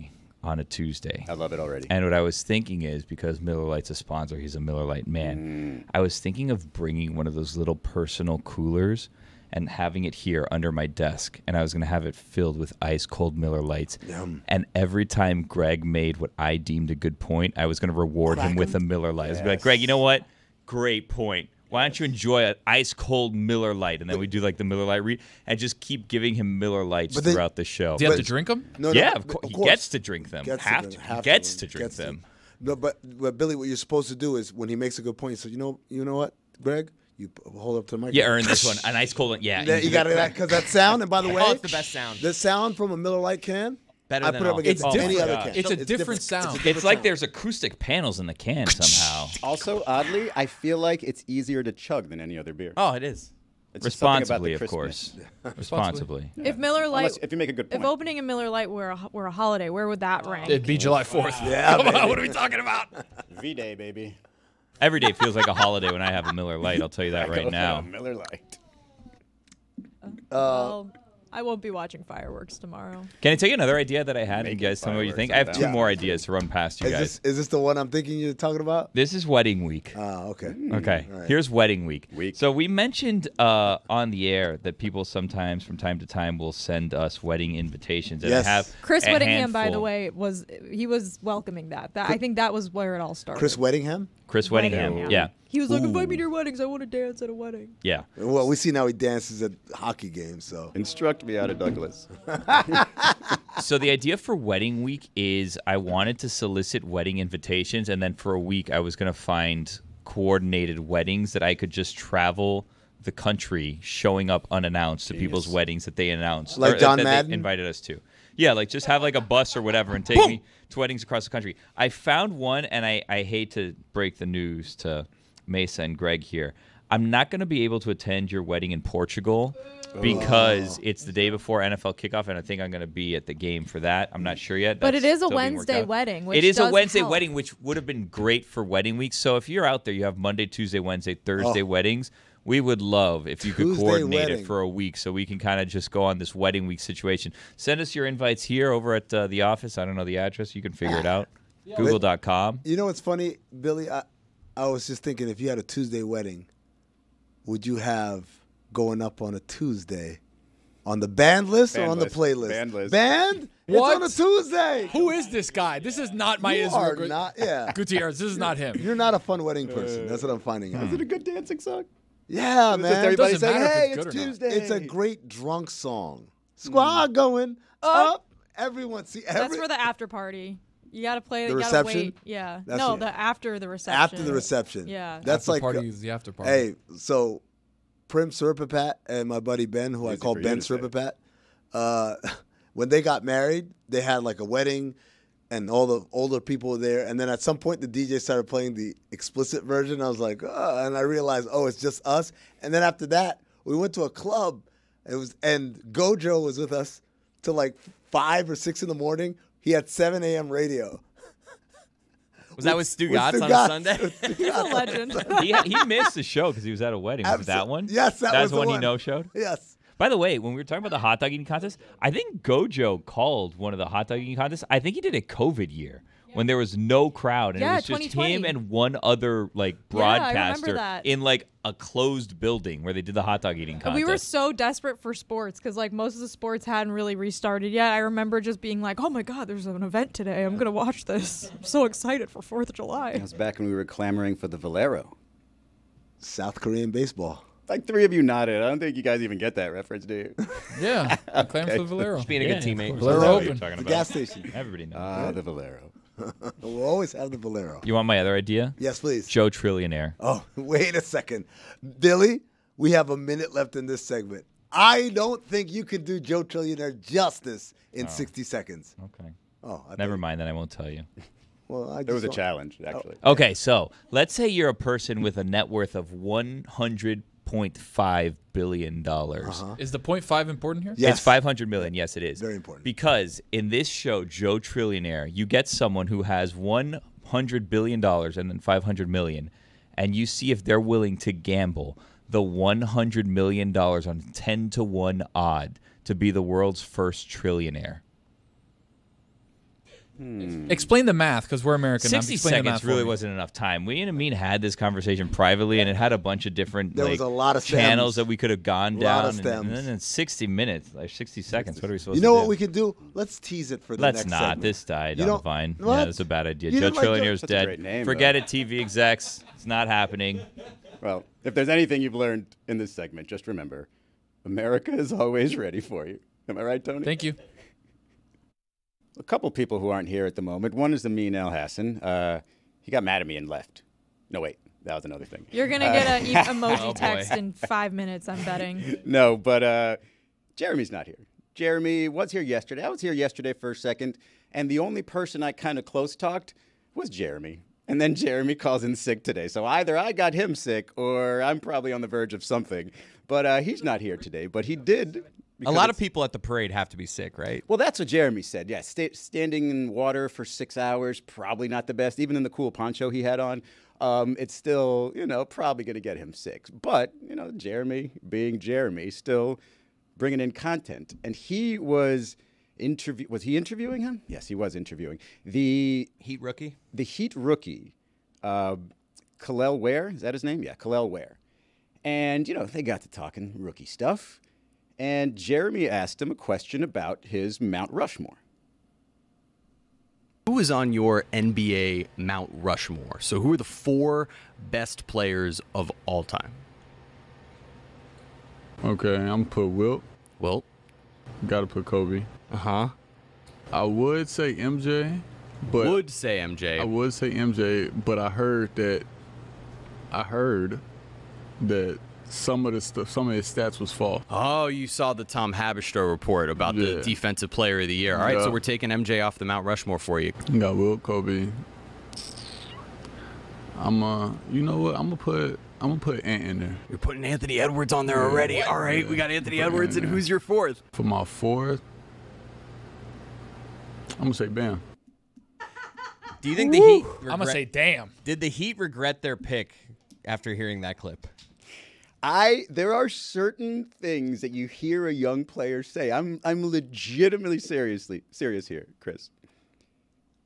on a Tuesday. I love it already. And what I was thinking is, because Miller Lite's a sponsor, he's a Miller Lite man, I was thinking of bringing one of those little personal coolers and having it here under my desk. And I was going to have it filled with ice cold Miller Lights. Yum. And every time Greg made what I deemed a good point, I was going to reward him with a Miller Lite. I was gonna be like, Greg, you know what? Great point. Why don't you enjoy an ice cold Miller Lite? And then we do like the Miller Lite read and just keep giving him Miller Lights But then- throughout the show. Do you have to drink them? No, Yeah, no, of course. He course. gets to drink them. Gets Have to, to. He gets to drink them. No, but Billy, what you're supposed to do is when he makes a good point, you say, you know what, Greg, you hold up to the mic. You earned this one. An ice cold one. Yeah. You got it because that sound. And by the way, Oh, it's the best sound. The sound from a Miller Lite can. Better I than put it up all. against It's any different. other can. It's a different sound. It's like there's acoustic panels in the can somehow. Also, oddly, I feel like it's easier to chug than any other beer. Oh, it is. It's just something about Responsibly, the of course. crispness. Responsibly. If Miller Lite, Unless, if you make a good point. if opening a Miller Lite were a holiday, where would that rank? It'd be July 4th. Yeah, Come on, baby. what are we talking about? V-Day, baby. Every day feels like a holiday when I have a Miller Lite. I'll tell you that right now. Miller Lite. Well, I won't be watching fireworks tomorrow. Can I tell you another idea that I had? You Making guys tell me what you fireworks think. on I have that. two more ideas to run past you guys. Is this the one I'm thinking you're talking about? This is wedding week. Oh, okay. Okay, All right. here's wedding week. Week. So we mentioned on the air that people sometimes, from time to time, will send us wedding invitations. And Yes. I have Chris a Whittingham, by the handful. way, was welcoming that. I think that was where it all started. Chris Weddingham? Chris Whittingham. Whittingham. Yeah, He was like, invite me to your weddings. I want to dance at a wedding. yeah. Well, we see now he dances at hockey games, so. Instruct me out of Douglas. So the idea for wedding week is I wanted to solicit wedding invitations, and then for a week I was going to find coordinated weddings that I could just travel the country showing up unannounced to people's weddings that they announced. Like or John that Madden? they invited us to. Yeah, like just have like a bus or whatever and take me to weddings across the country. I found one, and I hate to break the news to Mesa and Greg here. I'm not going to be able to attend your wedding in Portugal because it's the day before NFL kickoff, and I think I'm going to be at the game for that. I'm not sure yet. But That's it is a still being worked Wednesday out. wedding. Which It is a does Wednesday help. wedding, which would have been great for wedding week. So if you're out there, you have Monday, Tuesday, Wednesday, Thursday weddings. We would love if you could Tuesday coordinate wedding. it for a week so we can kind of just go on this wedding week situation. Send us your invites here over at the office. I don't know the address. You can figure it out. Google.com. You know what's funny, Billy? I was just thinking, if you had a Tuesday wedding, would you have going up on a Tuesday on the band list or on the playlist? Band list. Band? What? It's on a Tuesday. Who is this guy? This is not my You Israel are not. Yeah. Gutierrez. This is not him. You're not a fun wedding person. That's what I'm finding out. Is it a good dancing song? Yeah, It's man. just everybody doesn't saying, matter if hey, it's it's good or not. Tuesday. It's a great drunk song. Squad going up. Everyone see That's for the after party. You gotta play. The You gotta reception? wait. Yeah. That's no, it. the after the reception. after the reception. Yeah. That's After like party is the after party. Hey, so Prim Sirpapat and my buddy Ben, who I Easy call for you Ben to say. Sirpapat, when they got married, they had like a wedding, and all the older people were there. And then at some point, the DJ started playing the explicit version. I was like, oh, and I realized, oh, it's just us. And then after that, we went to a club. And Gojo was with us till like 5 or 6 in the morning. He had 7 a.m. radio. Was that with Stugotz on Stugotz. a Sunday? He's a legend. He missed the show because he was at a wedding. Was it that one? Yes, that That's was the one he one. no-showed? Yes. By the way, when we were talking about the hot dog eating contest, I think Gojo called one of the hot dog eating contests. I think he did a COVID year when there was no crowd, and Yeah, it was just 2020. him and one other like Yeah, I remember broadcaster that. in like a closed building where they did the hot dog eating contest. We were so desperate for sports because like most of the sports hadn't really restarted yet. I remember just being like, "Oh my God, there's an event today. I'm gonna watch this. I'm so excited for 4th of July." That was back when we were clamoring for the Valero. South Korean baseball. Like 3 of you nodded. I don't think you guys even get that reference, do you? Yeah. Claim for the Valero. Just being a good teammate. Valero That's what open. you're talking The about. gas station. Everybody knows. Ah, the Valero. We'll always have the Valero. You want my other idea? Yes, please. Joe Trillionaire. Oh, wait a second. Billy, we have a minute left in this segment. I don't think you can do Joe Trillionaire justice in 60 seconds. Okay. Oh, I Never think- mind, then I won't tell you. Well, I It was a just- challenge, actually. Okay, so let's say you're a person with a net worth of $100.5 billion. Is the 0.5 important here? Yes. It's 500 million. Yes, it is. Very important. Because in this show, Joe Trillionaire, you get someone who has $100 billion and then 500 million, and you see if they're willing to gamble the $100 million on 10-to-1 odd to be the world's first trillionaire. Explain the math, because we're American. 60 Explain the math seconds for really me. wasn't enough time. We and Amin had this conversation privately, and it had a bunch of different There was a lot of channels stems. that we could have gone A down. lot of and stems. then in 60 minutes, like 60 seconds, what are we supposed You to know do? what we can do? Let's tease it for the Let's next not. segment. This died You on the don't- vine. What? Yeah, that's a bad idea. You Joe didn't like Trillionaire's That's a dead. great name, Forget though. it, TV execs. It's not happening. Well, if there's anything you've learned in this segment, just remember, America is always ready for you. Am I right, Tony? Thank you. A couple people who aren't here at the moment. One is Amin El Hassan. He got mad at me and left. No, wait. That was another thing. You're gonna get an emoji Oh, boy. text in 5 minutes. I'm betting. No, but Jeremy's not here. Jeremy was here yesterday. I was here yesterday for a second, and the only person I kind of close talked was Jeremy. And then Jeremy calls in sick today. So either I got him sick or I'm probably on the verge of something. But he's not here today. But he did. A lot of people at the parade have to be sick, right? Well, that's what Jeremy said. Yeah, standing in water for 6 hours, probably not the best. Even in the cool poncho he had on, it's still, probably going to get him sick. But, Jeremy, being Jeremy, still bringing in content. And he was was he interviewing him? Yes, he was interviewing. The Heat rookie? Heat rookie, Kel'el Ware, is that his name? Yeah, Kel'el Ware. And, they got to talking rookie stuff. And Jeremy asked him a question about his Mount Rushmore. Who is on your NBA Mount Rushmore? So who are the 4 best players of all time? Okay, I'm gonna put Wilt. Well, Gotta put Kobe. uh-huh. I would say MJ, but Would say MJ. I would say MJ, but I heard that some of his stats was false. Oh, you saw the Tom Haberstroh report about the Yeah. Defensive Player of the Year. All right, Yeah. so we're taking MJ off the Mount Rushmore for you. Got Wilt, Kobe. You know what? I'm gonna put Ant in there. You're putting Anthony Edwards on there already. All right, we got Anthony Edwards, and who's your fourth? For my fourth, I'm gonna say Bam. Do you think the Heat? I'm gonna say damn. Did the Heat regret their pick after hearing that clip? There are certain things that you hear a young player say. I'm legitimately serious here, Chris.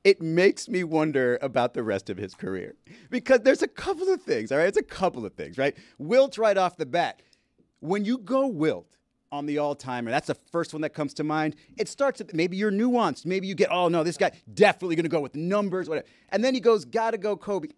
It makes me wonder about the rest of his career because there's a couple of things. All right, it's a couple of things, right? Wilt right off the bat. When you go Wilt on the all-timer, that's the first one that comes to mind. It starts at maybe you're nuanced. Maybe you get, oh no, this guy definitely going to go with numbers, whatever. And then he goes, gotta go Kobe.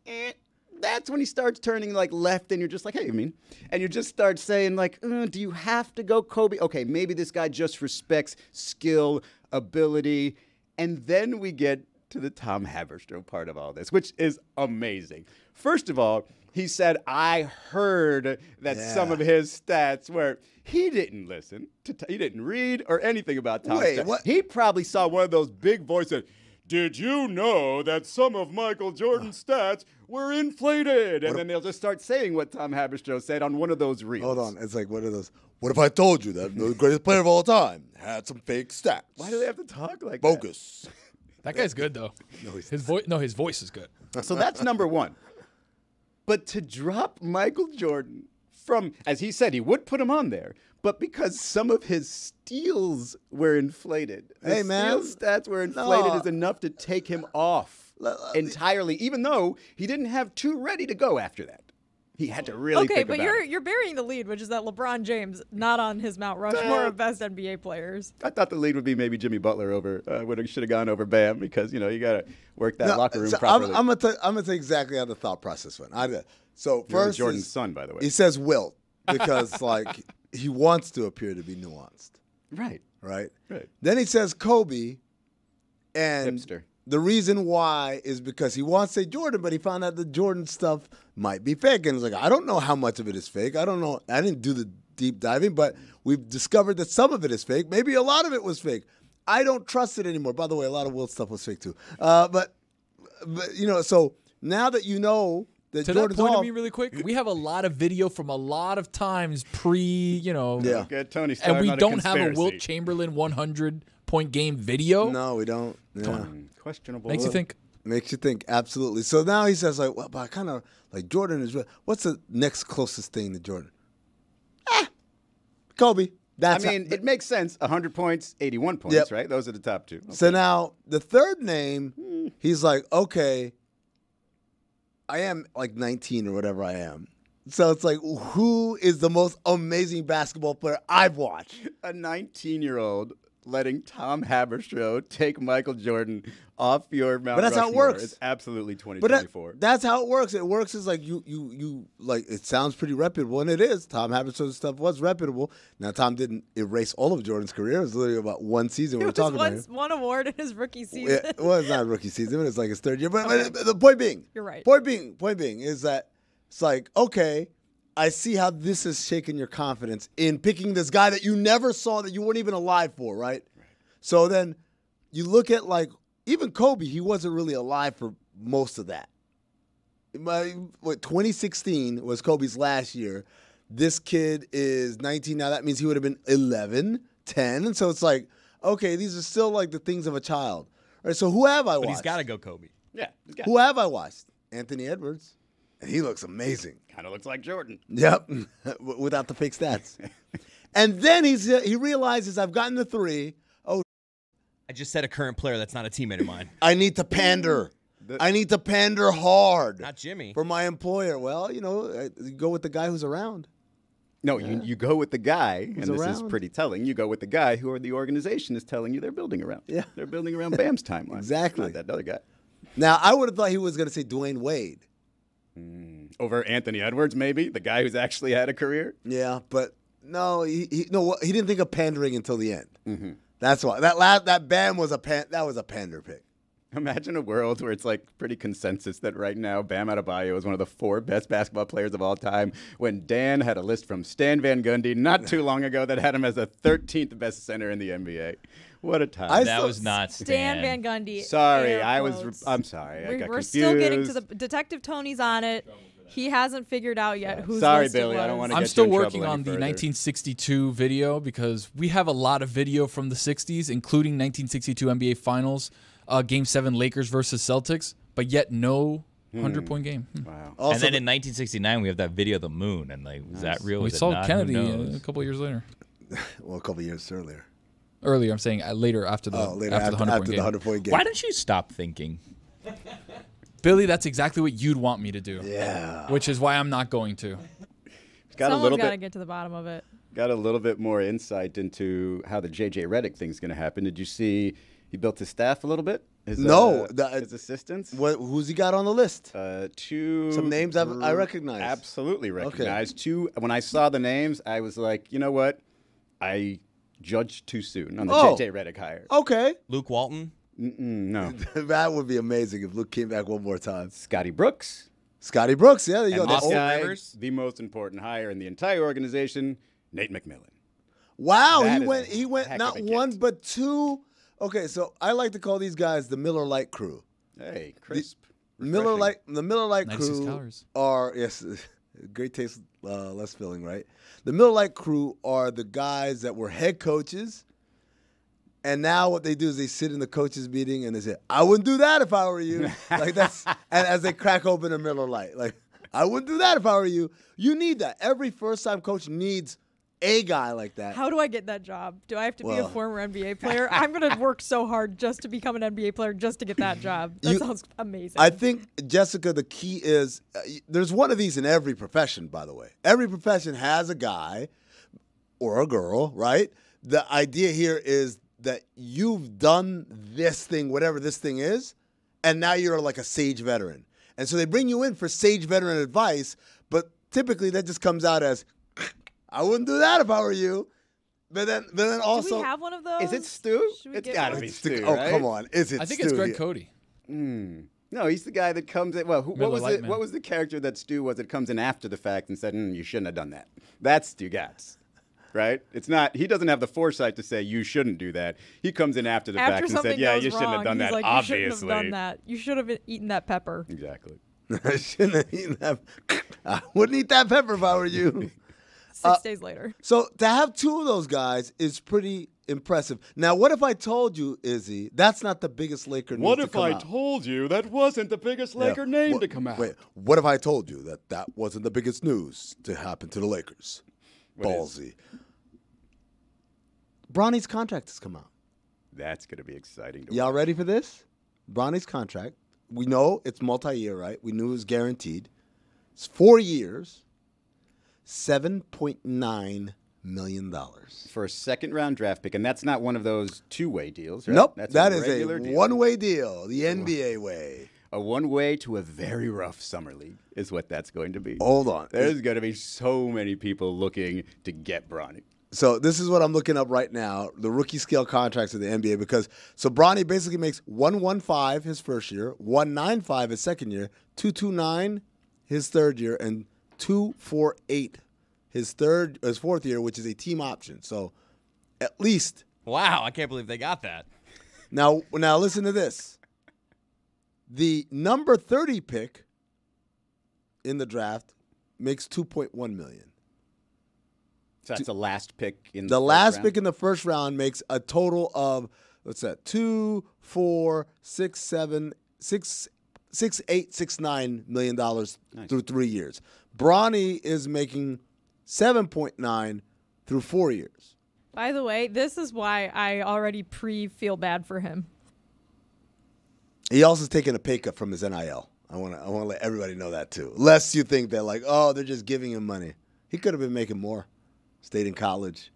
That's when he starts turning like left, and you're just like, hey, and you just start saying like, do you have to go Kobe? Okay, maybe this guy just respects skill, ability, and then we get to the Tom Haberstroh part of all this, which is amazing. First of all, he said, I heard that some of his stats were, he didn't listen, he didn't read or anything about Tom's stats. What? He probably saw one of those big voices, did you know that some of Michael Jordan's stats were inflated? And then they'll just start saying what Tom Haberstroh said on one of those reels. Hold on. It's like one of those, what if I told you that the greatest player of all time had some fake stats? Why do they have to talk like Bogus. That guy's good though. His voice is good. So that's number one. But to drop Michael Jordan from, as he said, he would put him on there, but because some of his steals were inflated. Hey, man. Steal stats were inflated is enough to take him off entirely, even though he didn't have two ready to go after that. He had to really think about it. You're burying the lead, which is that LeBron James not on his Mount Rushmore of best NBA players. I thought the lead would be maybe Jimmy Butler should have gone over Bam because, you got to work that locker room properly. I'm gonna tell you exactly how the thought process went. So first, Jordan's son, by the way. He says Wilt because like he wants to appear to be nuanced. Right. Then he says Kobe, and hipster. The reason why is because he wants to say Jordan, but he found out the Jordan stuff might be fake. And he's like, I don't know how much of it is fake. I don't know. I didn't do the deep diving, but we've discovered that some of it is fake. Maybe a lot of it was fake. I don't trust it anymore. By the way, a lot of Wilt stuff was fake too. But so now that you know that to Jordan's that point off, of me really quick, we have a lot of video from a lot of times Get Tony started and we on a don't have a conspiracy. Wilt Chamberlain 100-point game video. No, we don't. Yeah. Questionable. Makes you think. Makes you think, absolutely. So now he says, like, well, but I kind of like Jordan is. What's the next closest thing to Jordan? Kobe. It makes sense. 100 points, 81 points, right? Those are the top two. Okay. So now the third name, he's like, okay, I am like 19 or whatever I am. So it's like, who is the most amazing basketball player I've watched? A 19-year-old letting Tom Haberstroh take Michael Jordan off your Mount But that's how it Rushmore works. is absolutely 2024. That's how it works. It works is like you like it sounds pretty reputable, and it is. Tom Haberstroh's stuff was reputable. Now Tom didn't erase all of Jordan's career. It was literally about one season we were talking about here. One award in his rookie season. Yeah, well, it's not rookie season, but it's like his third year. But the point being, you're right. Point being is that it's like, okay, I see how this has shaken your confidence in picking this guy that you never saw, that you weren't even alive for, right? So then you look at like even Kobe, he wasn't really alive for most of that. 2016 was Kobe's last year. This kid is 19 now. That means he would have been 11, 10. And so it's like, okay, these are still like the things of a child. All right, so who have I watched? But he's got to go Kobe. Yeah. Who have I watched? Anthony Edwards. And he looks amazing. Kind of looks like Jordan. Yep, without the fake stats. And then he realizes I've gotten the three. Oh, I just said a current player that's not a teammate of mine. I need to pander. I need to pander hard. Not Jimmy. For my employer. Well, you go with the guy who's around. No, you go with the guy, who's and this around. is pretty telling. You go with the guy who the organization is telling you they're building around. Yeah. They're building around Bam's timeline. Exactly. Not that other guy. Now, I would have thought he was going to say Dwayne Wade. Over Anthony Edwards, maybe? The guy who's actually had a career? Yeah, but no, he didn't think of pandering until the end. Mm-hmm. That's why. That Bam was a pander pick. Imagine a world where it's like pretty consensus that right now Bam Adebayo is one of the 4 best basketball players of all time, when Dan had a list from Stan Van Gundy not too long ago that had him as the 13th best center in the NBA. What a time. That was not Stan Van Gundy. Sorry, I'm sorry. I got We're confused. still getting to the Detective Tony's on it. He hasn't figured out yet who's Sorry, list it Billy. I don't was. want to I'm get still you in working trouble on any the further. 1962 video because we have a lot of video from the 60s, including 1962 NBA Finals, Game 7 Lakers versus Celtics, but yet no 100-point game. Wow. And then in 1969, we have that video of the moon. And like, was that real? We Was it saw not? Who Kennedy knows? a couple of years later. Well, a couple years earlier. Earlier, I'm saying later after the after the 100-point game. 100-point game. Why don't you stop thinking? Billy, that's exactly what you'd want me to do. Yeah. Which is why I'm not going to. Someone's got to get to the bottom of it. Got a little bit more insight into how the J.J. Redick thing's going to happen. Did you see he built his staff a little bit? His assistants? Who's he got on the list? 2. Some names I recognize. Absolutely recognize. 2. When I saw the names, I was like, you know what? I judged too soon on the J.J. Redick hire. Okay. Luke Walton? No. That would be amazing if Luke came back one more time. Scotty Brooks. Scotty Brooks, yeah, there you go. And this That's guy, Rivers? the most important hire in the entire organization, Nate McMillan. Wow, That he is a went heck not of a one get. but 2. Okay, so I like to call these guys the Miller Lite crew. Hey, crisp. The Miller Lite 96 crew calories. are great taste, less filling, right? The Miller Lite crew are the guys that were head coaches. And now what they do is they sit in the coaches meeting and they say, "I wouldn't do that if I were you." Like that's and as they crack open a Miller Lite, like I wouldn't do that if I were you. You need that. Every first-time coach needs a guy like that. How do I get that job? Do I have to be a former NBA player? I'm going to work so hard just to become an NBA player just to get that job. That sounds amazing. I think, Jessica, the key is there's one of these in every profession, by the way. Every profession has a guy or a girl, right? The idea here is that you've done this thing, whatever this thing is, and now you're like a sage veteran. And so they bring you in for sage veteran advice, but typically that just comes out as, I wouldn't do that if I were you. But then also, do we have one of those? Is it Stu? Should we It's get got to one? be Stu, oh, right? come on. Is it I think Stu it's Greg here? Cody. No, he's the guy that comes in. Well, what Miller was Lite it? man. What was the character that Stu was that comes in after the fact and said, "You shouldn't have done that"? That's Stugotz, right? It's not. He doesn't have the foresight to say you shouldn't do that. He comes in after the After fact and something said, "Yeah, goes you shouldn't have wrong, done he's that." like, Obviously, you shouldn't have done that. You should have eaten that pepper. Exactly. I shouldn't have eaten that. I wouldn't eat that pepper if I were you. 6 days later. So to have 2 of those guys is pretty impressive. Now, what if I told you, Izzy, that's not the biggest Laker news to come out? told you that wasn't the biggest Yeah. Wait, what if I told you that that wasn't the biggest news to happen to the Lakers? What Ballsy. Bronny's contract has come out. That's gonna be exciting. To Y'all watch. ready for this? Bronny's contract. We know it's multi-year, right? We knew it was guaranteed. It's 4 years, $7.9 million. For a second-round draft pick, and that's not one of those two-way deals, right? Nope, That's that is regular a deal. one-way deal, the NBA way. A one-way to a very rough summer league is what that's going to be. Hold on. There's going to be so many people looking to get Bronny. So this is what I'm looking up right now, the rookie scale contracts of the NBA, because so Bronny basically makes 115 his first year, 195 his second year, 229 his third year, and 248 his fourth year, which is a team option. So at least Wow, I can't believe they got that. now listen to this. The number 30 pick in the draft makes $2.1 million. So that's the last pick in The first last round? pick in the first round makes a total of what's that? 2, 4, 6, 7, 6, 8, 6, $9 million through 3 years. Bronny is making 7.9 through 4 years. By the way, this is why I already feel bad for him. He also is taking a pay cut from his NIL. I want to let everybody know that too. Lest you think they're like, oh, they're just giving him money. He could have been making more. Stayed in college.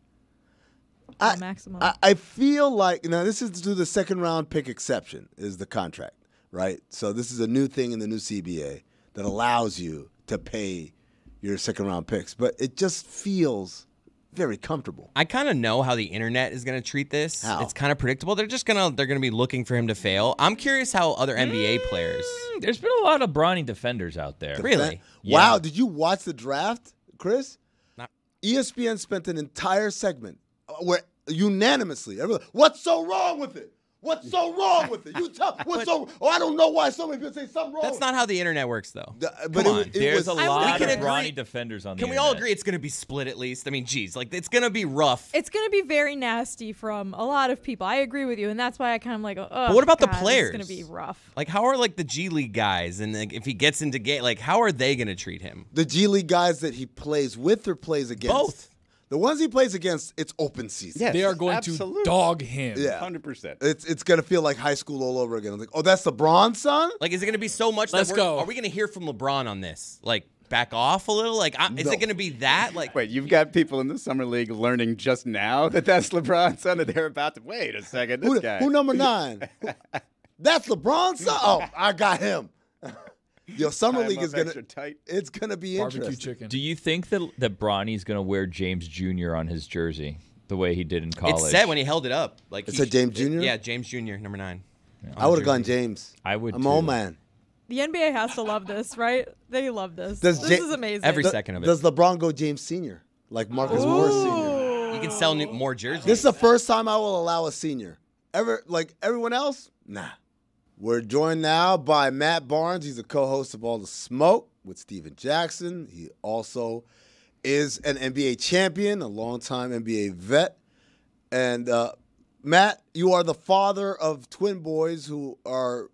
Maximum. I feel like now this is to the second round pick exception is the contract, right? So this is a new thing in the new CBA that allows you to pay your second round picks, but it just feels very comfortable. I kind of know how the internet is going to treat this. How? It's kind of predictable. They're going to be looking for him to fail. I'm curious how other NBA players. There's been a lot of Bronny defenders out there. Really? Wow, did you watch the draft, Chris? Not- ESPN spent an entire segment where unanimously, everyone, what's so wrong with it? What's so wrong with it? You tell what's so. Oh, I don't know why so many people say something wrong. That's not how the internet works, though. But Come on. There's a lot can of agree- Bronny defenders on the Can we internet. all agree it's going to be split at least? I mean, geez, like it's going to be rough. It's going to be very nasty from a lot of people. I agree with you, and that's why I kind of like, oh, But what about the God, players? It's going to be rough. Like, how are like the G League guys, and like, if he gets into game, like, how are they going to treat him? The G League guys that he plays with or plays against? Both. The ones he plays against, it's open season. Yes, They are going absolutely. to dog him. Yeah. 100%. It's gonna feel like high school all over again. I'm like, oh, that's LeBron's son? Like, is it going to be so much? Let's that go. Are we going to hear from LeBron on this? Like, back off a little? Like, is No. it going to be that? Like, Wait, you've got people in the summer league learning just now that that's LeBron's son, and they're about to wait a second. This guy. Who number 9? That's LeBron's son? Oh, I got him. Yo, summer Tie him league up is gonna. extra tight. It's gonna be Barbecue interesting. chicken. Do you think that Bronny's going to wear James Jr. on his jersey the way he did in college? it said when he held it up. Like, It said James Jr.? Yeah, James Jr., number 9. I would have gone James. I would, I'm too. old man. The NBA has to love this, right? They love this. Does This Ja- is amazing. Every second of it. Does LeBron go James Senior like Marcus Morris Senior? You can sell more jerseys. This is the first time I will allow a senior. Like everyone else? Nah. We're joined now by Matt Barnes. He's a co-host of All the Smoke with Steven Jackson. He also is an NBA champion, a longtime NBA vet. And Matt, you are the father of twin boys who are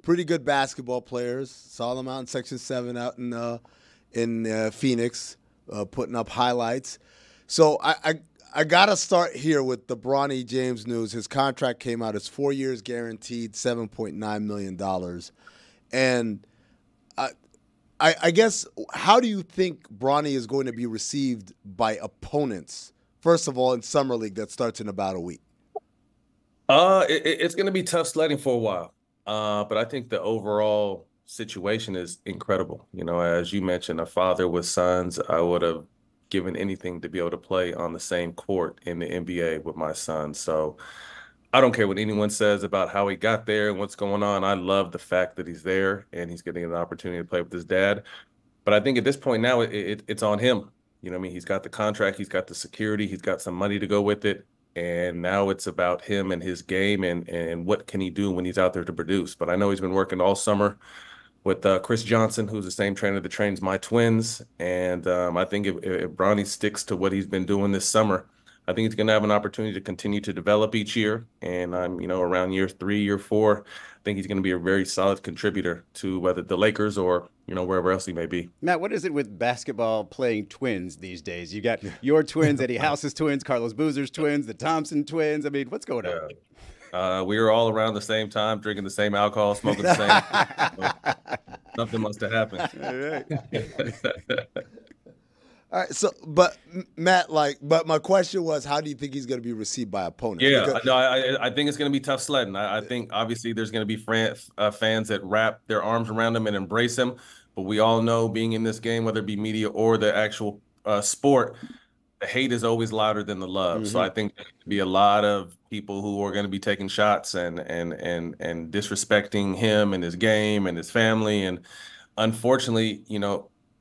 pretty good basketball players. Saw them out in Section 7 out in Phoenix, putting up highlights. So I got to start here with the Bronny James news. His contract came out. It's 4 years guaranteed, $7.9 million. And I guess, how do you think Bronny is going to be received by opponents? First of all, in Summer League that starts in about a week. It's going to be tough sledding for a while. But I think the overall situation is incredible. You know, as you mentioned, a father with sons, I would have given anything to be able to play on the same court in the NBA with my son. So I don't care what anyone says about how he got there and what's going on. I love the fact that he's there and he's getting an opportunity to play with his dad. But I think at this point now, it's on him. You know what I mean? He's got the contract, he's got the security, he's got some money to go with it. And now it's about him and his game and what can he do when he's out there to produce. But I know he's been working all summer with Chris Johnson, who's the same trainer that trains my twins. And I think if Bronny sticks to what he's been doing this summer, I think he's going to have an opportunity to continue to develop each year. And around year 3, year 4, I think he's going to be a very solid contributor to whether the Lakers or, wherever else he may be. Matt, what is it with basketball playing twins these days? You got your twins, Eddie House's twins, Carlos Boozer's twins, the Thompson twins. I mean, what's going on? We were all around the same time, drinking the same alcohol, smoking the same. Something must have happened. All right. So, but Matt, but my question was, how do you think he's going to be received by opponents? Yeah, I think it's going to be tough sledding. I think obviously there's going to be fans that wrap their arms around him and embrace him. But we all know, being in this game, whether it be media or the actual sport, the hate is always louder than the love. Mm-hmm. So I think there's going to be a lot of people who are going to be taking shots and disrespecting him and his game and his family. And unfortunately,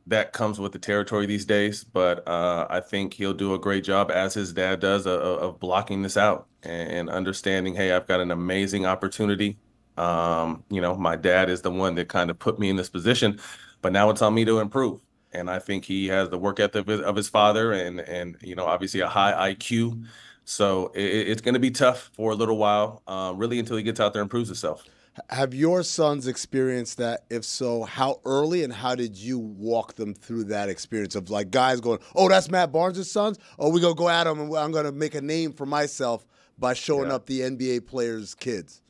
that comes with the territory these days. But I think he'll do a great job, as his dad does, of blocking this out and understanding, hey, I've got an amazing opportunity. My dad is the one that kind of put me in this position, but now it's on me to improve. And I think he has the work ethic of his father and obviously a high IQ. So it's going to be tough for a little while, really until he gets out there and proves himself. Have your sons experienced that? If so, how early and how did you walk them through that experience of guys going, oh, that's Matt Barnes' sons? Oh, we're going to go at him and I'm going to make a name for myself by showing up the NBA players' kids?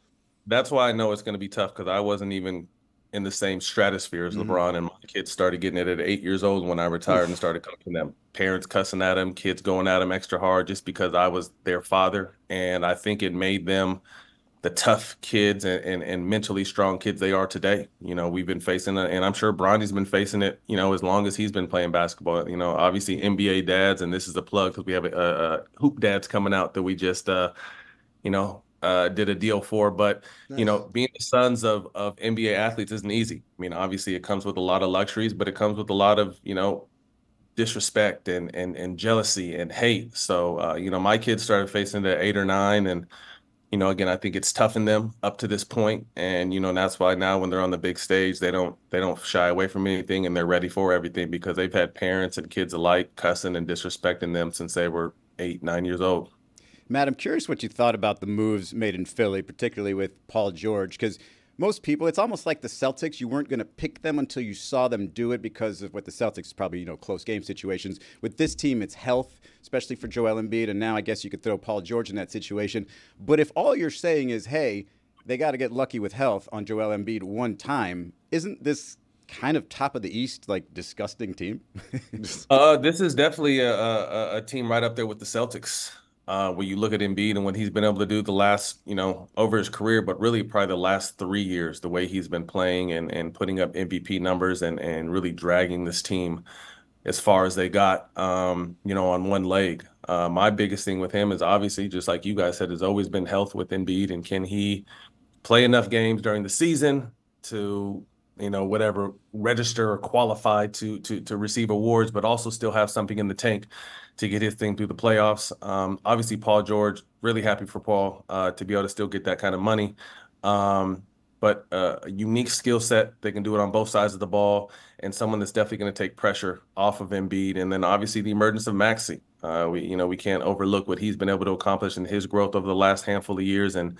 That's why I know it's going to be tough, because I wasn't even in the same stratosphere as LeBron, and my kids started getting it at 8 years old when I retired and started coaching them. Parents cussing at them, kids going at them extra hard just because I was their father. And I think it made them the tough kids and mentally strong kids they are today. You know, we've been facing it, and I'm sure Bronny's been facing it, you know, as long as he's been playing basketball. You know, obviously NBA dads, and this is a plug because we have a hoop dads coming out that we just, did a deal for. But, you know, being the sons of NBA athletes isn't easy. I mean, obviously it comes with a lot of luxuries, but it comes with a lot of, you know, disrespect and jealousy and hate. So, my kids started facing it at 8 or 9, and again, I think it's toughened them up to this point, and that's why now when they're on the big stage, they don't shy away from anything, and they're ready for everything because they've had parents and kids alike cussing and disrespecting them since they were 8, 9 years old. Matt, I'm curious what you thought about the moves made in Philly, particularly with Paul George, because most people, it's almost like the Celtics. You weren't going to pick them until you saw them do it because of what the Celtics probably, close game situations. With this team, it's health, especially for Joel Embiid, and now I guess you could throw Paul George in that situation. But if all you're saying is, hey, they got to get lucky with health on Joel Embiid one time, isn't this kind of top of the East, like, disgusting team? This is definitely a team right up there with the Celtics. When you look at Embiid and what he's been able to do the last, over his career, but really probably the last 3 years, the way he's been playing and putting up MVP numbers and really dragging this team as far as they got, on one leg. My biggest thing with him is obviously, just like you guys said, has always been health with Embiid, and can he play enough games during the season to, whatever, register or qualify to receive awards, but also still have something in the tank to get his thing through the playoffs. Obviously, Paul George, really happy for Paul to be able to still get that kind of money. But a unique skill set. They can do it on both sides of the ball, and someone that's definitely going to take pressure off of Embiid. And then obviously the emergence of Maxey. We can't overlook what he's been able to accomplish in his growth over the last handful of years, and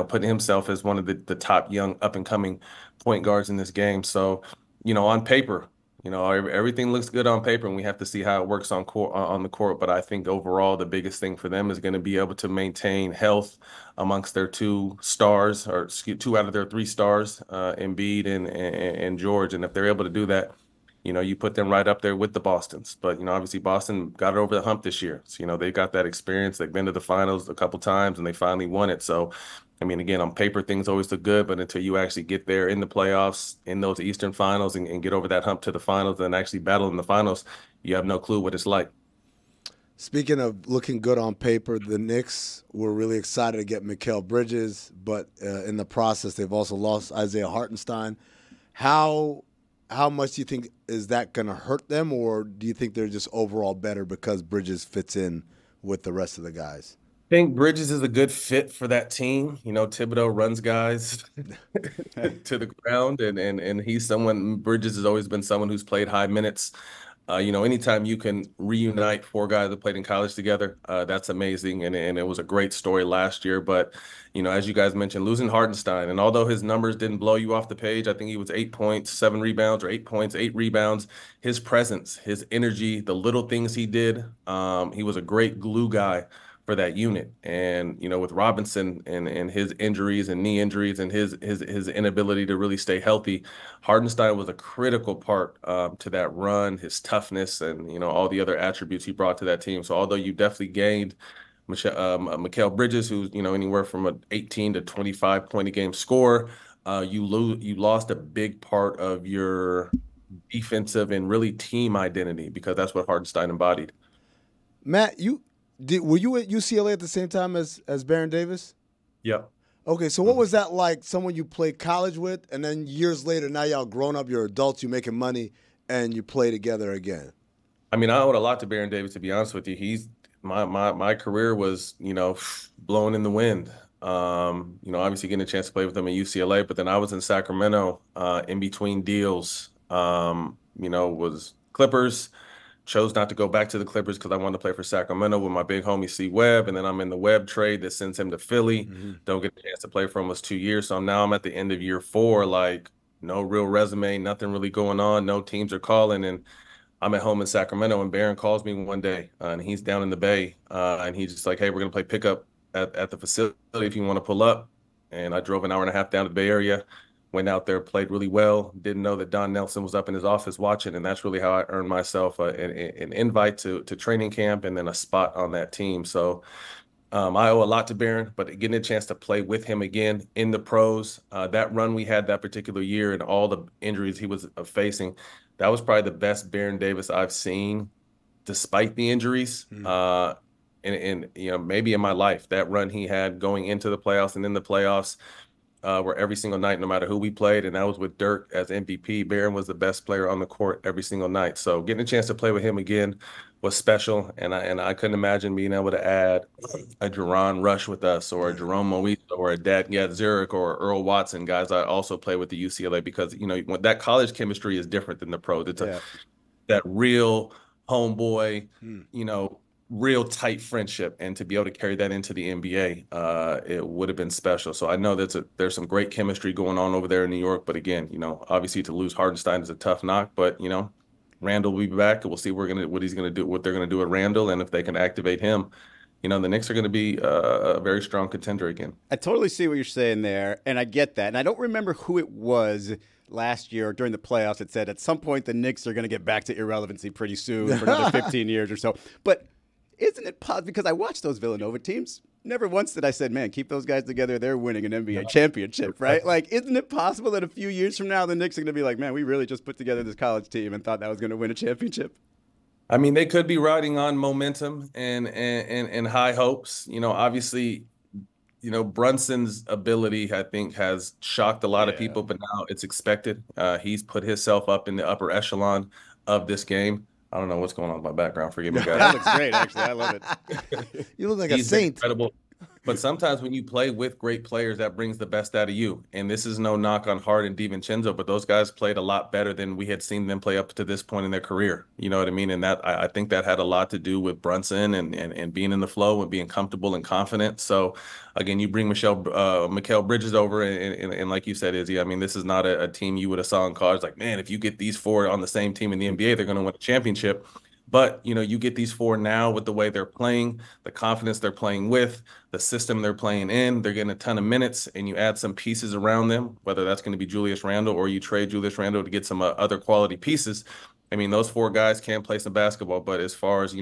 putting himself as one of the top young up and coming point guards in this game. So, on paper, everything looks good on paper, and we have to see how it works on the court. But I think overall, the biggest thing for them is going to be able to maintain health amongst their 2 stars, or 2 out of their 3 stars, Embiid and George. And if they're able to do that, you put them right up there with the Bostons. But, obviously Boston got it over the hump this year. So, they've got that experience. They've been to the finals a couple times, and they finally won it. So, I mean, again, on paper, things always look good, but until you actually get there in the playoffs, in those Eastern finals, and get over that hump to the finals and actually battle in the finals, you have no clue what it's like. Speaking of looking good on paper, the Knicks were really excited to get Mikal Bridges, but in the process, they've also lost Isaiah Hartenstein. How much do you think is that going to hurt them, or do you think they're just overall better because Bridges fits in with the rest of the guys? I think Bridges is a good fit for that team. Thibodeau runs guys to the ground, and he's someone. Bridges has always been someone who's played high minutes. Anytime you can reunite 4 guys that played in college together, that's amazing. And it was a great story last year. But, as you guys mentioned, losing Hartenstein, and although his numbers didn't blow you off the page, I think he was 8 points, 7 rebounds, or 8 points, 8 rebounds. His presence, his energy, the little things he did, he was a great glue guy for that unit. And with Robinson and his injuries and knee injuries and his inability to really stay healthy, Hardenstein was a critical part to that run, his toughness, and all the other attributes he brought to that team. So although you definitely gained Mikal Bridges, who's anywhere from an 18 to 25 point a game scorer, you lost a big part of your defensive and really team identity, because that's what Hardenstein embodied. Matt, were you at UCLA at the same time as Baron Davis? Yep. Okay, so what was that like? Someone you played college with, and then years later, now y'all grown up, you're adults, you're making money, and you play together again. I mean, I owed a lot to Baron Davis, to be honest with you. He's my career was blowing in the wind. Obviously getting a chance to play with him at UCLA, but then I was in Sacramento in between deals. Was Clippers. Chose not to go back to the Clippers because I wanted to play for Sacramento with my big homie C Webb, and then I'm in the Webb trade that sends him to Philly. Mm-hmm. Don't get a chance to play for almost 2 years, so now I'm at the end of year 4, like no real resume, nothing really going on, no teams are calling, and I'm at home in Sacramento, and Baron calls me one day, and he's down in the Bay, and he's just like, "Hey, we're gonna play pickup at the facility if you want to pull up." And I drove an hour and a half down to the Bay Area. Went out there, played really well. Didn't know that Don Nelson was up in his office watching, and that's really how I earned myself an invite to training camp and then a spot on that team. So, I owe a lot to Barron, but getting a chance to play with him again in the pros, that run we had that particular year and all the injuries he was facing, that was probably the best Baron Davis I've seen, despite the injuries. And maybe in my life, that run he had going into the playoffs and in the playoffs, where every single night, no matter who we played, and that was with Dirk as MVP, Barron was the best player on the court every single night. So getting a chance to play with him again was special, and I couldn't imagine being able to add a Jerron Rush with us, or a Jerome Moise, or a Dad Zurich, or Earl Watson, guys I also play with the UCLA, because when that college chemistry is different than the pros. It's that real homeboy, real tight friendship, and to be able to carry that into the NBA, it would have been special. So I know there's some great chemistry going on over there in New York, but again, obviously to lose Hardenstein is a tough knock, but Randall will be back, and we'll see what they're gonna do at Randall, and if they can activate him, the Knicks are gonna be a very strong contender again. I totally see what you're saying there, and I get that. And I don't remember who it was last year during the playoffs that said at some point the Knicks are gonna get back to irrelevancy pretty soon for another 15 years or so. But isn't it possible? Because I watched those Villanova teams. Never once did I say, man, keep those guys together. They're winning an NBA championship, right? Like, isn't it possible that a few years from now the Knicks are going to be like, man, we really just put together this college team and thought that was going to win a championship? I mean, they could be riding on momentum and high hopes. Obviously, Brunson's ability, I think, has shocked a lot of people, but now it's expected. He's put himself up in the upper echelon of this game. I don't know what's going on with my background. Forgive me, guys. That looks great, actually. I love it. You look like a saint. Incredible. But sometimes when you play with great players, that brings the best out of you. And this is no knock on Hart and DiVincenzo, but those guys played a lot better than we had seen them play up to this point in their career. You know what I mean? And that I think that had a lot to do with Brunson and being in the flow and being comfortable and confident. So again, you bring Mikal Bridges over, and like you said, Izzy, I mean, this is not a team you would have saw in college. Like, man, if you get these four on the same team in the NBA, they're going to win a championship. But, you get these four now with the way they're playing, the confidence they're playing with, the system they're playing in. They're getting a ton of minutes, and you add some pieces around them, whether that's going to be Julius Randle or you trade Julius Randle to get some other quality pieces. I mean, those four guys can play some basketball, but as far as,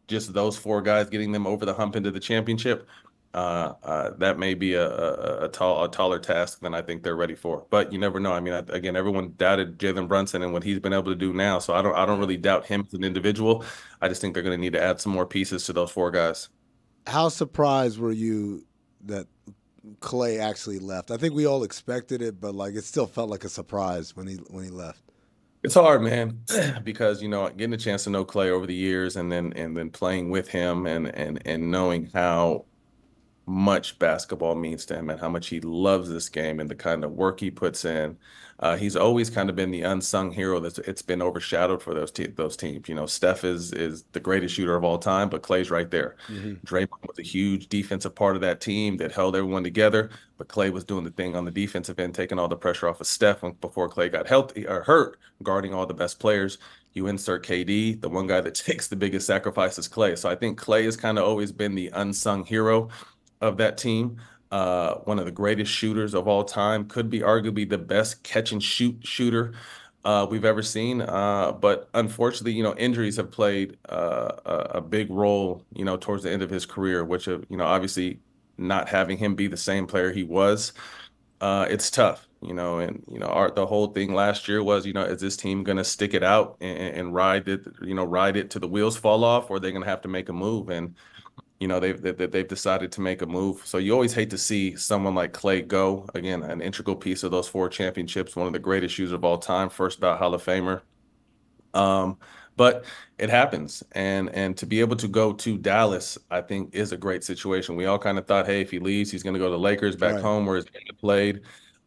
just those four guys getting them over the hump into the championship, that may be a taller task than I think they're ready for. But you never know. I mean, again, everyone doubted Jalen Brunson and what he's been able to do now. So I don't really doubt him as an individual. I just think they're going to need to add some more pieces to those four guys. How surprised were you that Clay actually left? I think we all expected it, but it still felt like a surprise when he left. It's hard, man, because getting a chance to know Clay over the years, and then playing with him and knowing how much basketball means to him and how much he loves this game and the kind of work he puts in. He's always kind of been the unsung hero it's been overshadowed for those teams. Steph is the greatest shooter of all time, but Clay's right there. Draymond was a huge defensive part of that team that held everyone together, but Clay was doing the thing on the defensive end, taking all the pressure off of Steph before Clay got healthy or hurt, guarding all the best players. You insert KD, the one guy that takes the biggest sacrifice is Clay. So I think Clay has kind of always been the unsung hero of that team. One of the greatest shooters of all time, could be arguably the best catch and shoot shooter we've ever seen. But unfortunately, injuries have played a big role, towards the end of his career, which, obviously not having him be the same player he was, it's tough, the whole thing last year was, is this team going to stick it out and ride it to the wheels fall off, or are they going to have to make a move? And they've decided to make a move. So you always hate to see someone like Clay go. Again, an integral piece of those four championships, one of the greatest shooters of all time, first ballot Hall of Famer. But it happens. And to be able to go to Dallas, I think, is a great situation. We all kind of thought, hey, if he leaves, he's going to go to the Lakers back home where his game played.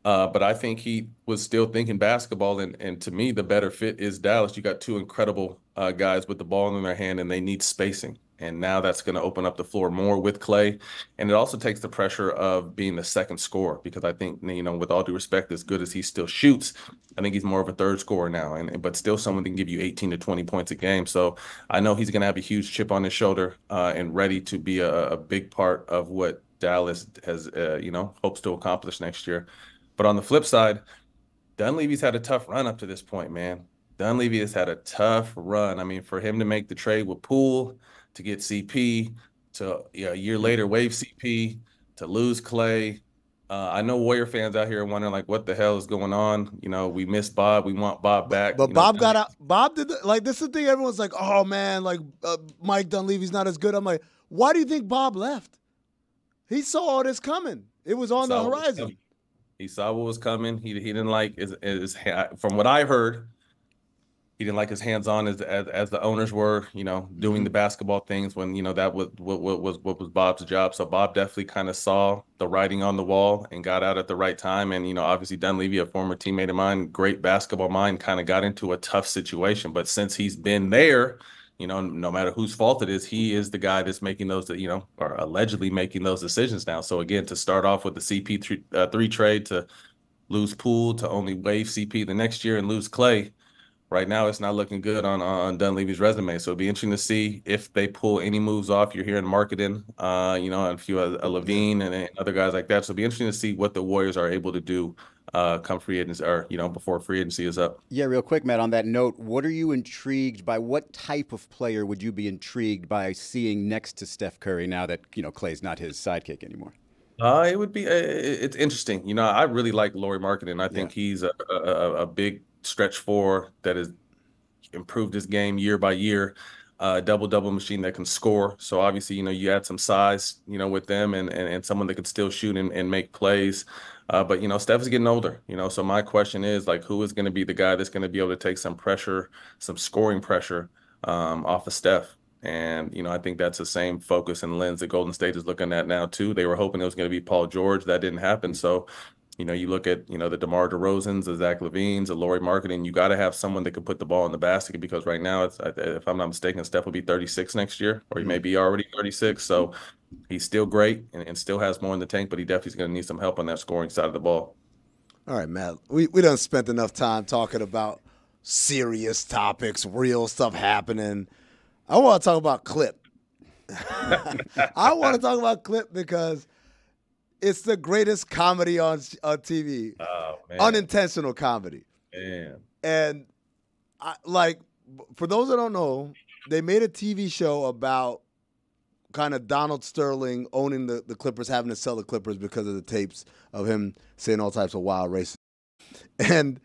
But I think he was still thinking basketball. And to me, the better fit is Dallas. You got two incredible guys with the ball in their hand, and they need spacing. And now that's going to open up the floor more with Clay. And it also takes the pressure of being the second scorer, because I think, with all due respect, as good as he still shoots, I think he's more of a third scorer now, but still someone that can give you 18 to 20 points a game. So I know he's going to have a huge chip on his shoulder and ready to be a big part of what Dallas has, hopes to accomplish next year. But on the flip side, Dunleavy's had a tough run up to this point, man. Dunleavy has had a tough run. I mean, for him to make the trade with Poole, to get CP, to a year later wave CP, to lose Clay. I know Warrior fans out here are wondering like, what the hell is going on? We miss Bob. We want Bob back. But Bob got out. Bob did this is the thing. Everyone's like, oh man, like Mike Dunleavy's not as good. I'm like, why do you think Bob left? He saw all this coming. It was on the horizon. He saw what was coming. He didn't like his from what I heard. He didn't like his hands-on as the owners were, doing the basketball things when, that was what was Bob's job. So Bob definitely kind of saw the writing on the wall and got out at the right time. And, obviously Dunleavy, a former teammate of mine, great basketball mind, kind of got into a tough situation. But since he's been there, no matter whose fault it is, he is the guy that's making those, or allegedly making those decisions now. So again, to start off with the CP3 trade, to lose Poole, to only waive CP the next year and lose Clay. Right now, it's not looking good on Dunleavy's resume. So it'll be interesting to see if they pull any moves off. You're hearing marketing, and a few Levine and other guys like that. So it'll be interesting to see what the Warriors are able to do come free agency, or before free agency is up. Yeah, real quick, Matt. On that note, what are you intrigued by? What type of player would you be intrigued by seeing next to Steph Curry now that Clay's not his sidekick anymore? It would be it's interesting. I really like Lauri Markkanen. I think he's a big stretch four that has improved his game year by year, double machine that can score. So obviously, you add some size, with them and someone that can still shoot and make plays. But Steph is getting older, so my question is like, who is going to be the guy that's going to be able to take some pressure, some scoring pressure off of Steph? And, I think that's the same focus and lens that Golden State is looking at now too. They were hoping it was going to be Paul George. That didn't happen. So, you look at, the DeMar DeRozans, the Zach LaVines, the Lauri Markkanen, you got to have someone that can put the ball in the basket, because right now, if I'm not mistaken, Steph will be 36 next year, or he may be already 36. So he's still great and still has more in the tank, but he definitely is going to need some help on that scoring side of the ball. All right, Matt, we done spent enough time talking about serious topics, real stuff happening. I want to talk about Clip. I want to talk about Clip because it's the greatest comedy on TV. Oh, man. Unintentional comedy. Man. And for those that don't know, they made a TV show about kind of Donald Sterling owning the Clippers, having to sell the Clippers because of the tapes of him saying all types of wild racist. And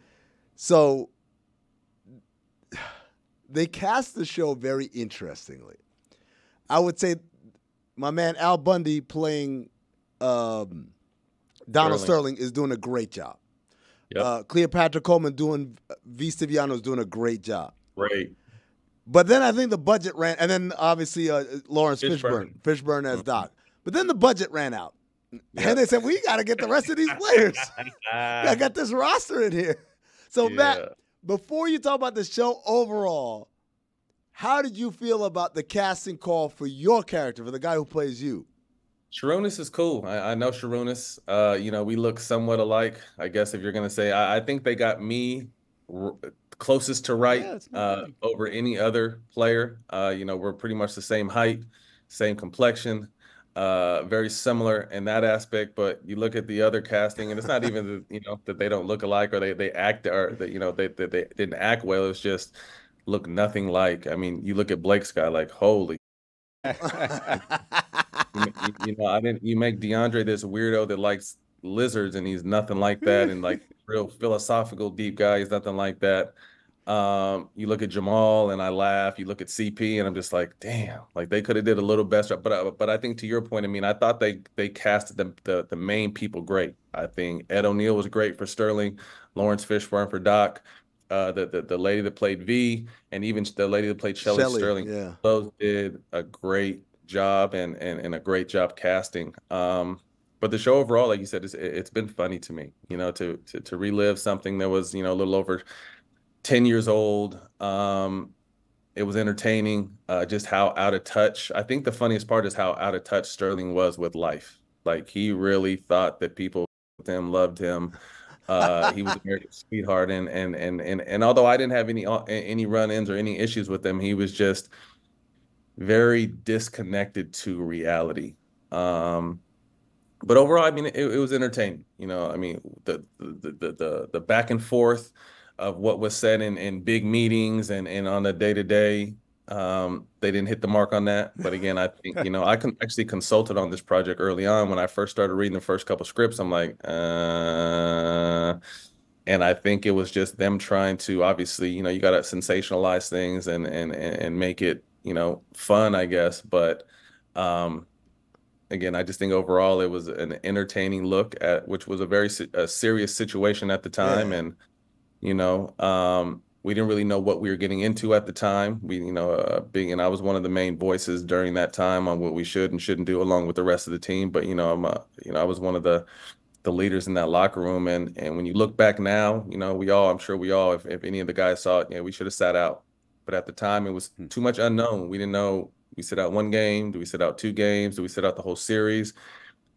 so they cast the show very interestingly. I would say my man Al Bundy playing Donald Sterling is doing a great job. Yep. Cleopatra Coleman doing V. Stiviano is doing a great job. Great. But then I think the budget ran, and then obviously Lawrence Fishburne as Doc. But then the budget ran out. Yep. And they said, we got to get the rest of these players. I got this roster in here. So, Matt, before you talk about the show overall, how did you feel about the casting call for your character, for the guy who plays you? Sharunas is cool. I know Sharunas. We look somewhat alike, I guess, if you're going to say. I think they got me closest to right over any other player. We're pretty much the same height, same complexion, very similar in that aspect. But you look at the other casting, and it's not even that they don't look alike or they act, or that they didn't act well. It's just look nothing like. I mean, you look at Blake's guy, like, holy. You make DeAndre this weirdo that likes lizards, and he's nothing like that, and like real philosophical deep guy, he's nothing like that. You look at Jamal and I laugh. You look at CP and I'm just like, damn, like they could have did a little better. But I think to your point, I mean, I thought they casted the main people great. I think Ed O'Neill was great for Sterling, Lawrence Fishburne for Doc, the lady that played V, and even the lady that played Shelley Sterling. Yeah. Those did a great job and a great job casting. But the show overall, like you said, it's been funny to me, to relive something that was, a little over 10 years old. It was entertaining, just how out of touch. I think the funniest part is how out of touch Sterling was with life. Like, he really thought that people with him loved him. He was America's sweetheart. And although I didn't have any run-ins or any issues with him, he was just very disconnected to reality. But overall, I mean, it was entertaining. I mean, the back and forth of what was said in big meetings and on the day-to-day, They didn't hit the mark on that. But again, I think, I actually consulted on this project early on. When I first started reading the first couple scripts, I'm like, and I think it was just them trying to, obviously, you got to sensationalize things and make it, fun, I guess. But again, I just think overall it was an entertaining look at, which was a very serious situation at the time. And, we didn't really know what we were getting into at the time. And I was one of the main voices during that time on what we should and shouldn't do, along with the rest of the team. But, I was one of the leaders in that locker room. And when you look back now, I'm sure we all, if any of the guys saw it, we should have sat out. But at the time, it was too much unknown. We didn't know, we sit out one game? Do we sit out 2 games? Do we sit out the whole series?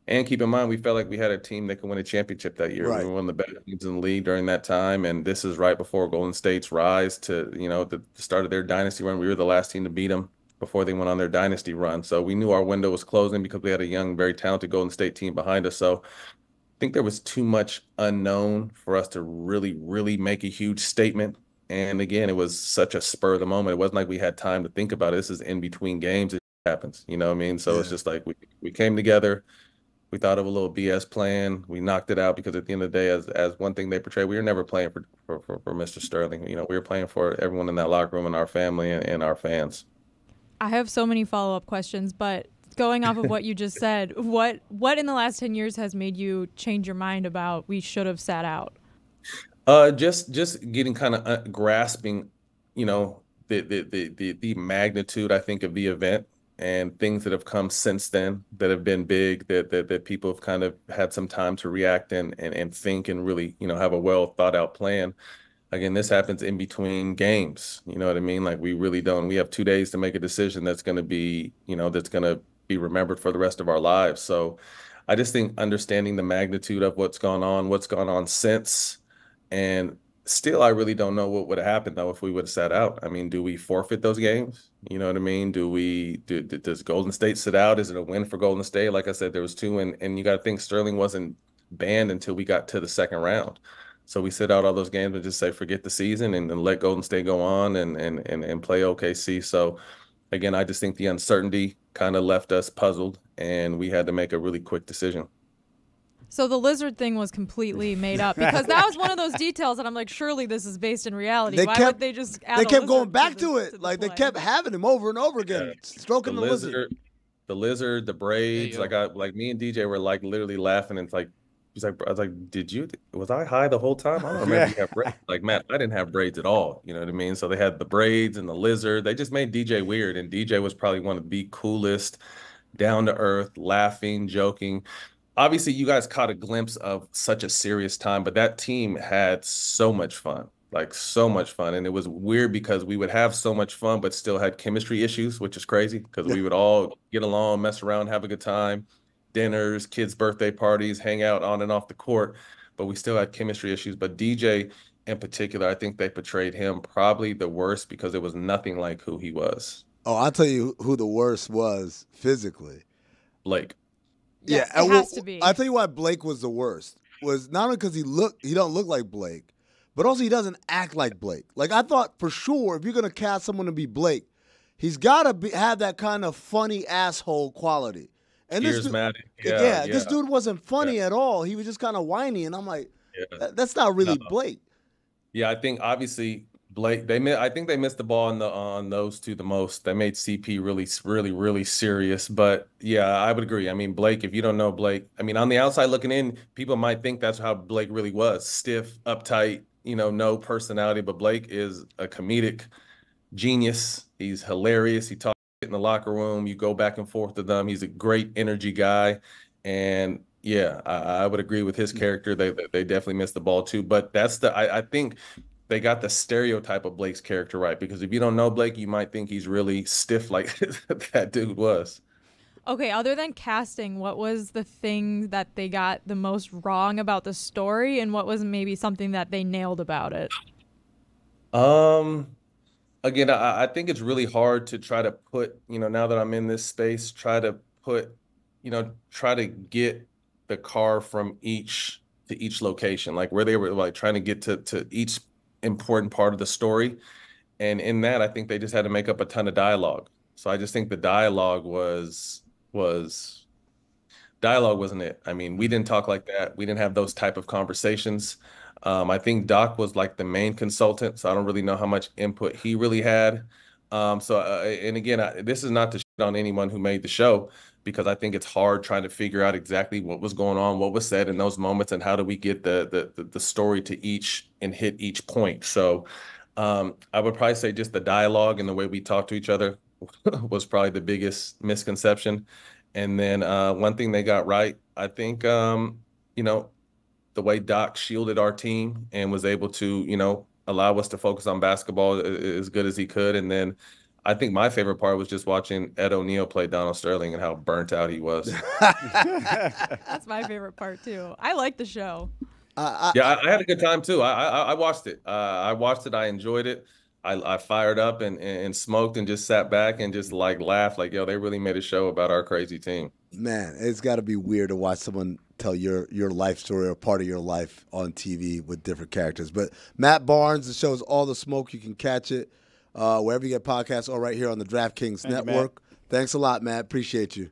And keep in mind, we felt like we had a team that could win a championship that year. Right. We were one of the best teams in the league during that time. And this is right before Golden State's rise to, the start of their dynasty run. We were the last team to beat them before they went on their dynasty run. So we knew our window was closing because we had a young, very talented Golden State team behind us. So I think there was too much unknown for us to really, really make a huge statement. And again, it was such a spur of the moment. It wasn't like we had time to think about it. This is in between games. It happens. You know what I mean? So It's just like we came together. We thought of a little BS plan. We knocked it out because at the end of the day, as one thing they portray, we were never playing for Mr. Sterling. We were playing for everyone in that locker room and our family and our fans. I have so many follow-up questions, but going off of what you just said, what in the last 10 years has made you change your mind about we should have sat out? Just getting kind of grasping, the magnitude, I think, of the event and things that have come since then that have been big, that people have kind of had some time to react and think and really, have a well thought out plan. Again, this happens in between games. You know what I mean? Like we really don't. We have 2 days to make a decision that's going to be, that's going to be remembered for the rest of our lives. So I just think understanding the magnitude of what's gone on since, and still, I really don't know what would have happened though if we would have sat out. I mean, do we forfeit those games? You know what I mean? Does Golden State sit out? Is it a win for Golden State? Like I said, there was 2, and you got to think Sterling wasn't banned until we got to the second round. So we sit out all those games and just say forget the season and let Golden State go on and play OKC. So again, I just think the uncertainty kind of left us puzzled, and we had to make a really quick decision. So the lizard thing was completely made up because that was one of those details that I'm like, surely this is based in reality. Why would they just add They a kept lizard going back to the it. Like play? they kept having him over and over again, stroking the lizard. The lizard, the braids. Like me and DJ were like literally laughing, and it's like I was like, was I high the whole time? I don't remember you have braids. Like, Matt, I didn't have braids at all. You know what I mean? So they had the braids and the lizard. They just made DJ weird, and DJ was probably one of the coolest, down to earth, laughing, joking. Obviously, you guys caught a glimpse of such a serious time, but that team had so much fun, like so much fun. And it was weird because we would have so much fun, but still had chemistry issues, which is crazy because we would all get along, mess around, have a good time, dinners, kids' birthday parties, hang out on and off the court, but we still had chemistry issues. But DJ in particular, I think they portrayed him probably the worst because it was nothing like who he was. Oh, I'll tell you who the worst was physically. Blake. Yes, it has to be. I'll tell you why Blake was the worst. Was not only because he don't look like Blake, but also he doesn't act like Blake. Like I thought for sure, if you're gonna cast someone to be Blake, he's gotta have that kind of funny asshole quality. And this dude wasn't funny at all. He was just kind of whiny, and I'm like, that's not really Blake. Yeah, I think obviously Blake. I think they missed the ball on those two the most. They made CP really serious. But yeah, I would agree. I mean, Blake. If you don't know Blake, I mean, on the outside looking in, people might think that's how Blake really was: stiff, uptight, no personality. But Blake is a comedic genius. He's hilarious. He talks in the locker room. You go back and forth with them. He's a great energy guy, and yeah, I would agree with his character. They definitely missed the ball too. But that's I think they got the stereotype of Blake's character right, because if you don't know Blake, you might think he's really stiff like that dude was. Okay, other than casting, what was the thing that they got the most wrong about the story, and what was maybe something that they nailed about it? Again, I think it's really hard to try to put, now that I'm in this space, try to get the car from each location, like where they were like trying to get to each important part of the story. And in that, I think they just had to make up a ton of dialogue. So I just think the dialogue dialogue wasn't it. I mean, we didn't talk like that. We didn't have those type of conversations. I think Doc was like the main consultant, so I don't really know how much input he really had. And again, this is not to shit on anyone who made the show, because I think it's hard trying to figure out exactly what was going on, what was said in those moments, and how do we get the story to each and hit each point. So I would probably say just the dialogue and the way we talk to each other was probably the biggest misconception. And then one thing they got right, I think, the way Doc shielded our team and was able to, allow us to focus on basketball as good as he could. And then I think my favorite part was just watching Ed O'Neill play Donald Sterling and how burnt out he was. That's my favorite part, too. I like the show. I had a good time, too. I watched it. I watched it. I enjoyed it. I fired up and smoked and just sat back and just like laughed like, yo, they really made a show about our crazy team. Man, it's got to be weird to watch someone tell your life story or part of your life on TV with different characters. But Matt Barnes, the show is All the Smoke. You can catch it wherever you get podcasts or right here on the DraftKings Network. Thanks a lot, Matt. Appreciate you.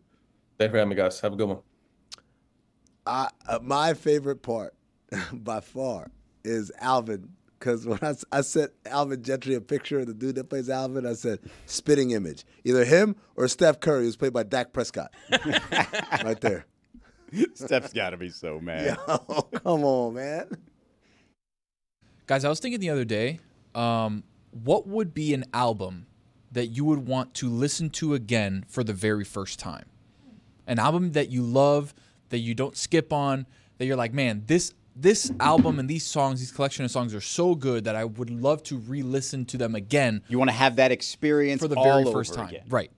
Thanks for having me, guys. Have a good one. My favorite part by far is Alvin. Because when I sent Alvin Gentry a picture of the dude that plays Alvin, I said, spitting image. Either him or Steph Curry, who's played by Dak Prescott. Right there. Steph's got to be so mad. Yo, come on, man. Guys, I was thinking the other day, what would be an album that you would want to listen to again for the very first time? An album that you love, that you don't skip on, that you're like, man, this album and these songs, these collection of songs are so good that I would love to re-listen to them again. You want to have that experience for the all very over first time. again. Right.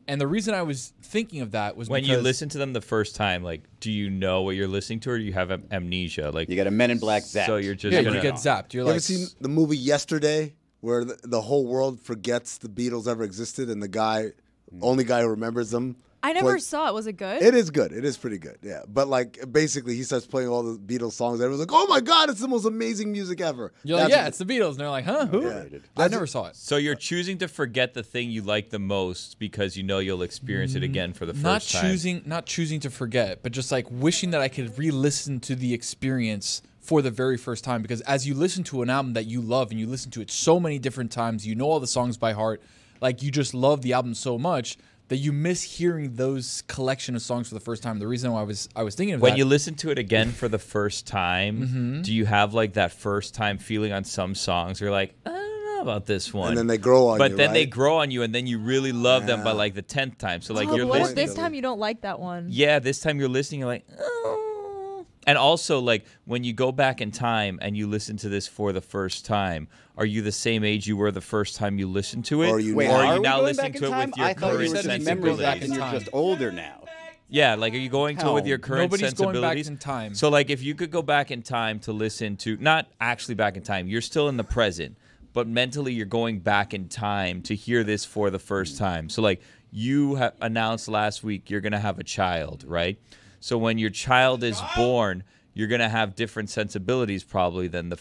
And the reason I was thinking of that was when because you listen to them the first time, like, do you know what you're listening to, or do you have amnesia? Like, you got a Men in Black zap. So you're just you get zapped. You're you ever seen the movie Yesterday, where the whole world forgets the Beatles ever existed, and the only guy who remembers them? I never saw it. Was it good? It is good. It is pretty good, yeah. But, like, basically, he starts playing all the Beatles songs. Everyone's like, oh, my God, it's the most amazing music ever. You're like, yeah, it's the Beatles. And they're like, huh? Who? Yeah. I never saw it. So you're choosing to forget the thing you like the most because you know you'll experience it again for the first time. Not choosing to forget, but just, like, wishing that I could re-listen to the experience for the very first time. Because as you listen to an album that you love and you listen to it so many different times, you know all the songs by heart, like, you just love the album so much that you miss hearing those collection of songs for the first time. The reason why I was thinking of when that. you listen to it again for the first time, do you have like that first time feeling on some songs? You're like, I don't know about this one. And then they grow on you, But then right? they grow on you, and then you really love them by like the 10th time. So like you're what if listening. this time you don't like that one? Yeah, this time you're listening, you're like, oh. And also, like, when you go back in time and you listen to this for the first time, are you the same age you were the first time you listened to it? Or are you now listening to it with your current sensibilities? Back and you're just older now. Yeah, like, are you going to it with your current Nobody's sensibilities? going back in time. So, like, if you could go back in time to listen to, not actually back in time, you're still in the present, but mentally you're going back in time to hear this for the first time. So, like, you announced last week you're going to have a child, right? So when your child is born, you're going to have different sensibilities probably than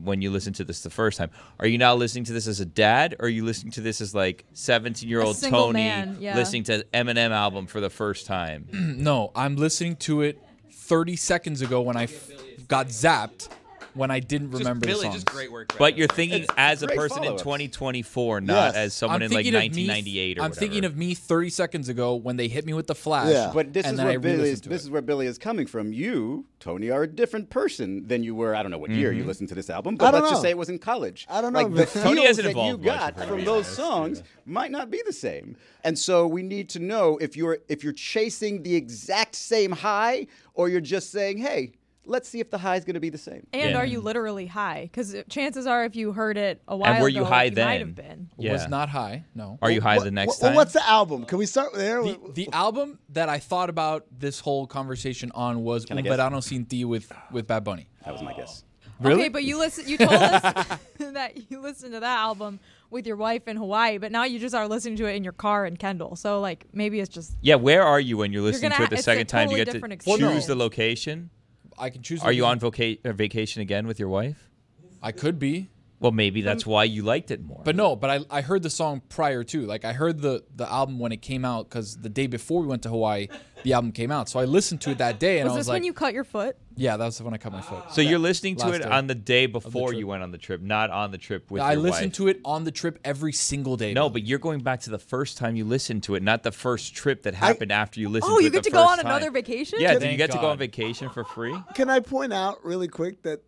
when you listen to this the first time. Are you now listening to this as a dad, or are you listening to this as like 17-year-old Tony listening to Eminem album for the first time? No, I'm listening to it 30 seconds ago when I got zapped when I didn't remember the songs. Just great work. But you're thinking as a great person in follow-ups. 2024, not as someone in like 1998 or I'm whatever. thinking of me 30 seconds ago when they hit me with the flash. Yeah. But this and is then where I Billy re-listened to this it. is where Billy is coming from. You, Tony, are a different person than you were. I don't know what year you listened to this album, but let's just say it was in college. I don't know, Like man. the Tony feels hasn't that evolved you much, got if we're from being those honest. songs might not be the same. And so we need to know if you're chasing the exact same high, or you're just saying, hey, let's see if the high is going to be the same. And Yeah. are you literally high? Because chances are, if you heard it a while And were ago, you high you then? might have been. Yeah. Was not high, no. Are you high the next time? What's the album? Can we start there? The album that I thought about this whole conversation on was I Un guess? Verano Sin Ti with Bad Bunny. That was my guess. Really? Okay, but you told us that you listened to that album with your wife in Hawaii, but now you just are listening to it in your car in Kendall. So like maybe it's just Yeah, where are you when you're listening gonna to it the it's a second time? Do you totally get to different choose experience. the location? I can choose. Are you on vacation again with your wife? I could be. Well, maybe that's why you liked it more. But I heard the song prior to. Like, I heard the album when it came out because the day before we went to Hawaii, the album came out. So I listened to it that day, and I was this like, when you cut your foot? Yeah, that was when I cut my foot. So you're listening to Last it day on the day before trip. you went on the trip, not on the trip with I your listened wife. to it on the trip every single day. No, but you're going back to the first time you listened to it, not the first trip that happened after you listened Oh, to you it get the to go on first time. another vacation? Yeah, did Thank you get to go on God. vacation for free? Can I point out really quick that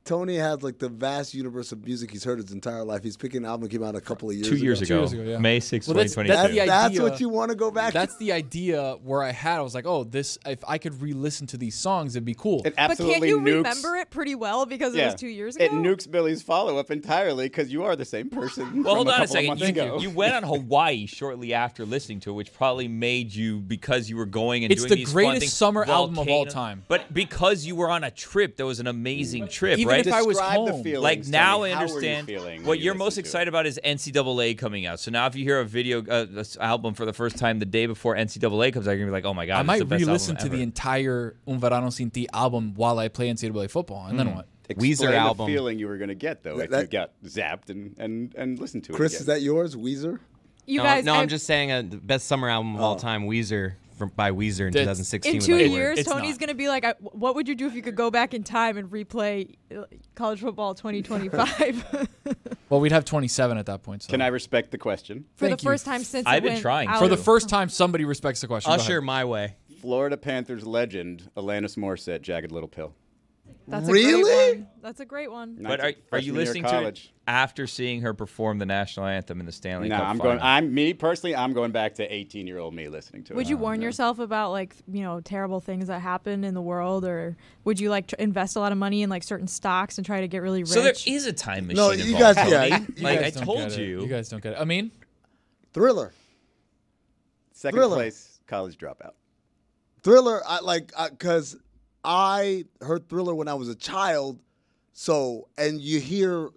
Tony has like the vast universe of music he's heard his entire life. He's picking an album that came out a couple of years 2 years ago. 2 years ago, yeah. May 6, Well, that's 2022. the That's idea. what you want to go back That's the idea where I had. I was like, oh, this. If I could re-listen to these songs, it'd be cool. It But absolutely can't you nukes. remember it pretty well because it was 2 years ago? It nukes Billy's follow-up entirely because you are the same person. Well, hold from on a couple of second. months ago. You went on Hawaii shortly after listening to it, which probably made you, because you were going and It's doing the these greatest fun things, summer album of all time. But because you were on a trip, that was an amazing trip, Even right? if I was Describe the home. feelings, Like now Tony. I How were you understand feeling when what you you're most listened to excited about is NCAA coming out. So now if you hear a video, this album for the first time the day before NCAA comes out, you're gonna be like, oh my god, I it's might the best re-listen album to the ever. entire Un Verano Sin Ti album while I play NCAA football, and then what? Weezer Explain album. the feeling you were going to get, though, if That- you got zapped and listened to it Chris, again. is that yours, Weezer? You No, guys, no, I'm just saying the best summer album of all time, Weezer by Weezer in That's- 2016. in with 2 Lite. years, It's Tony's not. going to be like, what would you do if you could go back in time and replay college football 2025? Well, we'd have 27 at that point. So. Can I respect the question? For Thank the you. first time since I've it been went trying. out For the of- first time, somebody respects the question. Go Usher, ahead. my way. Florida Panthers legend Alanis Morissette, Jagged Little Pill. That's a Really? great one. That's a great one. But are you Freshman year listening of to it college. after seeing her perform the national anthem in the Stanley No, Cup I'm final? going. I'm going back to 18-year-old me listening to it. Would you warn yourself about like terrible things that happen in the world, or would you like invest a lot of money in like certain stocks and try to get really rich? So there is a time machine No, involved, you guys- Tony. yeah, you like I guys don't told get it. you. You guys don't get it. I mean, Thriller. Second Thriller. place, college dropout. Thriller, because I heard Thriller when I was a child. So, and you hear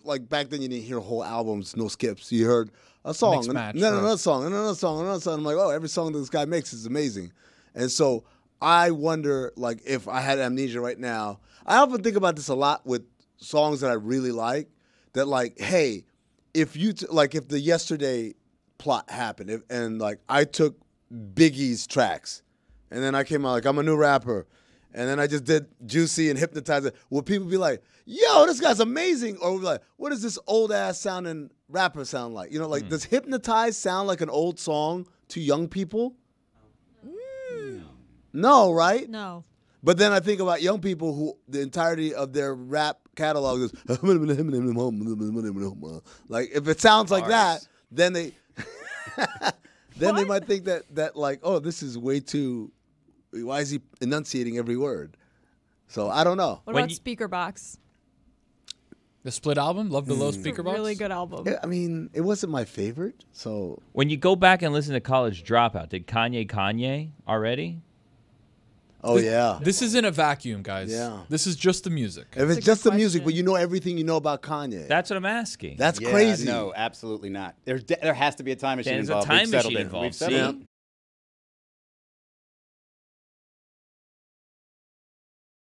like back then you didn't hear whole albums, no skips. You heard a song, Mixed and match, then right. another song, and another song, and another song. I'm like, oh, every song that this guy makes is amazing. And so I wonder, like, if I had amnesia right now. I often think about this a lot with songs that I really like. That like, hey, if you if the Yesterday plot happened, and like I took Biggie's tracks, and then I came out like I'm a new rapper. And then I just did Juicy and Hypnotizer. Will people be like, yo, this guy's amazing? Or we'll be like, what does this old-ass sounding rapper sound like? Does Hypnotize sound like an old song to young people? No, right? No. But then I think about young people who the entirety of their rap catalog is like, if it sounds like that, then they then they might think that like, oh, this is way too... Why is he enunciating every word? So I don't know. What about Speaker Box? the Split album, Love the Low It's Speaker a Box. really good album. I mean, it wasn't my favorite. So When you go back and listen to College Dropout, did Kanye already? oh yeah. This is in a vacuum, guys. Yeah. This is just the music. If it's just the music, but you know everything you know about Kanye. That's what I'm asking. That's Yeah, crazy. No, absolutely not. There has to be a time machine There's a involved. time We've settled machine it. involved. We've settled See? it.